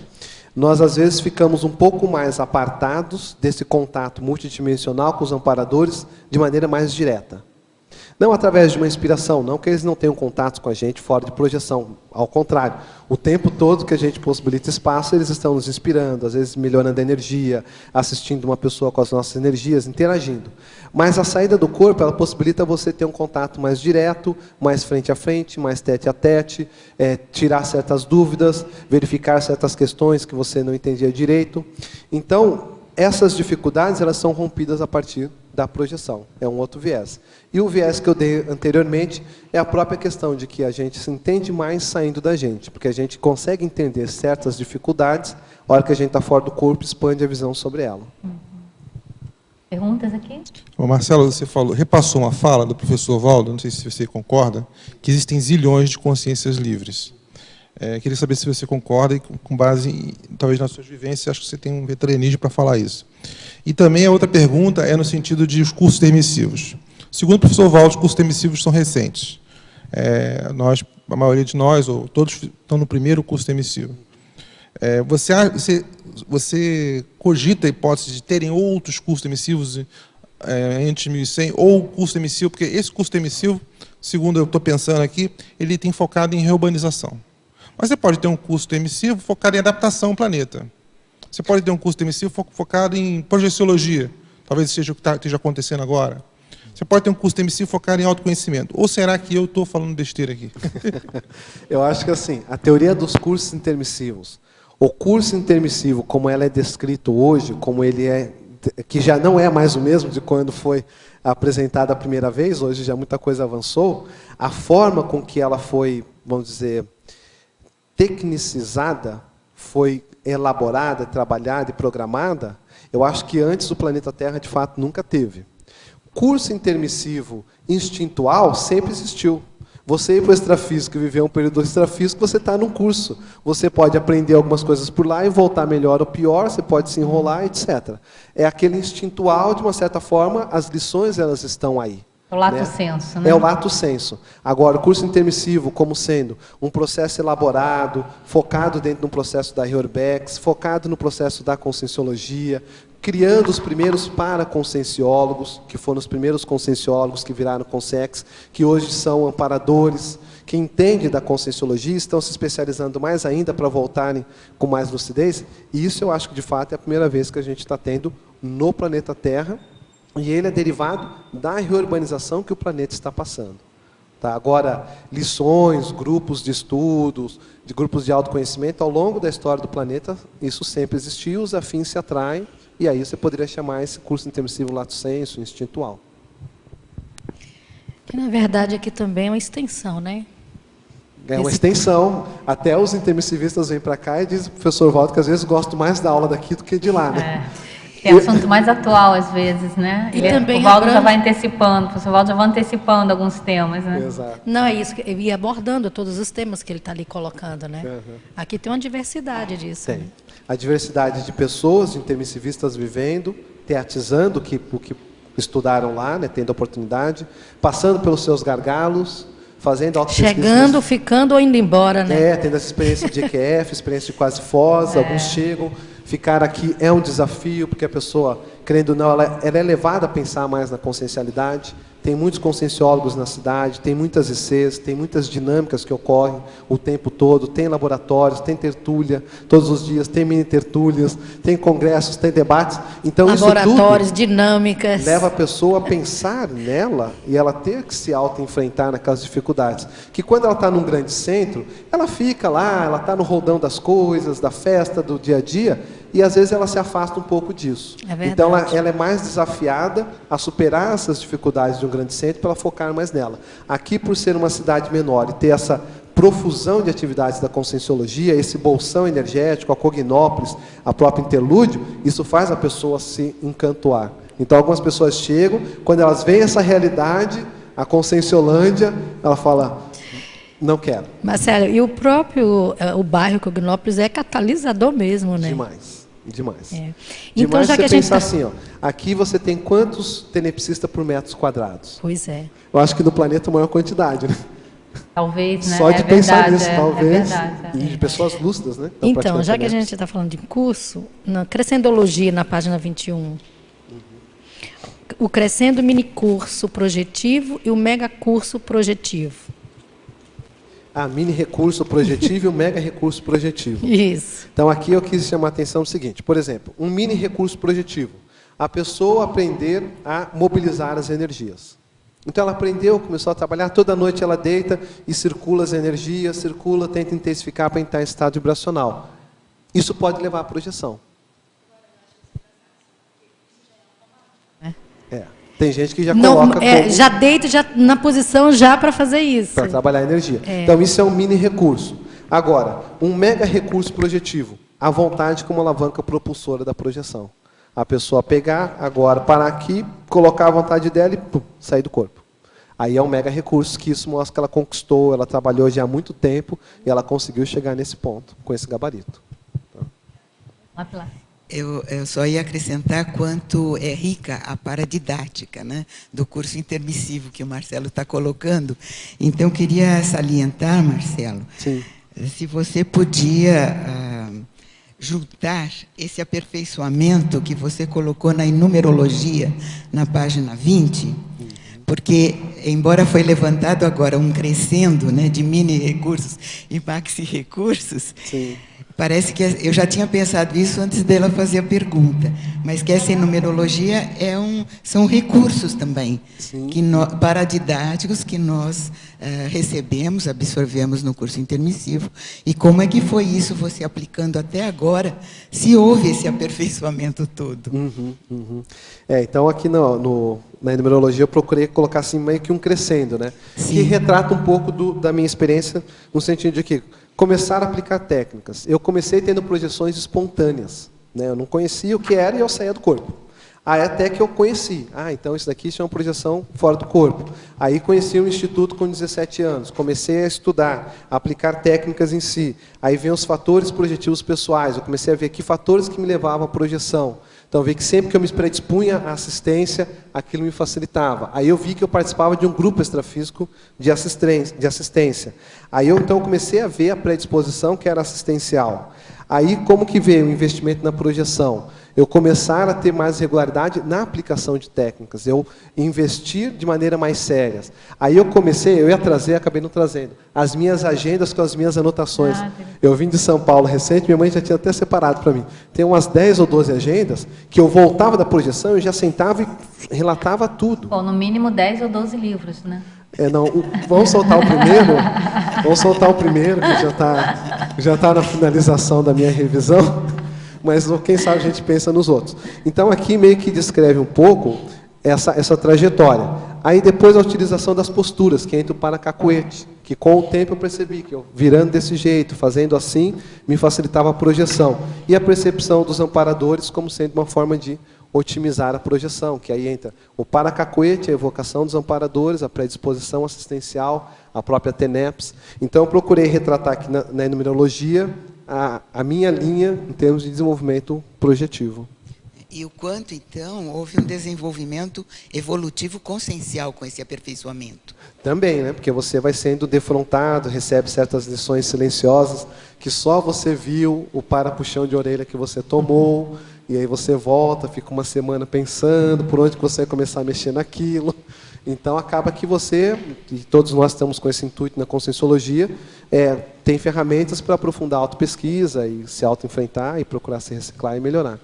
nós às vezes ficamos um pouco mais apartados desse contato multidimensional com os amparadores de maneira mais direta. Não através de uma inspiração, não que eles não tenham contato com a gente fora de projeção. Ao contrário, o tempo todo que a gente possibilita espaço, eles estão nos inspirando, às vezes melhorando a energia, assistindo uma pessoa com as nossas energias, interagindo. Mas a saída do corpo, ela possibilita você ter um contato mais direto, mais frente a frente, mais tete a tete, tirar certas dúvidas, verificar certas questões que você não entendia direito. Então, essas dificuldades elas são rompidas a partir da projeção. É um outro viés. E o viés que eu dei anteriormente é a própria questão de que a gente se entende mais saindo da gente, porque a gente consegue entender certas dificuldades, a hora que a gente está fora do corpo, expande a visão sobre ela. Perguntas aqui? Ô Marcelo, você repassou uma fala do professor Valdo, não sei se você concorda, que existem zilhões de consciências livres. Queria saber se você concorda e com base, talvez, nas suas vivências, acho que você tem um veteranismo para falar isso. E também a outra pergunta é no sentido de os cursos intermissivos. Segundo o professor Valdo, os cursos intermissivos são recentes. A maioria de nós, ou todos, estão no primeiro curso intermissivo. Você cogita a hipótese de terem outros cursos intermissivos antes de 1100, ou o curso emissivo, porque esse curso emissivo, segundo eu estou pensando aqui, ele tem focado em reurbanização. Mas você pode ter um curso emissivo focado em adaptação ao planeta. Você pode ter um curso emissivo focado em projeciologia, talvez seja o que esteja acontecendo agora. Você pode ter um curso emissivo focado em autoconhecimento. Ou será que eu estou falando besteira aqui? Eu acho que assim, a teoria dos cursos intermissivos, o curso intermissivo, como ela é descrito hoje, como ele é, que já não é mais o mesmo de quando foi apresentada a primeira vez, hoje já muita coisa avançou, a forma com que ela foi, vamos dizer, tecnicizada, foi elaborada, trabalhada e programada, eu acho que antes o planeta Terra, de fato, nunca teve. Curso intermissivo instintual sempre existiu. Você ir para o extrafísico e viver um período extrafísico, você está num curso. Você pode aprender algumas coisas por lá e voltar melhor ou pior, você pode se enrolar, etc. É aquele instintual, de uma certa forma, as lições elas estão aí. O lato senso, né? É o lato senso. Agora, o curso intermissivo, como sendo um processo elaborado, focado dentro de um processo da Reurbex, focado no processo da conscienciologia, criando os primeiros paraconscienciólogos, que foram os primeiros conscienciólogos que viraram consex, que hoje são amparadores, que entendem da conscienciologia, estão se especializando mais ainda para voltarem com mais lucidez. E isso eu acho que, de fato, é a primeira vez que a gente está tendo no planeta Terra, e ele é derivado da reurbanização que o planeta está passando. Tá? Agora, lições, grupos de estudos, de grupos de autoconhecimento, ao longo da história do planeta, isso sempre existiu, os afins se atraem, e aí você poderia chamar esse curso intermissivo lato sensu, instintual. Que, na verdade, aqui também é uma extensão, né? É uma extensão. Até os intermissivistas vêm para cá e dizem, professor Waldo, que às vezes gosto mais da aula daqui do que de lá, né? Tem assunto mais atual, às vezes, né? E também o Waldo já vai antecipando, o professor Waldo já vai antecipando alguns temas, né? Exato. Não, é isso, eu ia abordando todos os temas que ele está ali colocando, né? Uhum. Aqui tem uma diversidade disso. Tem. Né? A diversidade de pessoas, de intermissivistas vivendo, teatizando o que estudaram lá, né, tendo oportunidade, passando pelos seus gargalos, fazendo autopesquisa. Chegando, ficando ou indo embora, né? Tendo essa experiência de EQF, experiência de quase Foz, alguns chegam. Ficar aqui é um desafio, porque a pessoa, querendo ou não, ela é levada a pensar mais na consciencialidade. Tem muitos conscienciólogos na cidade, tem muitas ICs, tem muitas dinâmicas que ocorrem o tempo todo, tem laboratórios, tem tertúlia todos os dias, tem mini-tertúlias, tem congressos, tem debates. Então, laboratórios, isso tudo dinâmicas. leva a pessoa a pensar nela e ela ter que se auto-enfrentar naquelas dificuldades. Que quando ela está num grande centro, ela fica lá, ela está no roldão das coisas, da festa, do dia a dia, e às vezes ela se afasta um pouco disso. É verdade. Então ela é mais desafiada a superar essas dificuldades de um grande centro para ela focar mais nela. Aqui, por ser uma cidade menor e ter essa profusão de atividades da conscienciologia, esse bolsão energético, a Cognópolis, a própria Interlúdio, isso faz a pessoa se encantoar. Então algumas pessoas chegam, quando elas veem essa realidade, a Conscienciolândia, ela fala, não quero. Marcelo, e o próprio o bairro Cognópolis é catalisador mesmo, né? Demais. É. Então, Então, já que a gente pensa assim, ó, aqui você tem quantos tenepsistas por metros quadrados? Pois é. Eu acho que no planeta a maior quantidade, né? Talvez, né? Só de pensar nisso, é talvez. verdade, E de pessoas lúcidas, né? Então, já que a gente está falando de curso, na Crescendologia, na página 21, o Crescendo Minicurso Projetivo e o Mega Curso Projetivo. Mini recurso projetivo e o mega recurso projetivo. Isso. Então, aqui eu quis chamar a atenção do seguinte, por exemplo, um mini recurso projetivo. A pessoa aprender a mobilizar as energias. Então, ela aprendeu, começou a trabalhar, toda noite ela deita e circula as energias, circula, tenta intensificar para entrar em estado vibracional. Isso pode levar à projeção. Tem gente que já coloca já deita já na posição já para fazer isso. Para trabalhar a energia. Então, isso é um mini recurso. Agora, um mega recurso projetivo. A vontade como alavanca propulsora da projeção. A pessoa pegar, agora parar aqui, colocar a vontade dela e pum, sair do corpo. Aí é um mega recurso que isso mostra que ela conquistou, ela trabalhou já há muito tempo e ela conseguiu chegar nesse ponto, com esse gabarito. Eu só ia acrescentar quanto é rica a paradidática, né, do curso intermissivo que o Marcelo está colocando. Então, queria salientar, Marcelo, Sim. se você podia juntar esse aperfeiçoamento que você colocou na numerologia, na página 20, porque, embora foi levantado agora um crescendo, né, de mini-recursos e maxi-recursos, parece que eu já tinha pensado isso antes dela fazer a pergunta, mas que essa numerologia são recursos também, paradidáticos, que nós recebemos, absorvemos no curso intermissivo. E como é que foi isso, você aplicando até agora, se houve esse aperfeiçoamento todo? Então, aqui na numerologia, eu procurei colocar assim, meio que um crescendo, né? Que retrata um pouco da minha experiência, no sentido de que começar a aplicar técnicas. Eu comecei tendo projeções espontâneas, né? Eu não conhecia o que era e eu saía do corpo. Aí até que eu conheci. Então isso daqui é uma projeção fora do corpo. Aí conheci o Instituto com 17 anos. Comecei a estudar, a aplicar técnicas em si. Aí vem os fatores projetivos pessoais. Eu comecei a ver que fatores que me levavam à projeção. Então eu vi que sempre que eu me predispunha à assistência, aquilo me facilitava. Aí eu vi que eu participava de um grupo extrafísico de assistência. Aí eu então comecei a ver a predisposição que era assistencial. Aí como que veio o investimento na projeção? Eu começar a ter mais regularidade na aplicação de técnicas, eu investir de maneira mais séria. Aí eu ia trazer, acabei não trazendo, as minhas agendas com as minhas anotações. Eu vim de São Paulo recente, minha mãe já tinha até separado para mim. Tem umas 10 ou 12 agendas que eu voltava da projeção, eu já sentava e relatava tudo. Bom, no mínimo 10 ou 12 livros, né? Vamos soltar o primeiro, que já tá na finalização da minha revisão. Mas quem sabe a gente pensa nos outros. Então aqui meio que descreve um pouco essa trajetória. Aí depois a utilização das posturas, que entra o paracacuete, que com o tempo eu percebi que eu virando desse jeito, fazendo assim, me facilitava a projeção. E a percepção dos amparadores como sendo uma forma de otimizar a projeção, que aí entra o paracacuete, a evocação dos amparadores, a predisposição assistencial, a própria TENEPS. Então eu procurei retratar aqui na numerologia a minha linha em termos de desenvolvimento projetivo. E o quanto, então, houve um desenvolvimento evolutivo consciencial com esse aperfeiçoamento? Também, né? Porque você vai sendo defrontado, recebe certas lições silenciosas, que só você viu o para-puxão de orelha que você tomou, e aí você volta, fica uma semana pensando por onde que você vai começar a mexer naquilo. Então, acaba que você, e todos nós estamos com esse intuito na Conscienciologia, tem ferramentas para aprofundar a autopesquisa e se auto-enfrentar e procurar se reciclar e melhorar.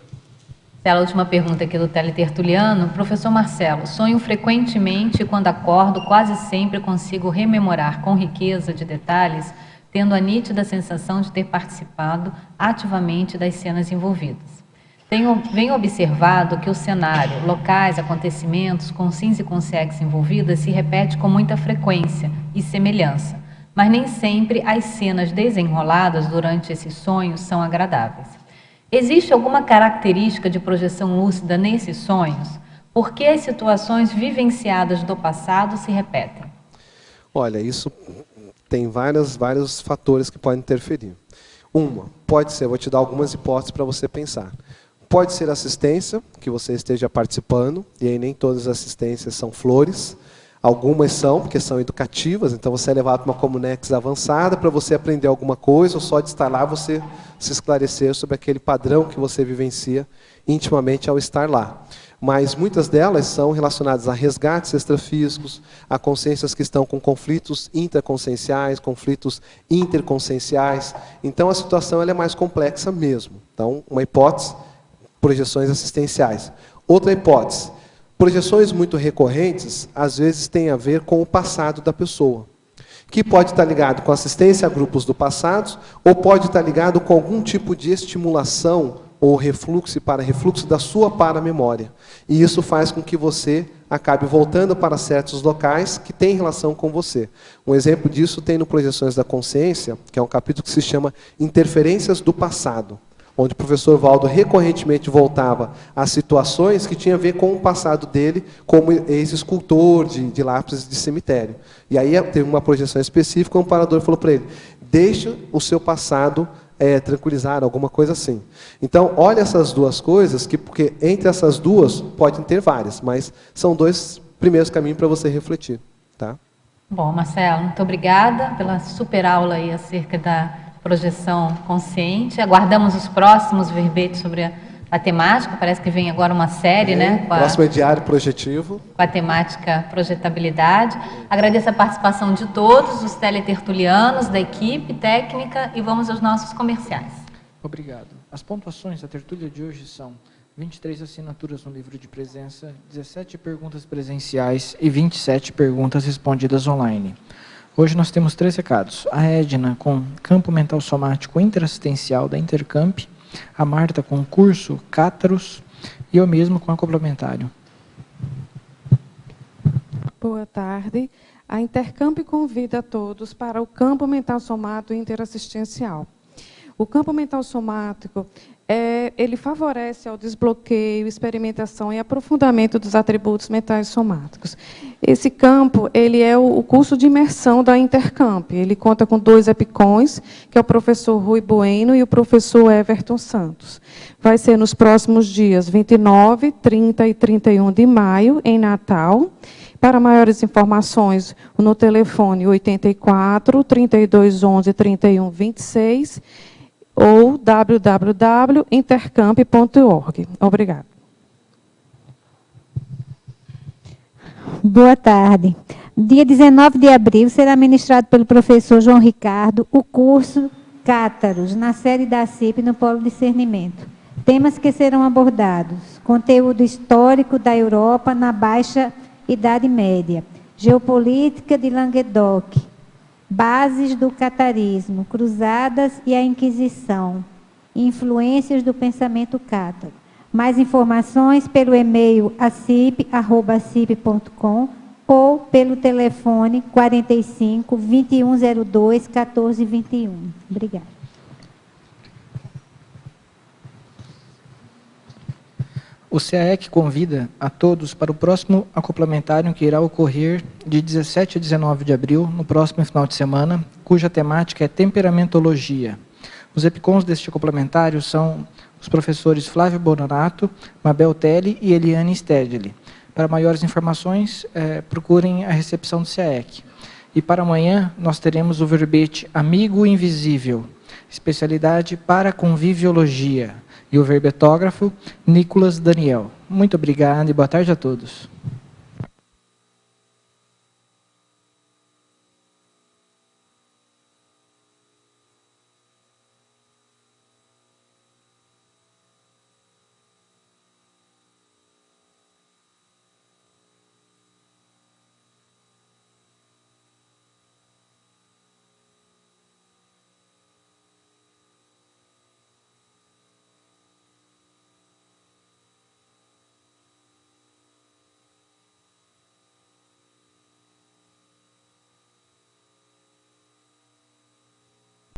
A última pergunta aqui do teletertuliano. Professor Marcelo, sonho frequentemente e quando acordo, quase sempre consigo rememorar com riqueza de detalhes, tendo a nítida sensação de ter participado ativamente das cenas envolvidas. Venho observado que o cenário, locais, acontecimentos, consciências e consciências envolvidas se repete com muita frequência e semelhança, mas nem sempre as cenas desenroladas durante esses sonhos são agradáveis. Existe alguma característica de projeção lúcida nesses sonhos? Por que as situações vivenciadas do passado se repetem? Olha, isso tem vários fatores que podem interferir. Pode ser, vou te dar algumas hipóteses para você pensar. Pode ser assistência, que você esteja participando, e aí nem todas as assistências são flores. Algumas são, porque são educativas, então você é levado para uma Comunex avançada para você aprender alguma coisa, ou só de estar lá você se esclarecer sobre aquele padrão que você vivencia intimamente ao estar lá. Mas muitas delas são relacionadas a resgates extrafísicos, a consciências que estão com conflitos interconscienciais, conflitos interconscienciais. Então a situação ela é mais complexa mesmo. Então, uma hipótese, projeções assistenciais. Outra hipótese, projeções muito recorrentes, às vezes tem a ver com o passado da pessoa, que pode estar ligado com assistência a grupos do passado, ou pode estar ligado com algum tipo de estimulação ou refluxo e para-refluxo da sua para-memória. E isso faz com que você acabe voltando para certos locais que têm relação com você. Um exemplo disso tem no Projeções da Consciência, que é um capítulo que se chama Interferências do Passado, onde o professor Valdo recorrentemente voltava a situações que tinham a ver com o passado dele como ex-escultor de lápis de cemitério. E aí teve uma projeção específica, o amparador falou para ele, deixe o seu passado tranquilizar, alguma coisa assim. Então, olha essas duas coisas, porque entre essas duas podem ter várias, mas são dois primeiros caminhos para você refletir. Tá? Bom, Marcelo, muito obrigada pela super aula aí acerca da projeção consciente. Aguardamos os próximos verbetes sobre a temática, parece que vem agora uma série, né? Próximo é diário projetivo. Com a temática projetabilidade. Agradeço a participação de todos os teletertulianos, da equipe técnica, e vamos aos nossos comerciais. Obrigado. As pontuações da tertúlia de hoje são 23 assinaturas no livro de presença, 17 perguntas presenciais e 27 perguntas respondidas online. Hoje nós temos 3 recados. A Edna com Campo Mental Somático Interassistencial da Intercamp, a Marta com curso Cátaros e eu mesmo com a complementário. Boa tarde. A Intercamp convida a todos para o Campo Mental Somático Interassistencial. O campo mental somático, ele favorece ao desbloqueio, experimentação e aprofundamento dos atributos mentais somáticos. Esse campo, ele é o curso de imersão da Intercamp. Ele conta com 2 EPICONs, que é o professor Rui Bueno e o professor Everton Santos. Vai ser nos próximos dias 29, 30 e 31 de maio, em Natal. Para maiores informações, no telefone 84 3211 3126 ou www.intercamp.org. Obrigada. Boa tarde. Dia 19 de abril será ministrado pelo professor João Ricardo o curso Cátaros, na série da CIP no Polo Discernimento. Temas que serão abordados: conteúdo histórico da Europa na Baixa Idade Média, geopolítica de Languedoc, bases do catarismo, cruzadas e a Inquisição, influências do pensamento cátaro. Mais informações pelo e-mail acip@acip.com ou pelo telefone 45 2102 1421. Obrigada. O CAEC convida a todos para o próximo acoplamentário que irá ocorrer de 17 a 19 de abril, no próximo final de semana, cuja temática é temperamentologia. Os EPICONs deste acoplamentário são os professores Flávio Bonato, Mabel Telli e Eliane Stedley. Para maiores informações, procurem a recepção do CAEC. E para amanhã, nós teremos o verbete Amigo Invisível, especialidade para conviviologia. E o verbetógrafo, Nicolas Daniel. Muito obrigado e boa tarde a todos.